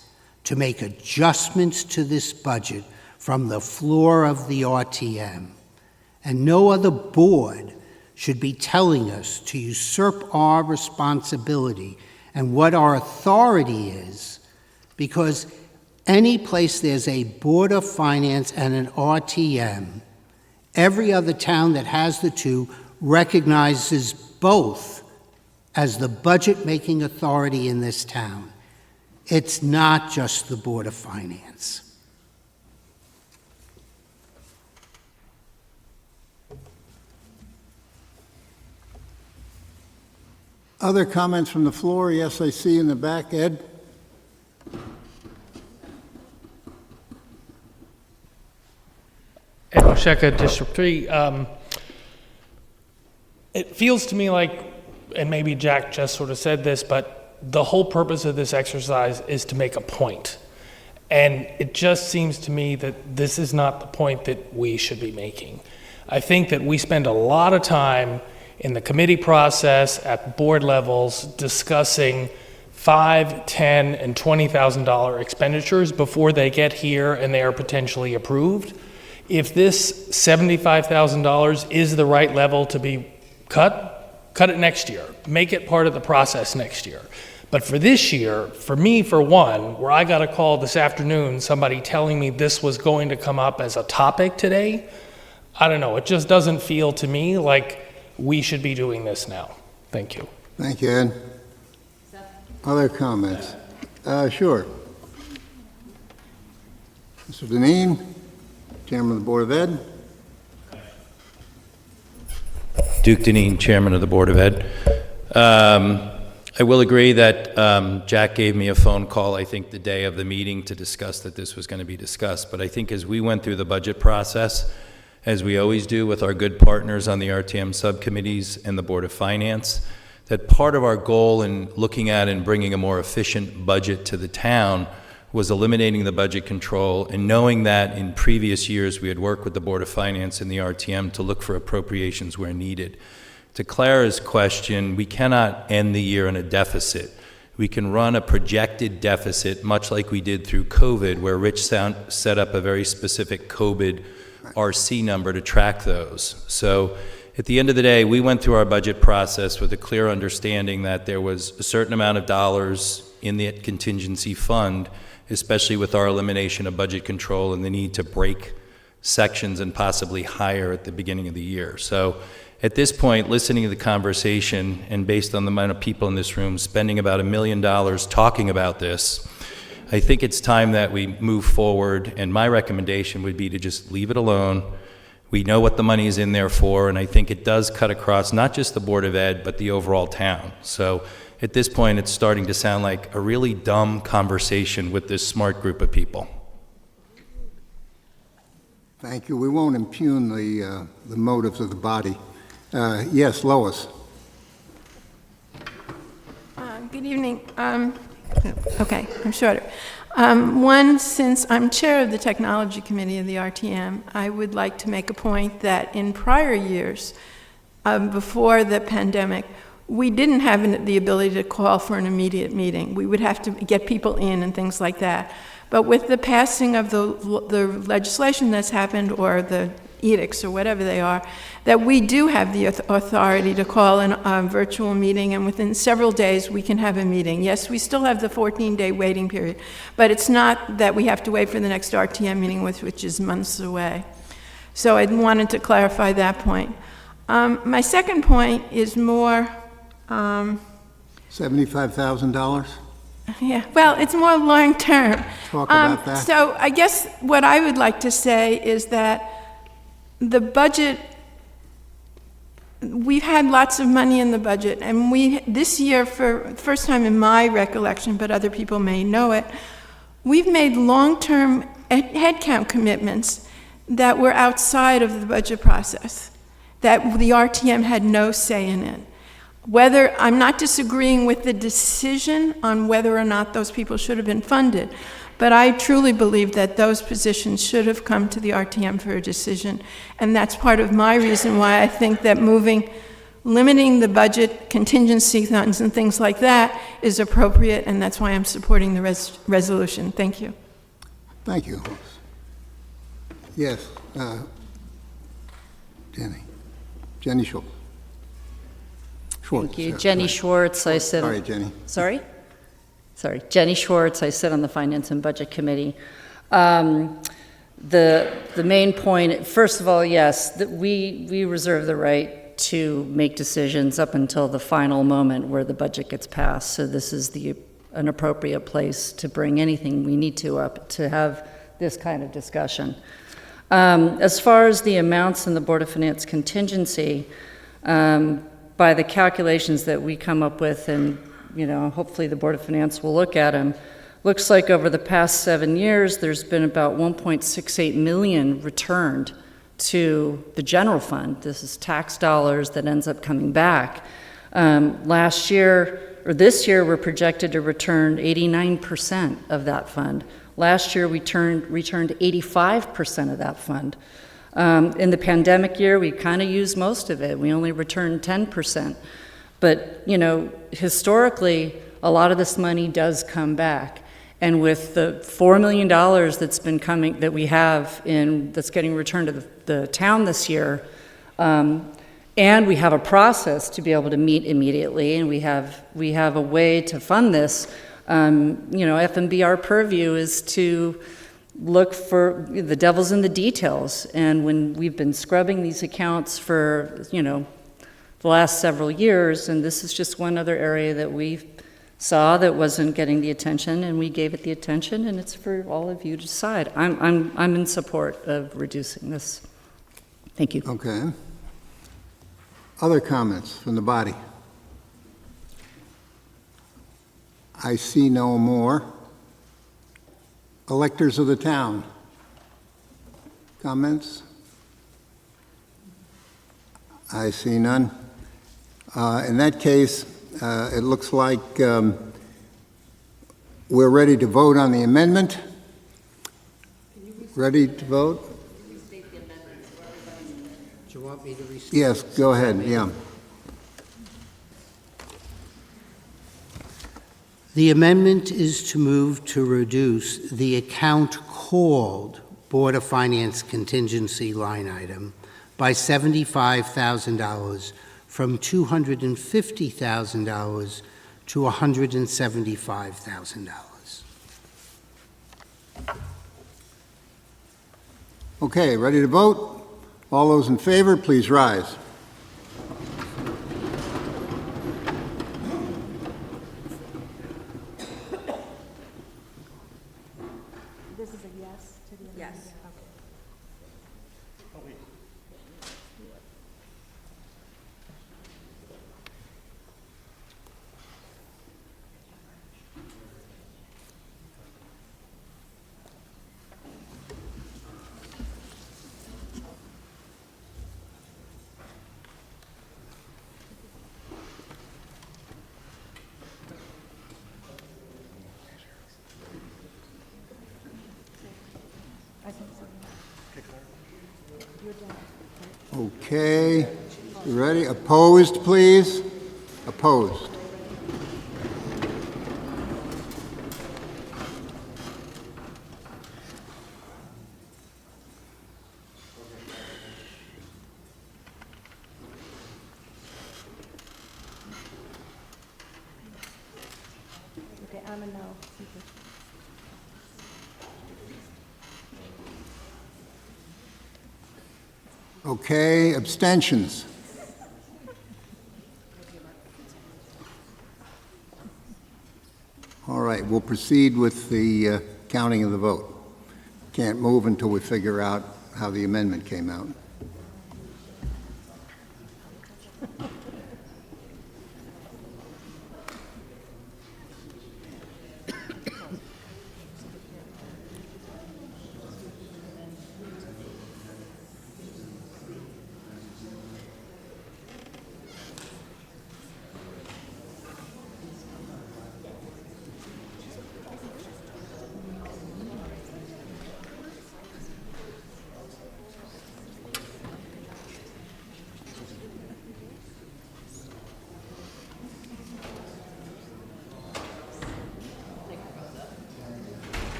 to make adjustments to this budget from the floor of the RTM. And no other board should be telling us to usurp our responsibility and what our authority is, because any place there's a Board of Finance and an RTM, every other town that has the two recognizes both as the budget-making authority in this town. It's not just the Board of Finance. Other comments from the floor? Yes, I see in the back. Ed? Ed Mosheka, District 3. It feels to me like, and maybe Jack just sort of said this, but the whole purpose of this exercise is to make a point. And it just seems to me that this is not the point that we should be making. I think that we spend a lot of time in the committee process at board levels discussing $5,000, $10,000, and $20,000 expenditures before they get here and they are potentially approved. If this $75,000 is the right level to be cut it next year. Make it part of the process next year. But for this year, for me, for one, where I got a call this afternoon, somebody telling me this was going to come up as a topic today, I don't know, it just doesn't feel to me like we should be doing this now. Thank you. Thank you, Ed. Other comments? Sure. Mr. Deneen, Chairman of the Board of Ed. Duke Deneen, Chairman of the Board of Ed. I will agree that Jack gave me a phone call, I think, the day of the meeting to discuss that this was going to be discussed. But I think as we went through the budget process, as we always do with our good partners on the RTM subcommittees and the Board of Finance, that part of our goal in looking at and bringing a more efficient budget to the town was eliminating the budget control and knowing that in previous years we had worked with the Board of Finance and the RTM to look for appropriations where needed. To Clara's question, we cannot end the year in a deficit. We can run a projected deficit, much like we did through COVID, where Rich set up a very specific COVID RC number to track those. So at the end of the day, we went through our budget process with a clear understanding that there was a certain amount of dollars in the contingency fund, especially with our elimination of budget control and the need to break sections and possibly higher at the beginning of the year. So at this point, listening to the conversation and based on the amount of people in this room spending about $1 million talking about this, I think it's time that we move forward, and my recommendation would be to just leave it alone. We know what the money is in there for, and I think it does cut across not just the Board of Ed, but the overall town. So at this point, it's starting to sound like a really dumb conversation with this smart group of people. Thank you. We won't impugn the motives of the body. Yes, Lois. Good evening. Okay, I'm shorter. One, since I'm chair of the Technology Committee of the RTM, I would like to make a point that in prior years, before the pandemic, we didn't have the ability to call for an immediate meeting. We would have to get people in and things like that. But with the passing of the legislation that's happened, or the edicts, or whatever they are, that we do have the authority to call a virtual meeting, and within several days we can have a meeting. Yes, we still have the 14-day waiting period, but it's not that we have to wait for the next RTM meeting, which is months away. So I wanted to clarify that point. My second point is more... $75,000? Yeah, well, it's more long-term. Talk about that. So I guess what I would like to say is that the budget, we've had lots of money in the budget, and this year, for the first time in my recollection, but other people may know it, we've made long-term headcount commitments that were outside of the budget process, that the RTM had no say in it. I'm not disagreeing with the decision on whether or not those people should have been funded, but I truly believe that those positions should have come to the RTM for a decision, and that's part of my reason why I think that limiting the budget, contingency funds and things like that is appropriate, and that's why I'm supporting the resolution. Thank you. Thank you. Yes, Jenny Schultz. Thank you. Jenny Schwartz, I sit... Sorry, Jenny. Sorry? Sorry. Jenny Schwartz, I sit on the Finance and Budget Committee. The main point, first of all, yes, that we reserve the right to make decisions up until the final moment where the budget gets passed. So this is an appropriate place to bring anything we need to up to have this kind of discussion. As far as the amounts in the Board of Finance contingency, by the calculations that we come up with, and hopefully the Board of Finance will look at them, looks like over the past 7 years there's been about $1.68 million returned to the general fund. This is tax dollars that ends up coming back. This year we're projected to return 89% of that fund. Last year we returned 85% of that fund. In the pandemic year, we kind of used most of it. We only returned 10%. But, historically, a lot of this money does come back. And with the $4 million that's been coming, that we have that's getting returned to the town this year, and we have a process to be able to meet immediately, and we have a way to fund this. FMB, our purview is to look for the devil's in the details. And when we've been scrubbing these accounts for, the last several years, and this is just one other area that we saw that wasn't getting the attention, and we gave it the attention, and it's for all of you to decide. I'm in support of reducing this. Thank you. Okay. Other comments from the body? I see no more. Electors of the town. Comments? I see none. In that case, it looks like we're ready to vote on the amendment. Ready to vote? Do you want me to restate? Yes, go ahead, yeah. The amendment is to move to reduce the account called Board of Finance contingency line item by $75,000 from $250,000 to $175,000. Okay, ready to vote? All those in favor, please rise. This is a yes to the amendment? Yes. Okay, you ready? Opposed, please? Opposed. Okay, I'm a no. Okay, abstentions. All right, we'll proceed with the counting of the vote. Can't move until we figure out how the amendment came out.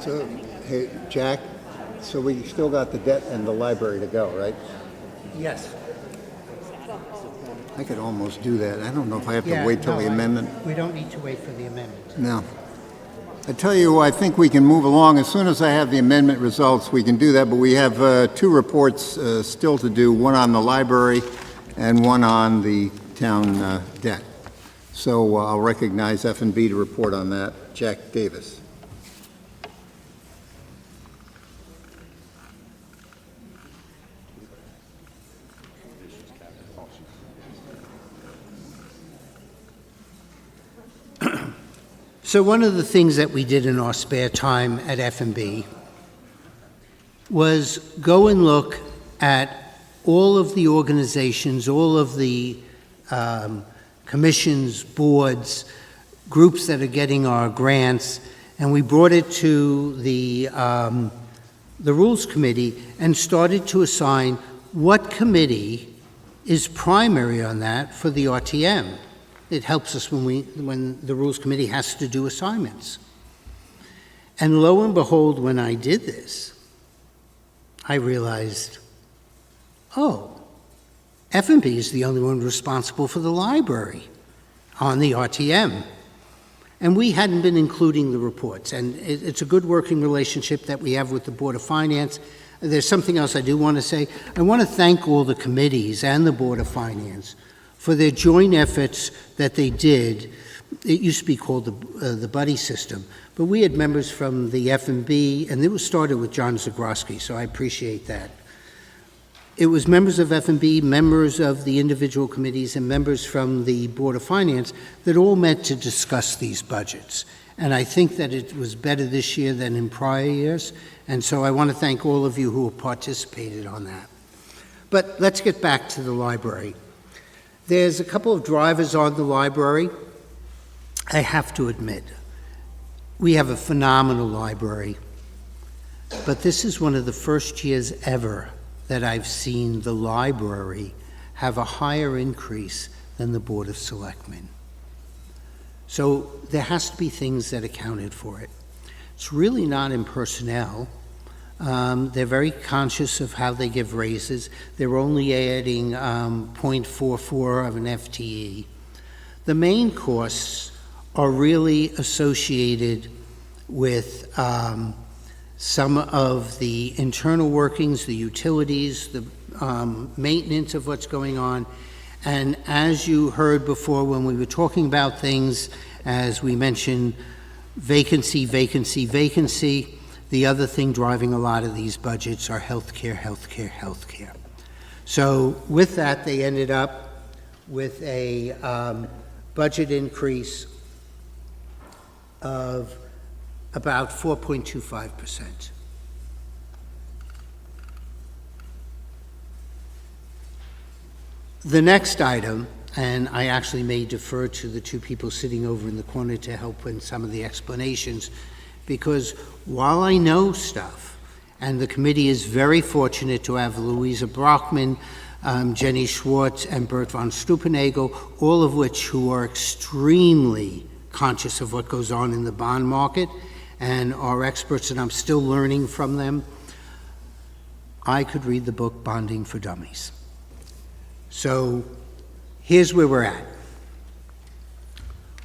So, hey, Jack, so we still got the debt and the library to go, right? Yes. I could almost do that. I don't know if I have to Yeah, wait till no, the amendment. We don't need to wait for the amendment. No. I tell you, I think we can move along. As soon as I have the amendment results, we can do that, but we have two reports still to do, one on the library and one on the town debt. So I'll recognize F&B to report on that. Jack Davis. So one of the things that we did in our spare time at F&B was go and look at all of the organizations, all of the commissions, boards, groups that are getting our grants, and we brought it to the Rules Committee and started to assign what committee is primary on that for the RTM. It helps us when the Rules Committee has to do assignments. And lo and behold, when I did this, I realized, oh, F&B is the only one responsible for the library on the RTM. And we hadn't been including the reports. And it's a good working relationship that we have with the Board of Finance. There's something else I do want to say. I want to thank all the committees and the Board of Finance for their joint efforts that they did it used to be called the buddy system, but we had members from the F&B, and it was started with John Zagroski, so I appreciate that. It was members of F&B, members of the individual committees, and members from the Board of Finance that all met to discuss these budgets. And I think that it was better this year than in prior years, and so I want to thank all of you who have participated on that. But let's get back to the library. There's a couple of drivers on the library. I have to admit, we have a phenomenal library, but this is one of the first years ever that I've seen the library have a higher increase than the Board of Selectmen. So there has to be things that accounted for it. It's really not in personnel. They're very conscious of how they give raises. They're only adding 0.44 of an FTE. The main costs are really associated with some of the internal workings, the utilities, the maintenance of what's going on. And as you heard before when we were talking about things, as we mentioned, vacancy, vacancy, vacancy, the other thing driving a lot of these budgets are healthcare, healthcare, healthcare. So with that, they ended up with a budget increase of about 4.25%. The next item, and I actually may defer to the two people sitting over in the corner to help in some of the explanations, because while I know stuff, and the committee is very fortunate to have Louisa Brockman, Jenny Schwartz, and Bert von Stupenagel, all of which who are extremely conscious of what goes on in the bond market and are experts, and I'm still learning from them. I could read the book Bonding for Dummies. So here's where we're at.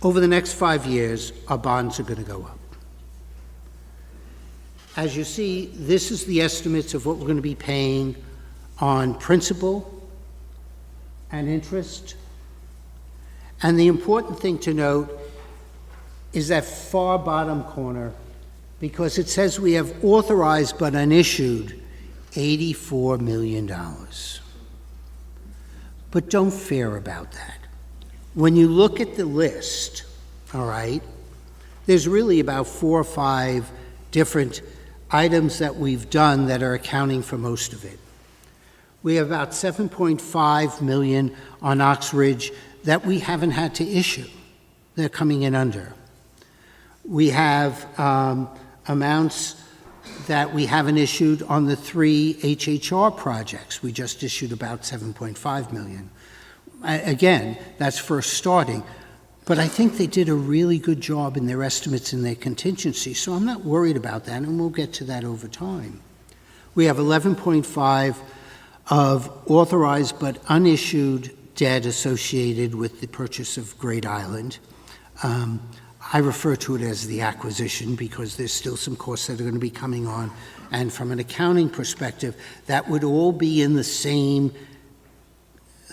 Over the next 5 years, our bonds are going to go up. As you see, this is the estimates of what we're going to be paying on principal and interest. And the important thing to note is that far bottom corner, because it says we have authorized but unissued $84 million. But don't fear about that. When you look at the list, all right, there's really about 4 or 5 different items that we've done that are accounting for most of it. We have about $7.5 million on Ox Ridge that we haven't had to issue. They're coming in under. We have amounts that we haven't issued on the 3 HHR projects. We just issued about $7.5 million. Again, that's first starting, but I think they did a really good job in their estimates and their contingency, so I'm not worried about that, and we'll get to that over time. We have 11.5 of authorized but unissued debt associated with the purchase of Great Island. I refer to it as the acquisition because there's still some costs that are going to be coming on. And from an accounting perspective, that would all be in the same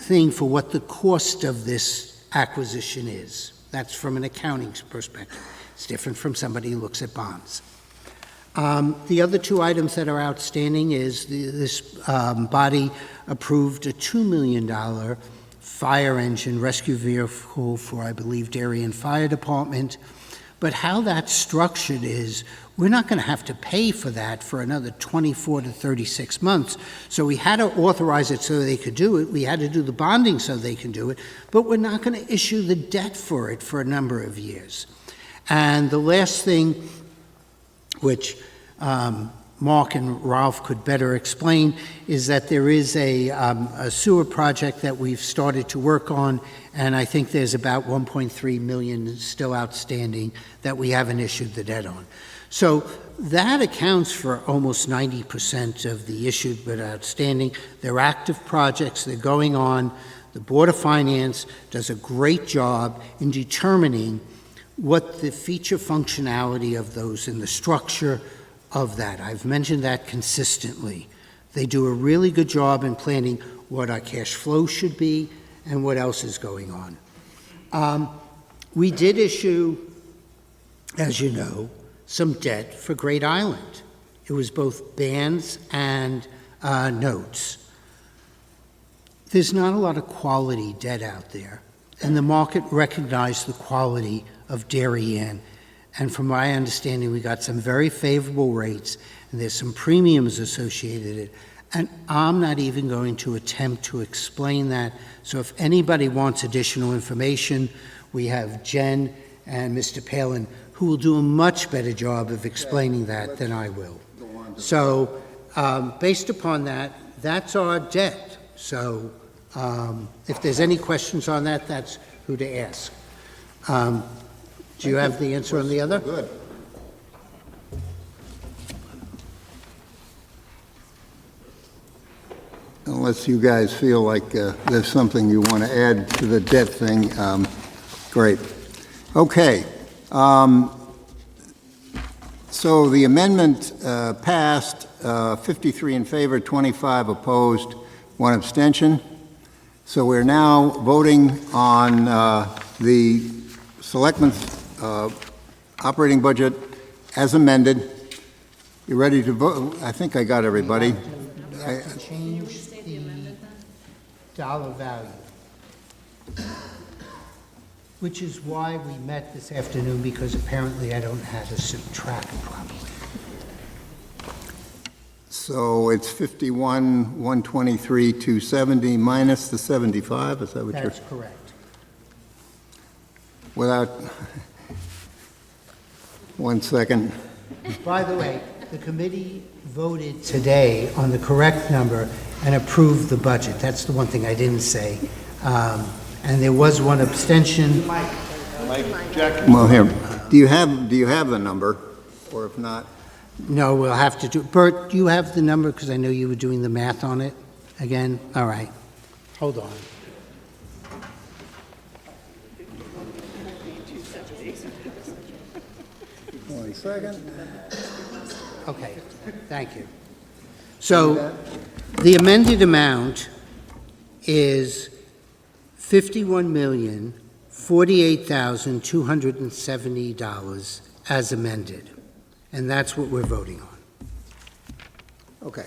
thing for what the cost of this acquisition is. That's from an accounting perspective. It's different from somebody who looks at bonds. The other 2 items that are outstanding is this body approved a $2 million fire engine rescue vehicle for, I believe, Darien Fire Department. But how that's structured is we're not going to have to pay for that for another 24 to 36 months. So we had to authorize it so they could do it. We had to do the bonding so they can do it. But we're not going to issue the debt for it for a number of years. And the last thing, which Mark and Ralph could better explain, is that there is a sewer project that we've started to work on, and I think there's about $1.3 million still outstanding that we haven't issued the debt on. So that accounts for almost 90% of the issued but outstanding. They're active projects, they're going on. The Board of Finance does a great job in determining what the feature functionality of those and the structure of that. I've mentioned that consistently. They do a really good job in planning what our cash flow should be and what else is going on. We did issue, as you know, some debt for Great Island. It was both bands and notes. There's not a lot of quality debt out there, and the market recognized the quality of Darien. And from my understanding, we got some very favorable rates, and there's some premiums associated with it. And I'm not even going to attempt to explain that. So if anybody wants additional information, we have Jen and Mr. Palin, who will do a much better job of explaining that than I will. So based upon that, that's our debt. So if there's any questions on that, that's who to ask. Do you have the answer on the other? Good. Unless you guys feel like there's something you want to add to the debt thing, great. Okay. So the amendment passed, 53 in favor, 25 opposed, 1 abstention. So we're now voting on the Selectmen's operating budget as amended. You ready to vote? I think I got everybody. We have to change the dollar value, which is why we met this afternoon, because apparently I don't know how to subtract properly. So it's 51, 123, 270 minus the 75, is that what you're? That's correct. Without, 1 second. By the way, the committee voted today on the correct number and approved the budget. That's the one thing I didn't say. And there was 1 abstention. Mike, Jack. Well, here, do you have the number, or if not? No, we'll have to do, Bert, do you have the number? Because I know you were doing the math on it again. All right. Hold on. One second. Okay, thank you. So the amended amount is $51,048,270 as amended, and that's what we're voting on. Okay.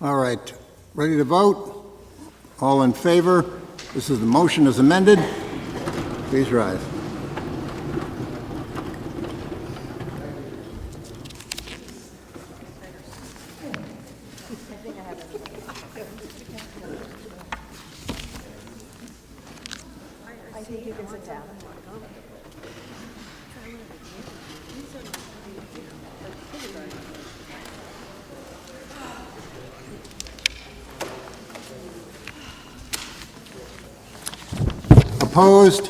All right, ready to vote? All in favor? This is the motion as amended. Please rise. I think you can sit down. Opposed?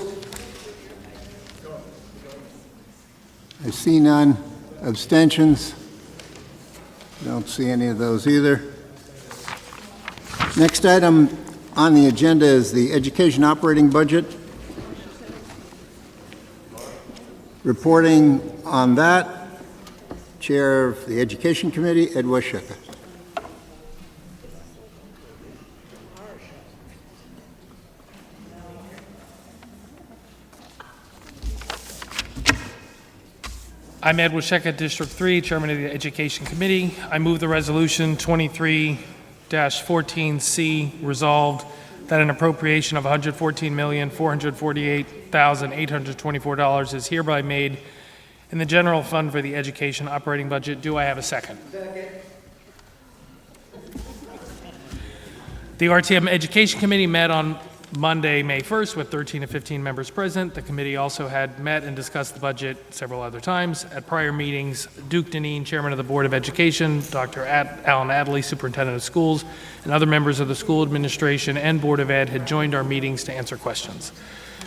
I see none. Abstentions? Don't see any of those either. Next item on the agenda is the education operating budget. Reporting on that, Chair of the Education Committee, Ed Washeka. I'm Ed Washeka, District 3, Chairman of the Education Committee. I move the resolution 23-14C resolved that an appropriation of $114,448,824 is hereby made in the general fund for the education operating budget. Do I have a second? Second. The RTM Education Committee met on Monday, May 1st, with 13 of 15 members present. The committee also had met and discussed the budget several other times. At prior meetings, Duke Deneen, Chairman of the Board of Education, Dr. Alan Adley, Superintendent of Schools, and other members of the school administration and Board of Ed had joined our meetings to answer questions.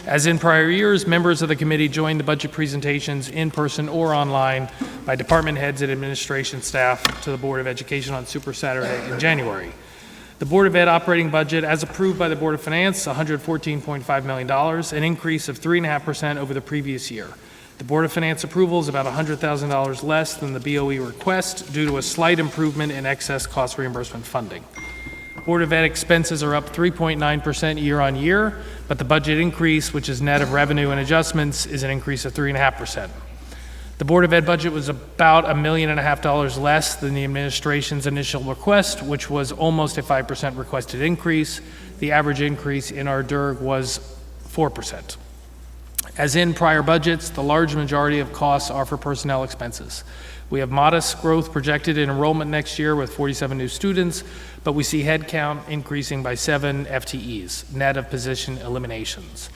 As in prior years, members of the committee joined the budget presentations in person or online by department heads and administration staff to the Board of Education on Super Saturday in January. The Board of Ed operating budget, as approved by the Board of Finance, $114.5 million, an increase of 3.5% over the previous year. The Board of Finance approval is about $100,000 less than the BOE request due to a slight improvement in excess cost reimbursement funding. Board of Ed expenses are up 3.9% year on year, but the budget increase, which is net of revenue and adjustments, is an increase of 3.5%. The Board of Ed budget was about $1.5 million less than the administration's initial request, which was almost a 5% requested increase. The average increase in our DIRG was 4%. As in prior budgets, the large majority of costs are for personnel expenses. We have modest growth projected in enrollment next year with 47 new students, but we see headcount increasing by 7 FTEs, net of position eliminations.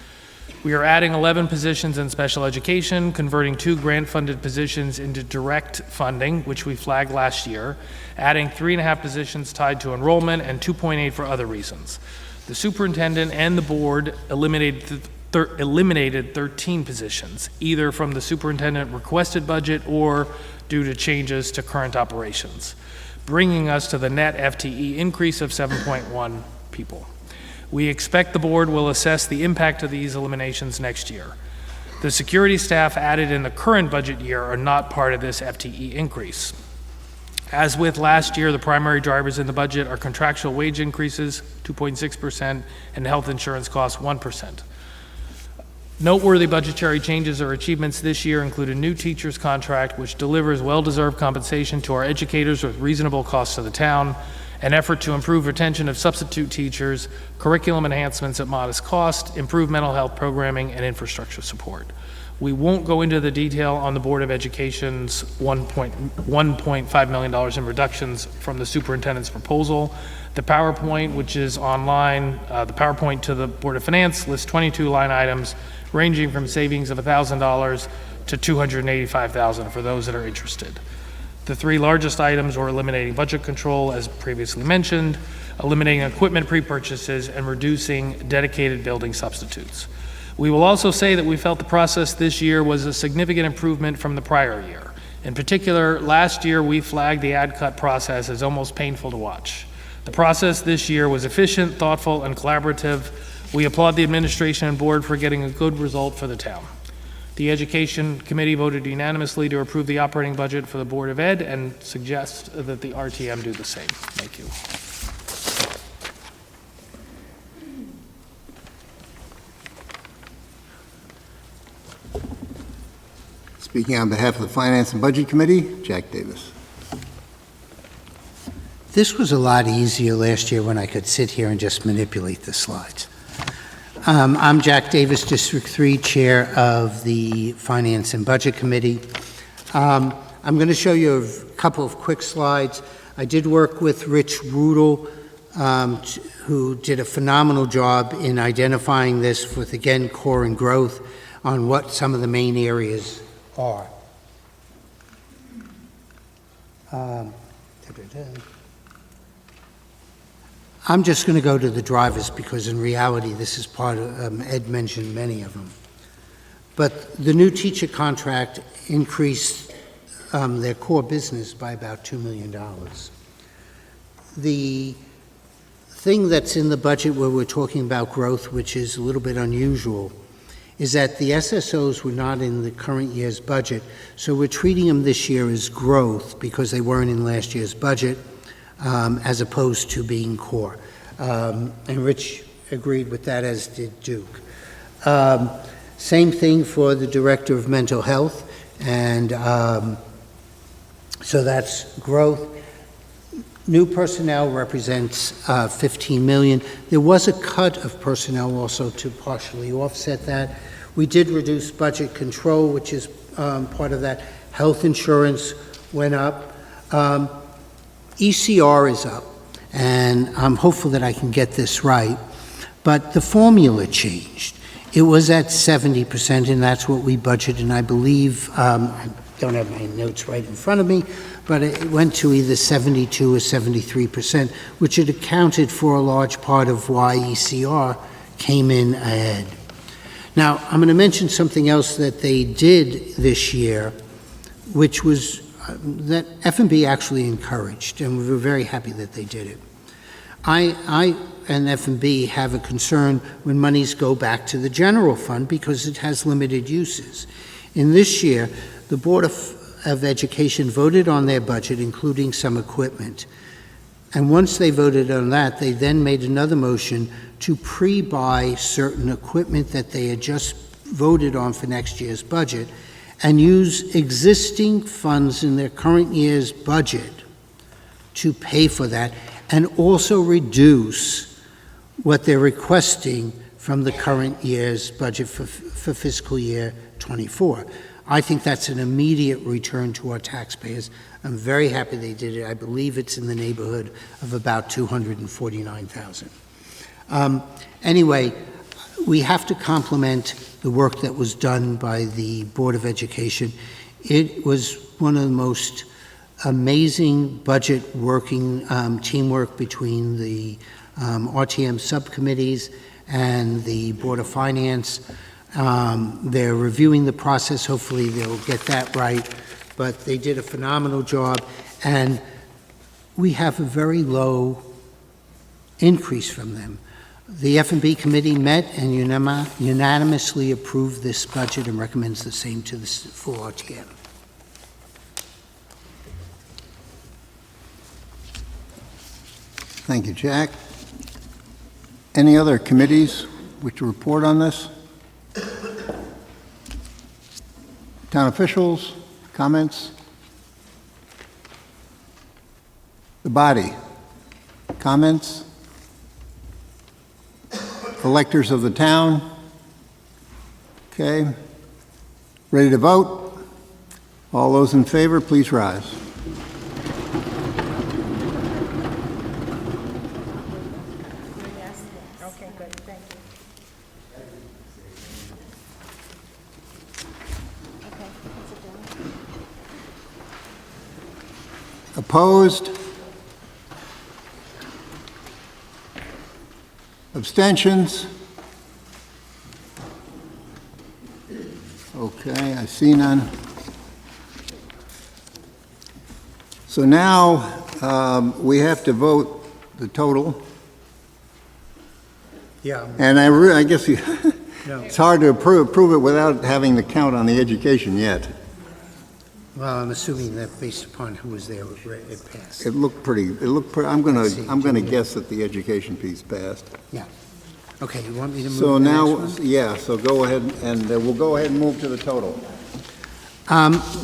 We are adding 11 positions in special education, converting 2 grant-funded positions into direct funding, which we flagged last year, adding 3.5 positions tied to enrollment and 2.8 for other reasons. The superintendent and the board eliminated 13 positions, either from the superintendent requested budget or due to changes to current operations, bringing us to the net FTE increase of 7.1 people. We expect the board will assess the impact of these eliminations next year. The security staff added in the current budget year are not part of this FTE increase. As with last year, the primary drivers in the budget are contractual wage increases, 2.6%, and health insurance costs, 1%. Noteworthy budgetary changes or achievements this year include a new teacher's contract, which delivers well-deserved compensation to our educators with reasonable costs to the town, an effort to improve retention of substitute teachers, curriculum enhancements at modest cost, improved mental health programming, and infrastructure support. We won't go into the detail on the Board of Education's $1.5 million in reductions from the superintendent's proposal. The PowerPoint, which is online, the PowerPoint to the Board of Finance lists 22 line items ranging from savings of $1,000 to $285,000 for those that are interested. The 3 largest items were eliminating budget control, as previously mentioned, eliminating equipment pre-purchases, and reducing dedicated building substitutes. We will also say that we felt the process this year was a significant improvement from the prior year. In particular, last year we flagged the ad cut process as almost painful to watch. The process this year was efficient, thoughtful, and collaborative. We applaud the administration and board for getting a good result for the town. The Education Committee voted unanimously to approve the operating budget for the Board of Ed and suggest that the RTM do the same. Thank you. Speaking on behalf of the Finance and Budget Committee, Jack Davis. This was a lot easier last year when I could sit here and just manipulate the slides. I'm Jack Davis, District 3 Chair of the Finance and Budget Committee. I'm going to show you a couple of quick slides. I did work with Rich Rudel, who did a phenomenal job in identifying this with, again, core and growth on what some of the main areas are. I'm just going to go to the drivers because in reality this is part of, Ed mentioned many of them. But the new teacher contract increased their core business by about $2 million. The thing that's in the budget where we're talking about growth, which is a little bit unusual, is that the SSOs were not in the current year's budget, so we're treating them this year as growth because they weren't in last year's budget, as opposed to being core. And Rich agreed with that, as did Duke. Same thing for the Director of Mental Health, and so that's growth. New personnel represents $15 million. There was a cut of personnel also to partially offset that. We did reduce budget control, which is part of that. Health insurance went up. ECR is up, and I'm hopeful that I can get this right, but the formula changed. It was at 70%, and that's what we budgeted, and I believe, I don't have my notes right in front of me, but it went to either 72 or 73%, which had accounted for a large part of why ECR came in ahead. Now, I'm going to mention something else that they did this year, which was that F&B actually encouraged, and we were very happy that they did it. I and F&B have a concern when monies go back to the general fund because it has limited uses. In this year, the Board of Education voted on their budget, including some equipment. And once they voted on that, they then made another motion to pre-buy certain equipment that they had just voted on for next year's budget and use existing funds in their current year's budget to pay for that, and also reduce what they're requesting from the current year's budget for fiscal year '24. I think that's an immediate return to our taxpayers. I'm very happy they did it. I believe it's in the neighborhood of about $249,000. Anyway, we have to compliment the work that was done by the Board of Education. It was one of the most amazing budget working teamwork between the RTM subcommittees and the Board of Finance. They're reviewing the process. Hopefully they'll get that right, but they did a phenomenal job, and we have a very low increase from them. The F&B committee met and unanimously approved this budget and recommends the same to the full RTM. Thank you, Jack. Any other committees which report on this? Town officials, comments? The body, comments? Electors of the town? Okay. Ready to vote? All those in favor, please rise. Okay, good, thank you. Opposed? Abstentions? Okay, I see none. So now we have to vote the total. Yeah. And I guess No. it's hard to approve it without having the count on the education yet. Well, I'm assuming that based upon who was there, it passed. It looked pretty, I'm gonna guess that the education piece passed. Yeah. Okay, you want me to move So to the now, next one? yeah, so go ahead, and we'll go ahead and move to the total.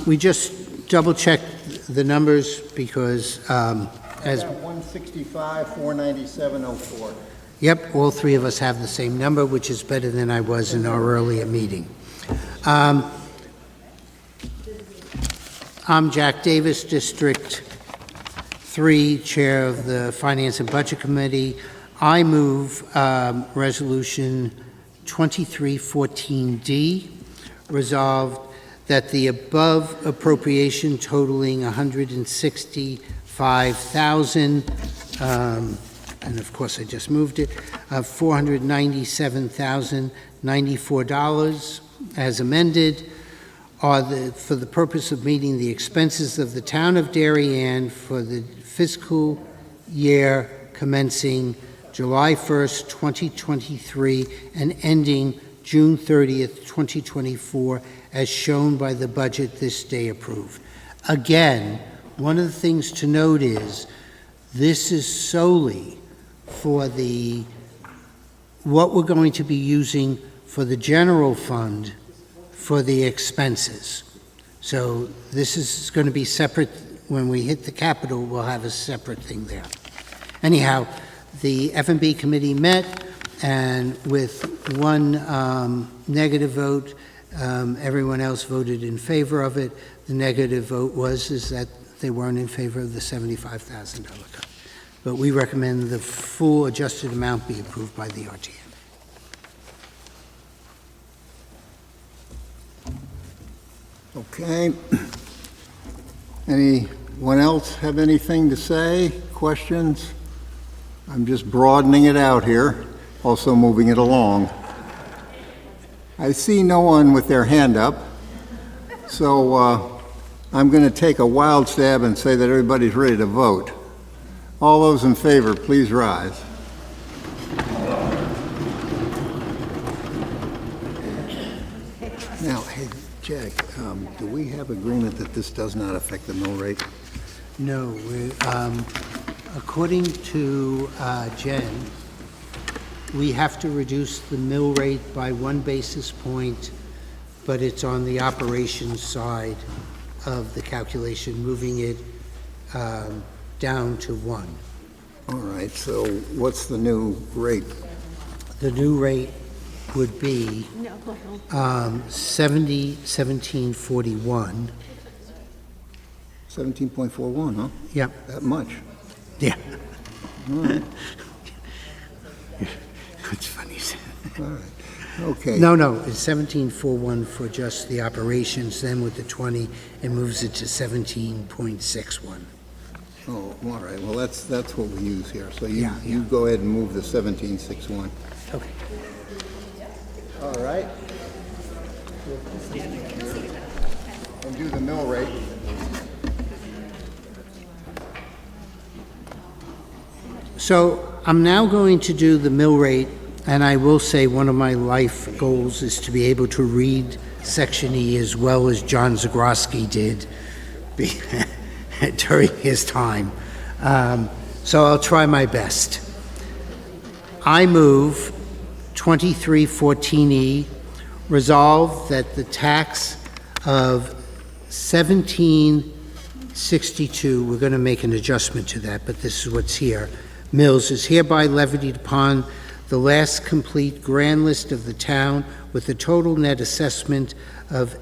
We just double-checked the numbers because, as, 165, 497.04. yep, all three of us have the same number, which is better than I was in our earlier meeting. I'm Jack Davis, District 3, Chair of the Finance and Budget Committee. I move Resolution 2314D, resolved that the above appropriation totaling $165,000, and of course I just moved it, $497,094 as amended, are for the purpose of meeting the expenses of the town of Darien for the fiscal year commencing July 1st, 2023, and ending June 30th, 2024, as shown by the budget this day approved. Again, one of the things to note is this is solely for what we're going to be using for the general fund for the expenses. So this is going to be separate. When we hit the capital, we'll have a separate thing there. Anyhow, the F&B committee met, and with one negative vote, everyone else voted in favor of it. The negative vote is that they weren't in favor of the $75,000 cut. But we recommend the full adjusted amount be approved by the RTM. Okay. Anyone else have anything to say? Questions? I'm just broadening it out here, also moving it along. I see no one with their hand up, so I'm going to take a wild stab and say that everybody's ready to vote. All those in favor, please rise. Now, hey, Jack, do we have agreement that this does not affect the mill rate? No, According to Jen, we have to reduce the mill rate by 1 basis point, but it's on the operations side of the calculation, moving it down to 1. All right, so what's the new rate? The new rate would be 1741. 17.41, huh? Yep. That much? Yeah. All right. It's funny. All right. Okay. No, it's 1741 for just the operations, then with the 20, it moves it to 17.61. Oh, all right, well, that's what we use here. So you Yeah. go ahead and move the 1761. Okay. All right. And do the mill rate. So I'm now going to do the mill rate, and I will say one of my life goals is to be able to read Section E as well as John Zagroski did during his time. So I'll try my best. I move 2314E, resolve that the tax of 1762, we're going to make an adjustment to that, but this is what's here, mills is hereby levied upon the last complete grand list of the town with a total net assessment of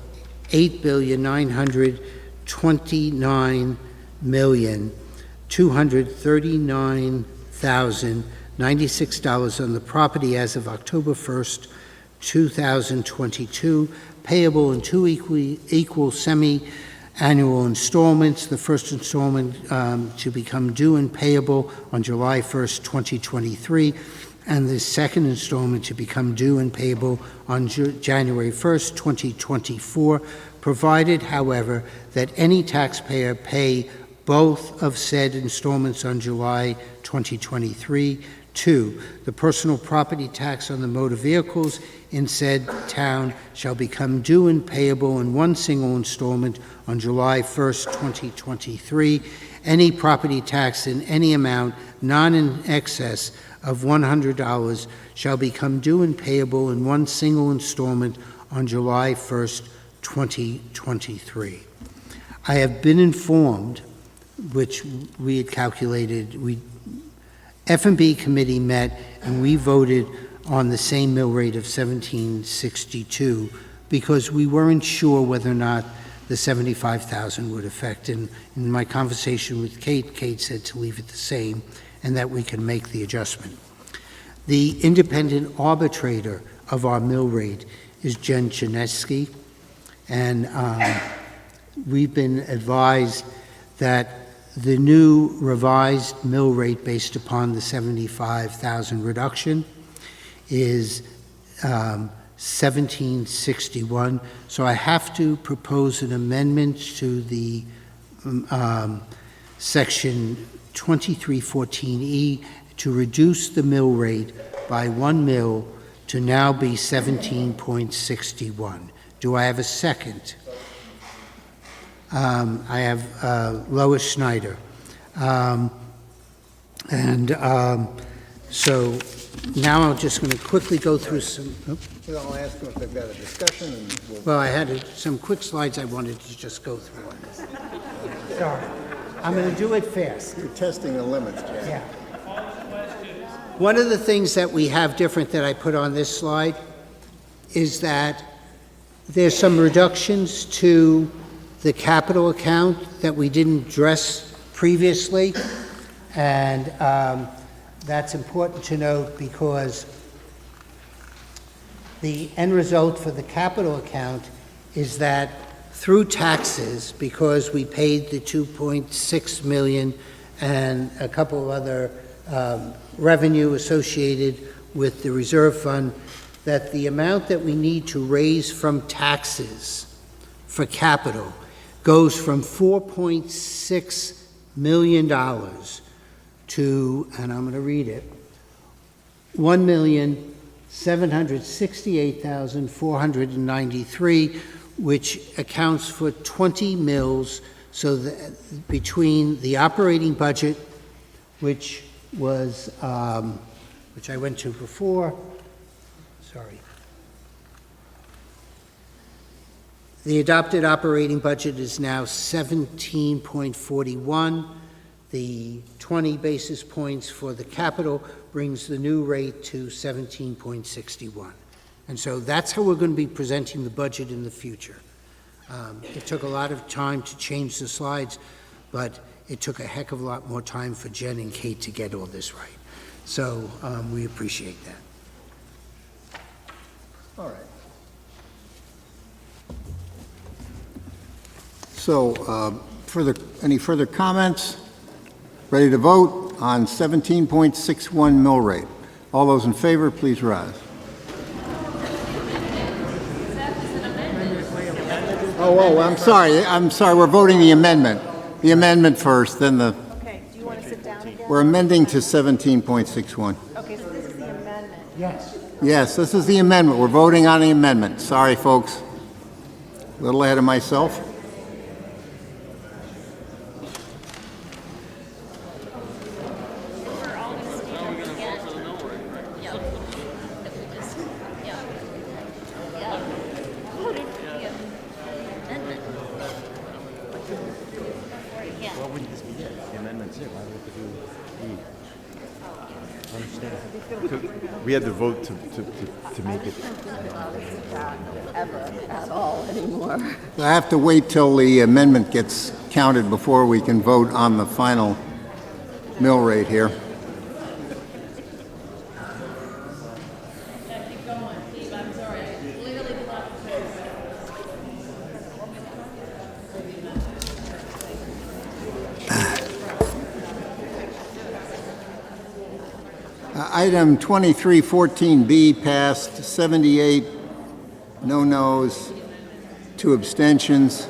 $8,929,239,096 on the property as of October 1st, 2022, payable in 2 equal semi-annual installments. The first installment to become due and payable on July 1st, 2023, and the second installment to become due and payable on January 1st, 2024, provided, however, that any taxpayer pay both of said installments on July 2023. 2, the personal property tax on the motor vehicles in said town shall become due and payable in one single installment on July 1st, 2023. Any property tax in any amount not in excess of $100 shall become due and payable in one single installment on July 1st, 2023. I have been informed, which we had calculated, F&B committee met and we voted on the same mill rate of 1762 because we weren't sure whether or not the 75,000 would affect. And in my conversation with Kate said to leave it the same and that we can make the adjustment. The independent arbitrator of our mill rate is Jen Janeski, and we've been advised that the new revised mill rate based upon the 75,000 reduction is 1761. So I have to propose an amendment to the section 2314E to reduce the mill rate by 1 mil to now be 17.61. Do I have a second? I have Lois Schneider. So now I'm just going to quickly go through some... Well, I'll ask them if they've got a discussion and Well, I had some quick slides I wanted to just go through on this. Sorry. I'm going to do it fast. You're testing the limits, Jack. Yeah. One of the things that we have different that I put on this slide is that there's some reductions to the capital account that we didn't address previously, and that's important to note because the end result for the capital account is that through taxes, because we paid the 2.6 million and a couple of other revenue associated with the reserve fund, that the amount that we need to raise from taxes for capital goes from $4.6 million to, and I'm going to read it, $1,768,493, which accounts for 20 mills, so that between the operating budget which was, which I went to before. Sorry. The adopted operating budget is now 17.41. The 20 basis points for the capital brings the new rate to 17.61. And so that's how we're going to be presenting the budget in the future. It took a lot of time to change the slides, but it took a heck of a lot more time for Jen and Kate to get all this right. So we appreciate that. All right. So, any further comments? Ready to vote on 17.61 mill rate. All those in favor, please rise. Oh, I'm sorry. We're voting the amendment. The amendment first, then the... Okay, do you want to sit down again? We're amending to 17.61. Okay, so this is the amendment. Yes. Yes, this is the amendment. We're voting on the amendment. Sorry, folks. A little ahead of myself. We had to vote to make it. Ever at all anymore. I have to wait till the amendment gets counted before we can vote on the final mill rate here. Item 2314B passed, 78 no-nos, 2 abstentions.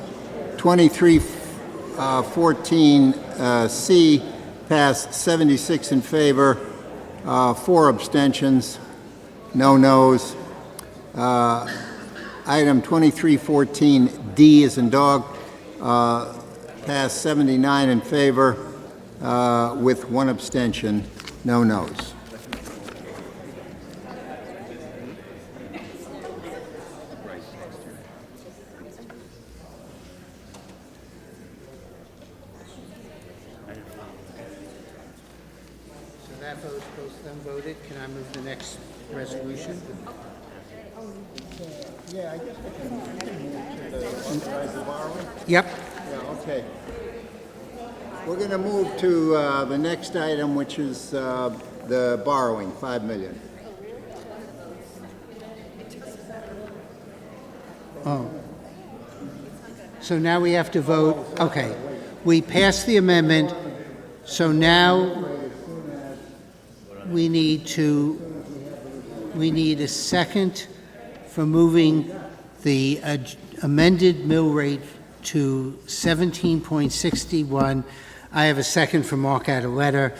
2314C passed, 76 in favor, 4 abstentions, no-nos. Item 2314D as in dog, passed 79 in favor, with 1 abstention, no-nos. Voted. Can I move the next resolution? Yeah, I guess we can move to the borrowing. Yep. Yeah, okay. We're going to move to the next item, which is the borrowing, $5 million. Oh. So now we have to vote. Okay. We passed the amendment. So now we need a second for moving the amended mill rate to 17.61. I have a second from Mark Adeletta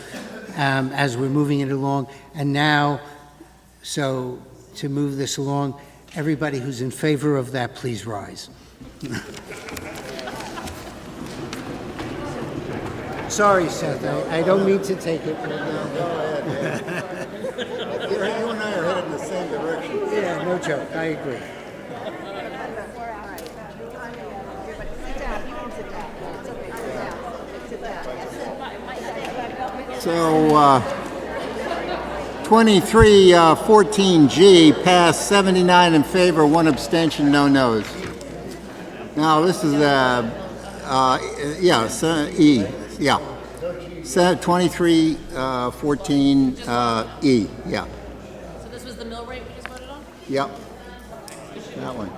as we're moving it along. And now, so to move this along, everybody who's in favor of that, please rise. Sorry, Seth, I don't mean to take it. Go ahead, man. You and I are headed in the same direction. Yeah, no joke, I agree. So, 2314G passed, 79 in favor, 1 abstention, no nos. Now, this is, E, yeah. 2314E, yeah. So this was the mill rate we just voted on? Yep. That one.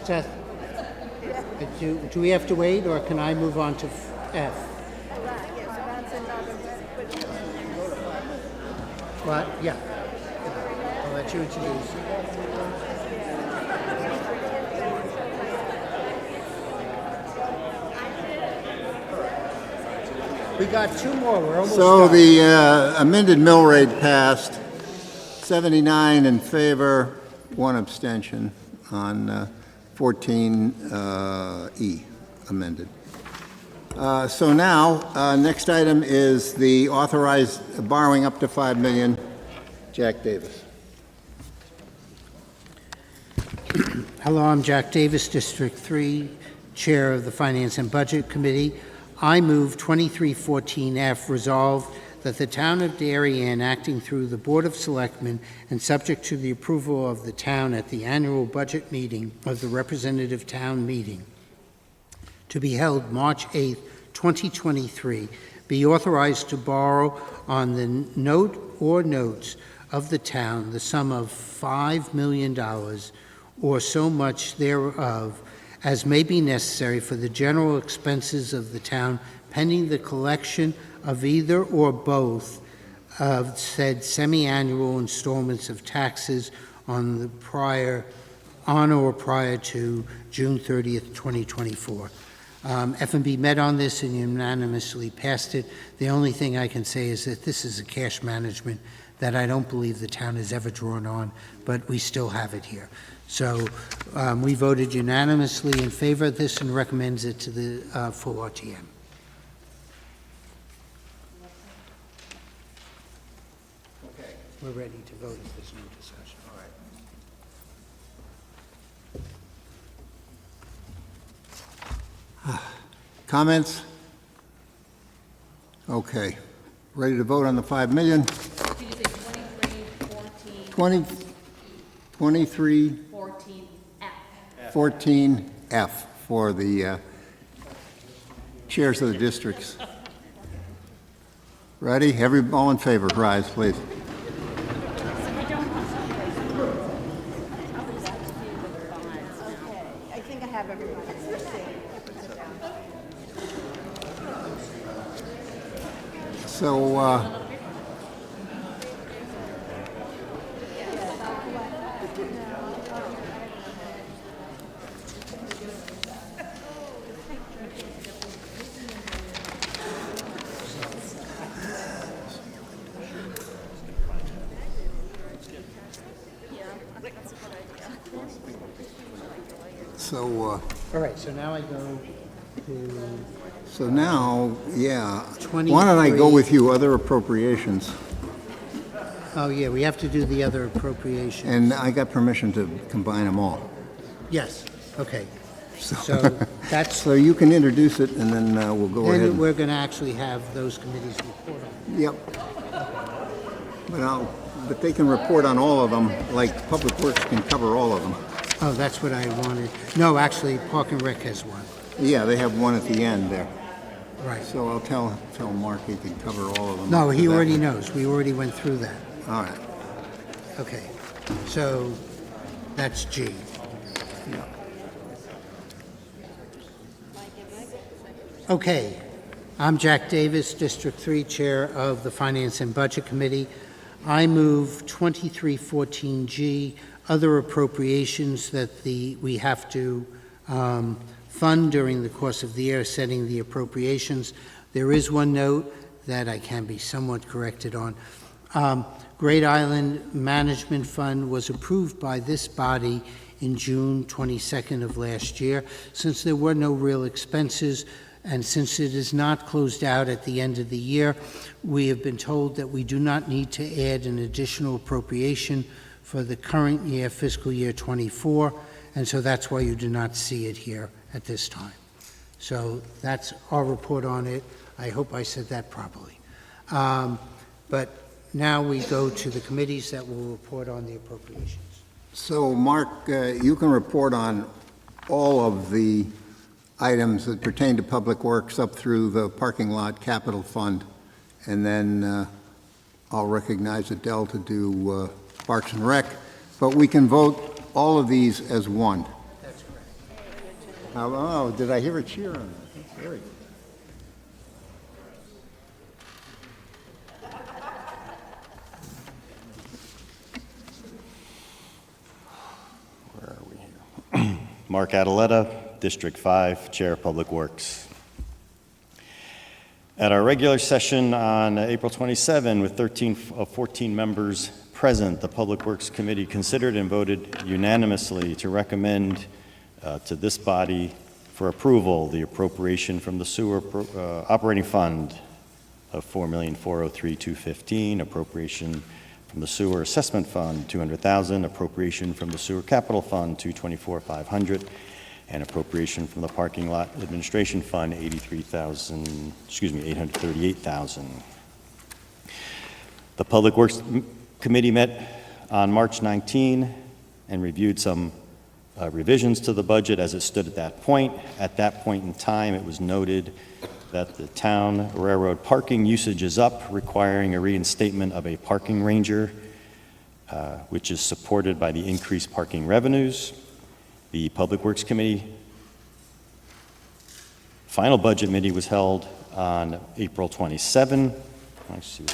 Seth, do we have to wait, or can I move on to F? What? Yeah. I'll let you introduce. We got two more, we're almost So done. the amended mill rate passed, 79 in favor, 1 abstention on 14E amended. So now, next item is the authorized borrowing up to $5 million. Jack Davis. Hello, I'm Jack Davis, District 3, Chair of the Finance and Budget Committee. I move 2314F, resolved that the Town of Darien, acting through the Board of Selectmen and subject to the approval of the town at the annual budget meeting of the representative town meeting to be held March 8, 2023, be authorized to borrow on the note or notes of the town the sum of $5 million or so much thereof as may be necessary for the general expenses of the town pending the collection of either or both of said semi-annual installments of taxes on or prior to June 30th, 2024. F&B met on this and unanimously passed it. The only thing I can say is that this is a cash management that I don't believe the town has ever drawn on, but we still have it here. So we voted unanimously in favor of this and recommends it to the full RTM. Okay. We're ready to vote if there's no discussion. All right. Comments? Okay. Ready to vote on the $5 million? Did you say 23, 14F? 14F for the chairs of the districts. Ready? All in favor, rise, please. I think I have everybody. So, All right, so now I go to... so now, yeah. 23. Why don't I go with you, other appropriations? Oh, yeah, we have to do the other appropriations. And I got permission to combine them all. Yes, okay. So that's... So you can introduce it, and then we'll go ahead. Then we're going to actually have those committees report on it. Yep. But they can report on all of them, like Public Works can cover all of them. Oh, that's what I wanted. No, actually, Park and Rec has one. Yeah, they have one at the end there. Right. So I'll tell Mark he can cover all of them. No, up to he that already one. knows. We already went through that. All right. Okay. So that's G. Yeah. Okay. I'm Jack Davis, District 3 Chair of the Finance and Budget Committee. I move 2314G, other appropriations that we have to fund during the course of the year, setting the appropriations. There is one note that I can be somewhat corrected on. Great Island Management Fund was approved by this body in June 22nd of last year. Since there were no real expenses, and since it is not closed out at the end of the year, we have been told that we do not need to add an additional appropriation for the current year, fiscal year 24, and so that's why you do not see it here at this time. So that's our report on it. I hope I said that properly. But now we go to the committees that will report on the appropriations. So, Mark, you can report on all of the items that pertain to Public Works up through the parking lot capital fund, and then I'll recognize Adele to do Parks and Rec, but we can vote all of these as one. That's correct. Oh, did I hear a cheer on that? That's very good. Where are we here? Mark Adaletta, District 5, Chair of Public Works. At our regular session on April 27, with 13 of 14 members present, the Public Works Committee considered and voted unanimously to recommend to this body for approval the appropriation from the sewer operating fund of $4,403,215, appropriation from the sewer assessment fund $200,000, appropriation from the sewer capital fund $224,500, and appropriation from the parking lot administration fund $838,000. The Public Works Committee met on March 19 and reviewed some revisions to the budget as it stood at that point. At that point in time, it was noted that the town railroad parking usage is up, requiring a reinstatement of a parking ranger, which is supported by the increased parking revenues. The Public Works Committee final budget meeting was held on April 27. Let's see.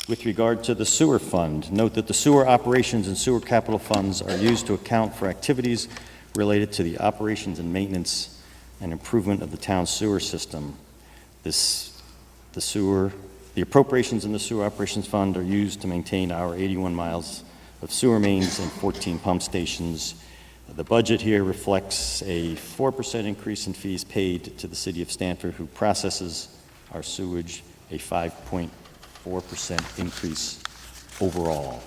With regard to the sewer fund, note that the sewer operations and sewer capital funds are used to account for activities related to the operations and maintenance and improvement of the town's sewer system. The appropriations in the sewer operations fund are used to maintain our 81 miles of sewer mains and 14 pump stations. The budget here reflects a 4% increase in fees paid to the city of Stamford, who processes our sewage, a 5.4% increase overall.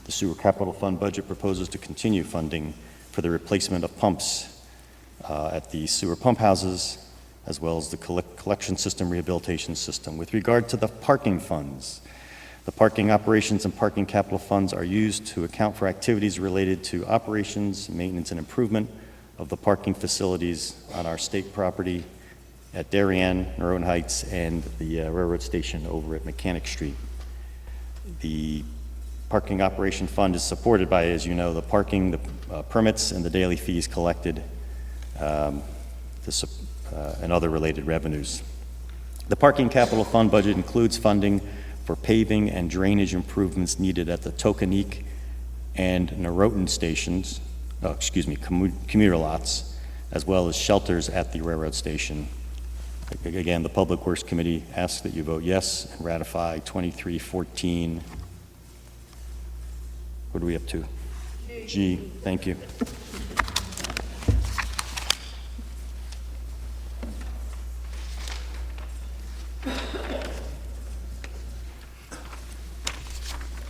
The Sewer Capital Fund budget proposes to continue funding for the replacement of pumps at the sewer pump houses, as well as the collection system rehabilitation system. With regard to the parking funds, the parking operations and parking capital funds are used to account for activities related to operations, maintenance, and improvement of the parking facilities on our state property at Darien, Rowan Heights, and the railroad station over at Mechanic Street. The parking operation fund is supported by, as you know, the parking, the permits, and the daily fees collected, and other related revenues. The parking capital fund budget includes funding for paving and drainage improvements needed at the Tokenique and Norotan stations, commuter lots, as well as shelters at the railroad station. Again, the Public Works Committee asks that you vote yes and ratify 2314. What are we up to? G. Thank you.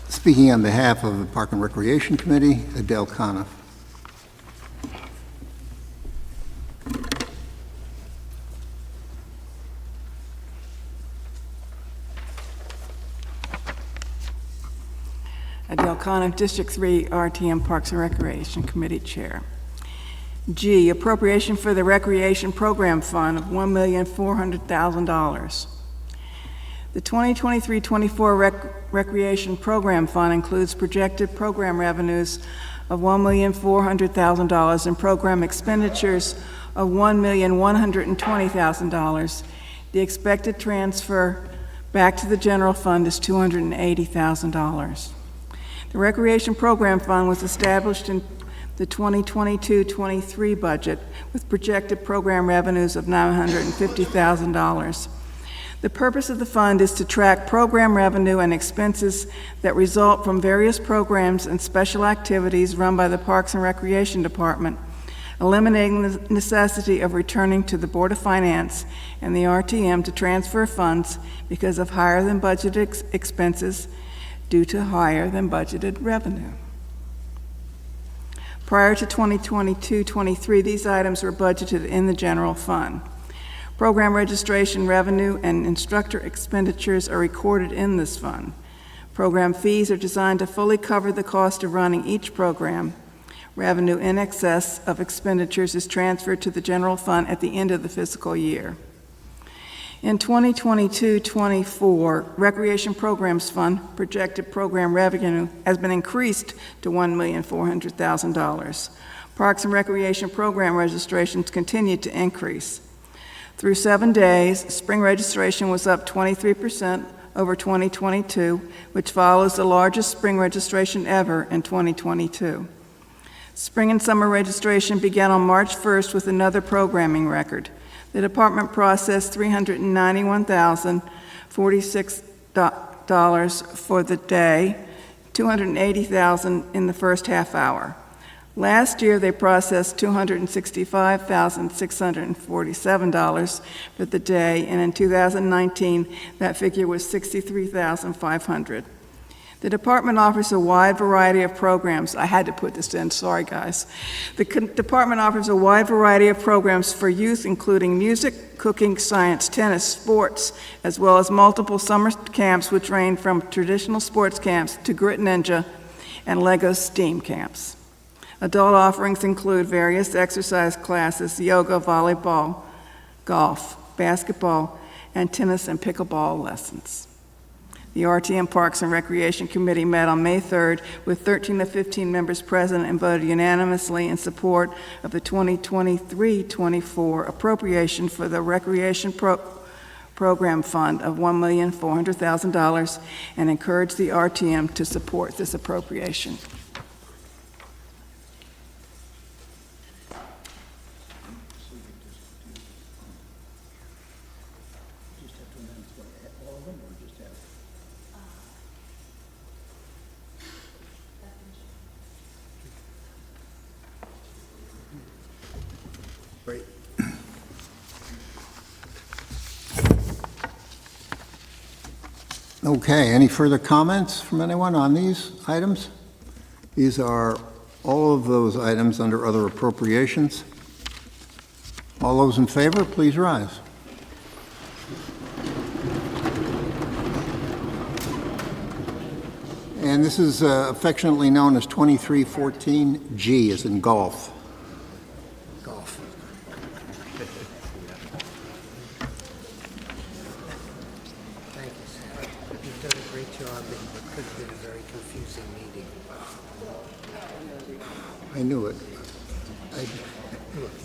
Speaking on behalf of the Park and Recreation Committee, Adele Coniff. Adele Coniff, District 3, RTM Parks and Recreation Committee Chair. G, appropriation for the Recreation Program Fund of $1,400,000. The 2023-24 Recreation Program Fund includes projected program revenues of $1,400,000 and program expenditures of $1,120,000. The expected transfer back to the general fund is $280,000. The Recreation Program Fund was established in the 2022-23 budget with projected program revenues of $950,000. The purpose of the fund is to track program revenue and expenses that result from various programs and special activities run by the Parks and Recreation Department, eliminating the necessity of returning to the Board of Finance and the RTM to transfer funds because of higher than budgeted expenses due to higher than budgeted revenue. Prior to 2022-23, these items were budgeted in the general fund. Program registration revenue and instructor expenditures are recorded in this fund. Program fees are designed to fully cover the cost of running each program. Revenue in excess of expenditures is transferred to the general fund at the end of the fiscal year. In 2022-24, Recreation Programs Fund projected program revenue has been increased to $1,400,000. Parks and Recreation Program registrations continue to increase. Through 7 days, spring registration was up 23% over 2022, which follows the largest spring registration ever in 2022. Spring and summer registration began on March 1st with another programming record. The department processed $391,046 for the day, $280,000 in the first half hour. Last year, they processed $265,647 for the day, and in 2019, that figure was $63,500. The department offers a wide variety of programs. I had to put this in, sorry guys. The department offers a wide variety of programs for youth, including music, cooking, science, tennis, sports, as well as multiple summer camps, which range from traditional sports camps to Grit Ninja and Lego STEAM camps. Adult offerings include various exercise classes, yoga, volleyball, golf, basketball, and tennis and pickleball lessons. The RTM Parks and Recreation Committee met on May 3rd with 13 of 15 members present and voted unanimously in support of the 2023-24 appropriation for the Recreation Program Fund of $1,400,000 and encouraged the RTM to support this appropriation. Great. Okay, any further comments from anyone on these items? These are all of those items under other appropriations. All those in favor, please rise. And this is affectionately known as 2314G, as in golf. I knew it.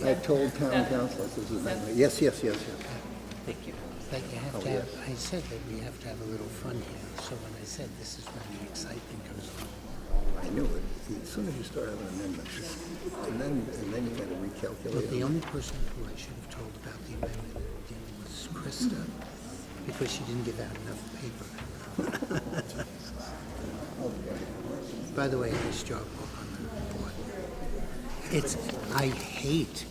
I told town council this is yes. Thank you. But you have to have, I said that we have to have a little fun here, so when I said this is when the excitement comes along. I knew it. As soon as you start having amendments, and then you got to recalculate. But the only person who I should have told about the amendment was Krista, because she didn't give out enough paper. By the way, nice job on the report. I hate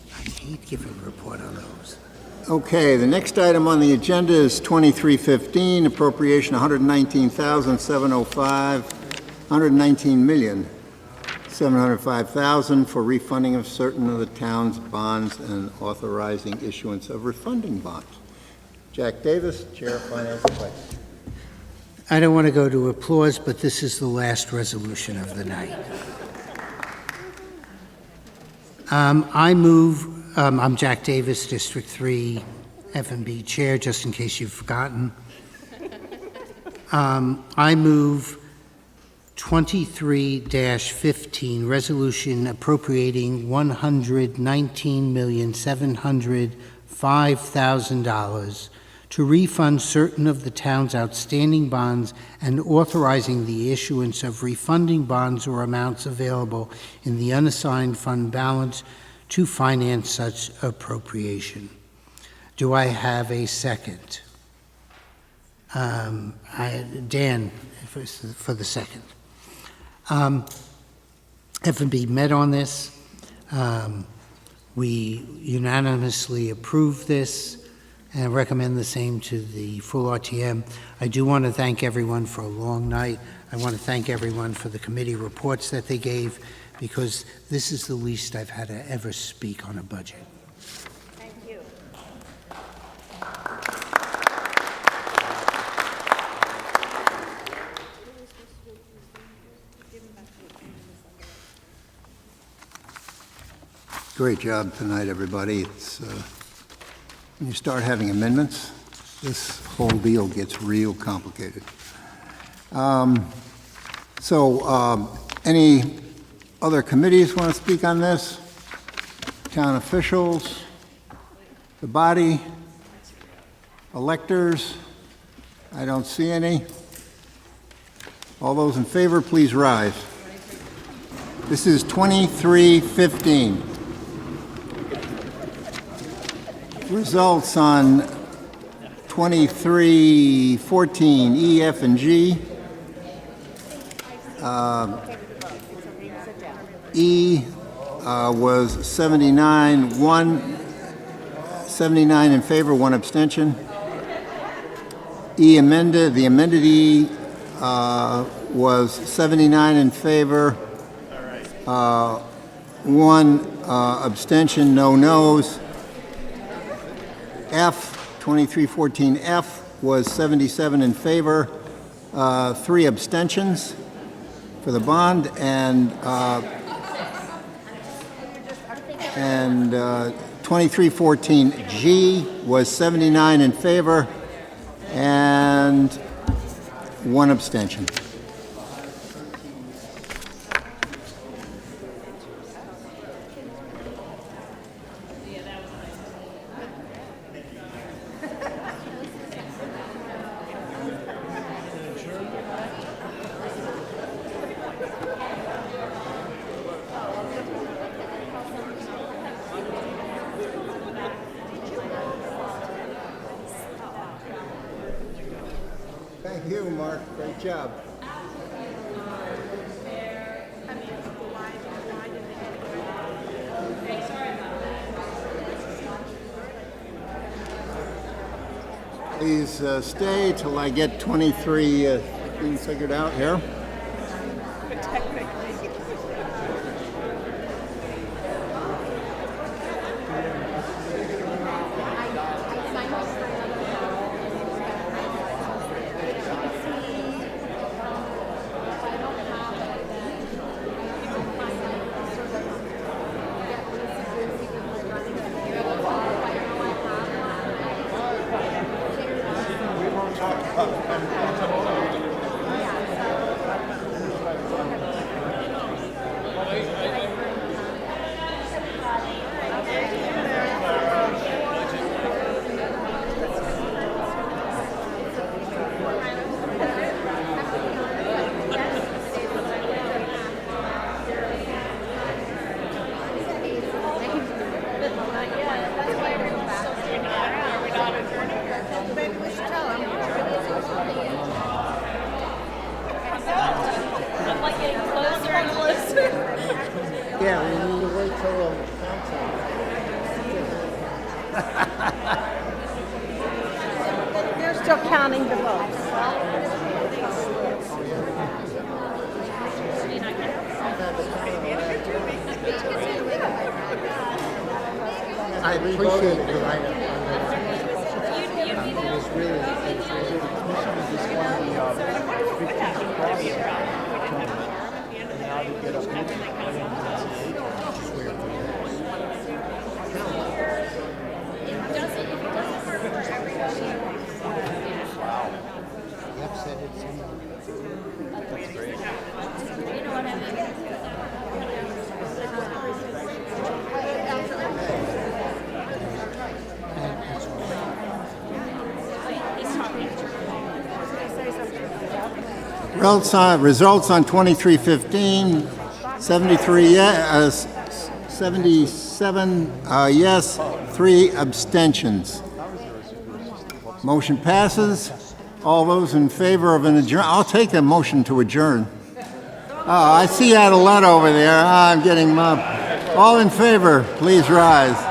giving a report on those. Okay, the next item on the agenda is 2315, appropriation $119,705, $119,705,000 for refunding of certain of the town's bonds and authorizing issuance of refunding bonds. Jack Davis, Chair of Finance and Budget. I don't want to go to applause, but this is the last resolution of the night. I'm Jack Davis, District 3 F&B Chair, just in case you've forgotten. I move 23-15, resolution appropriating $119,705,000 to refund certain of the town's outstanding bonds and authorizing the issuance of refunding bonds or amounts available in the unassigned fund balance to finance such appropriation. Do I have a second? Dan, for the second. F&B met on this. We unanimously approve this and recommend the same to the full RTM. I do want to thank everyone for a long night. I want to thank everyone for the committee reports that they gave, because this is the least I've had to ever speak on a budget. Thank you. Great job tonight, everybody. It's, when you start having amendments, this whole deal gets real complicated. Any other committees want to speak on this? Town officials, the body, electors? I don't see any. All those in favor, please rise. This is 2315. Results on 2314, E, F, and G. E was 79 in favor, 1 abstention. E amended, the amended E was 79 in favor, 1 abstention, no nos. F, 2314F was 77 in favor, 3 abstentions for the bond, and 2314G was 79 in favor and 1 abstention. Thank you, Mark. Great job. Please stay till I get 23 things figured out here. Yeah, we need to wait till They're still counting the votes. I appreciate it. Results on 2315, 77 yes, 3 abstentions. Motion passes. All those in favor of an adjourn, I'll take a motion to adjourn. Oh, I see Adeletta over there. I'm getting mobbed. All in favor, please rise.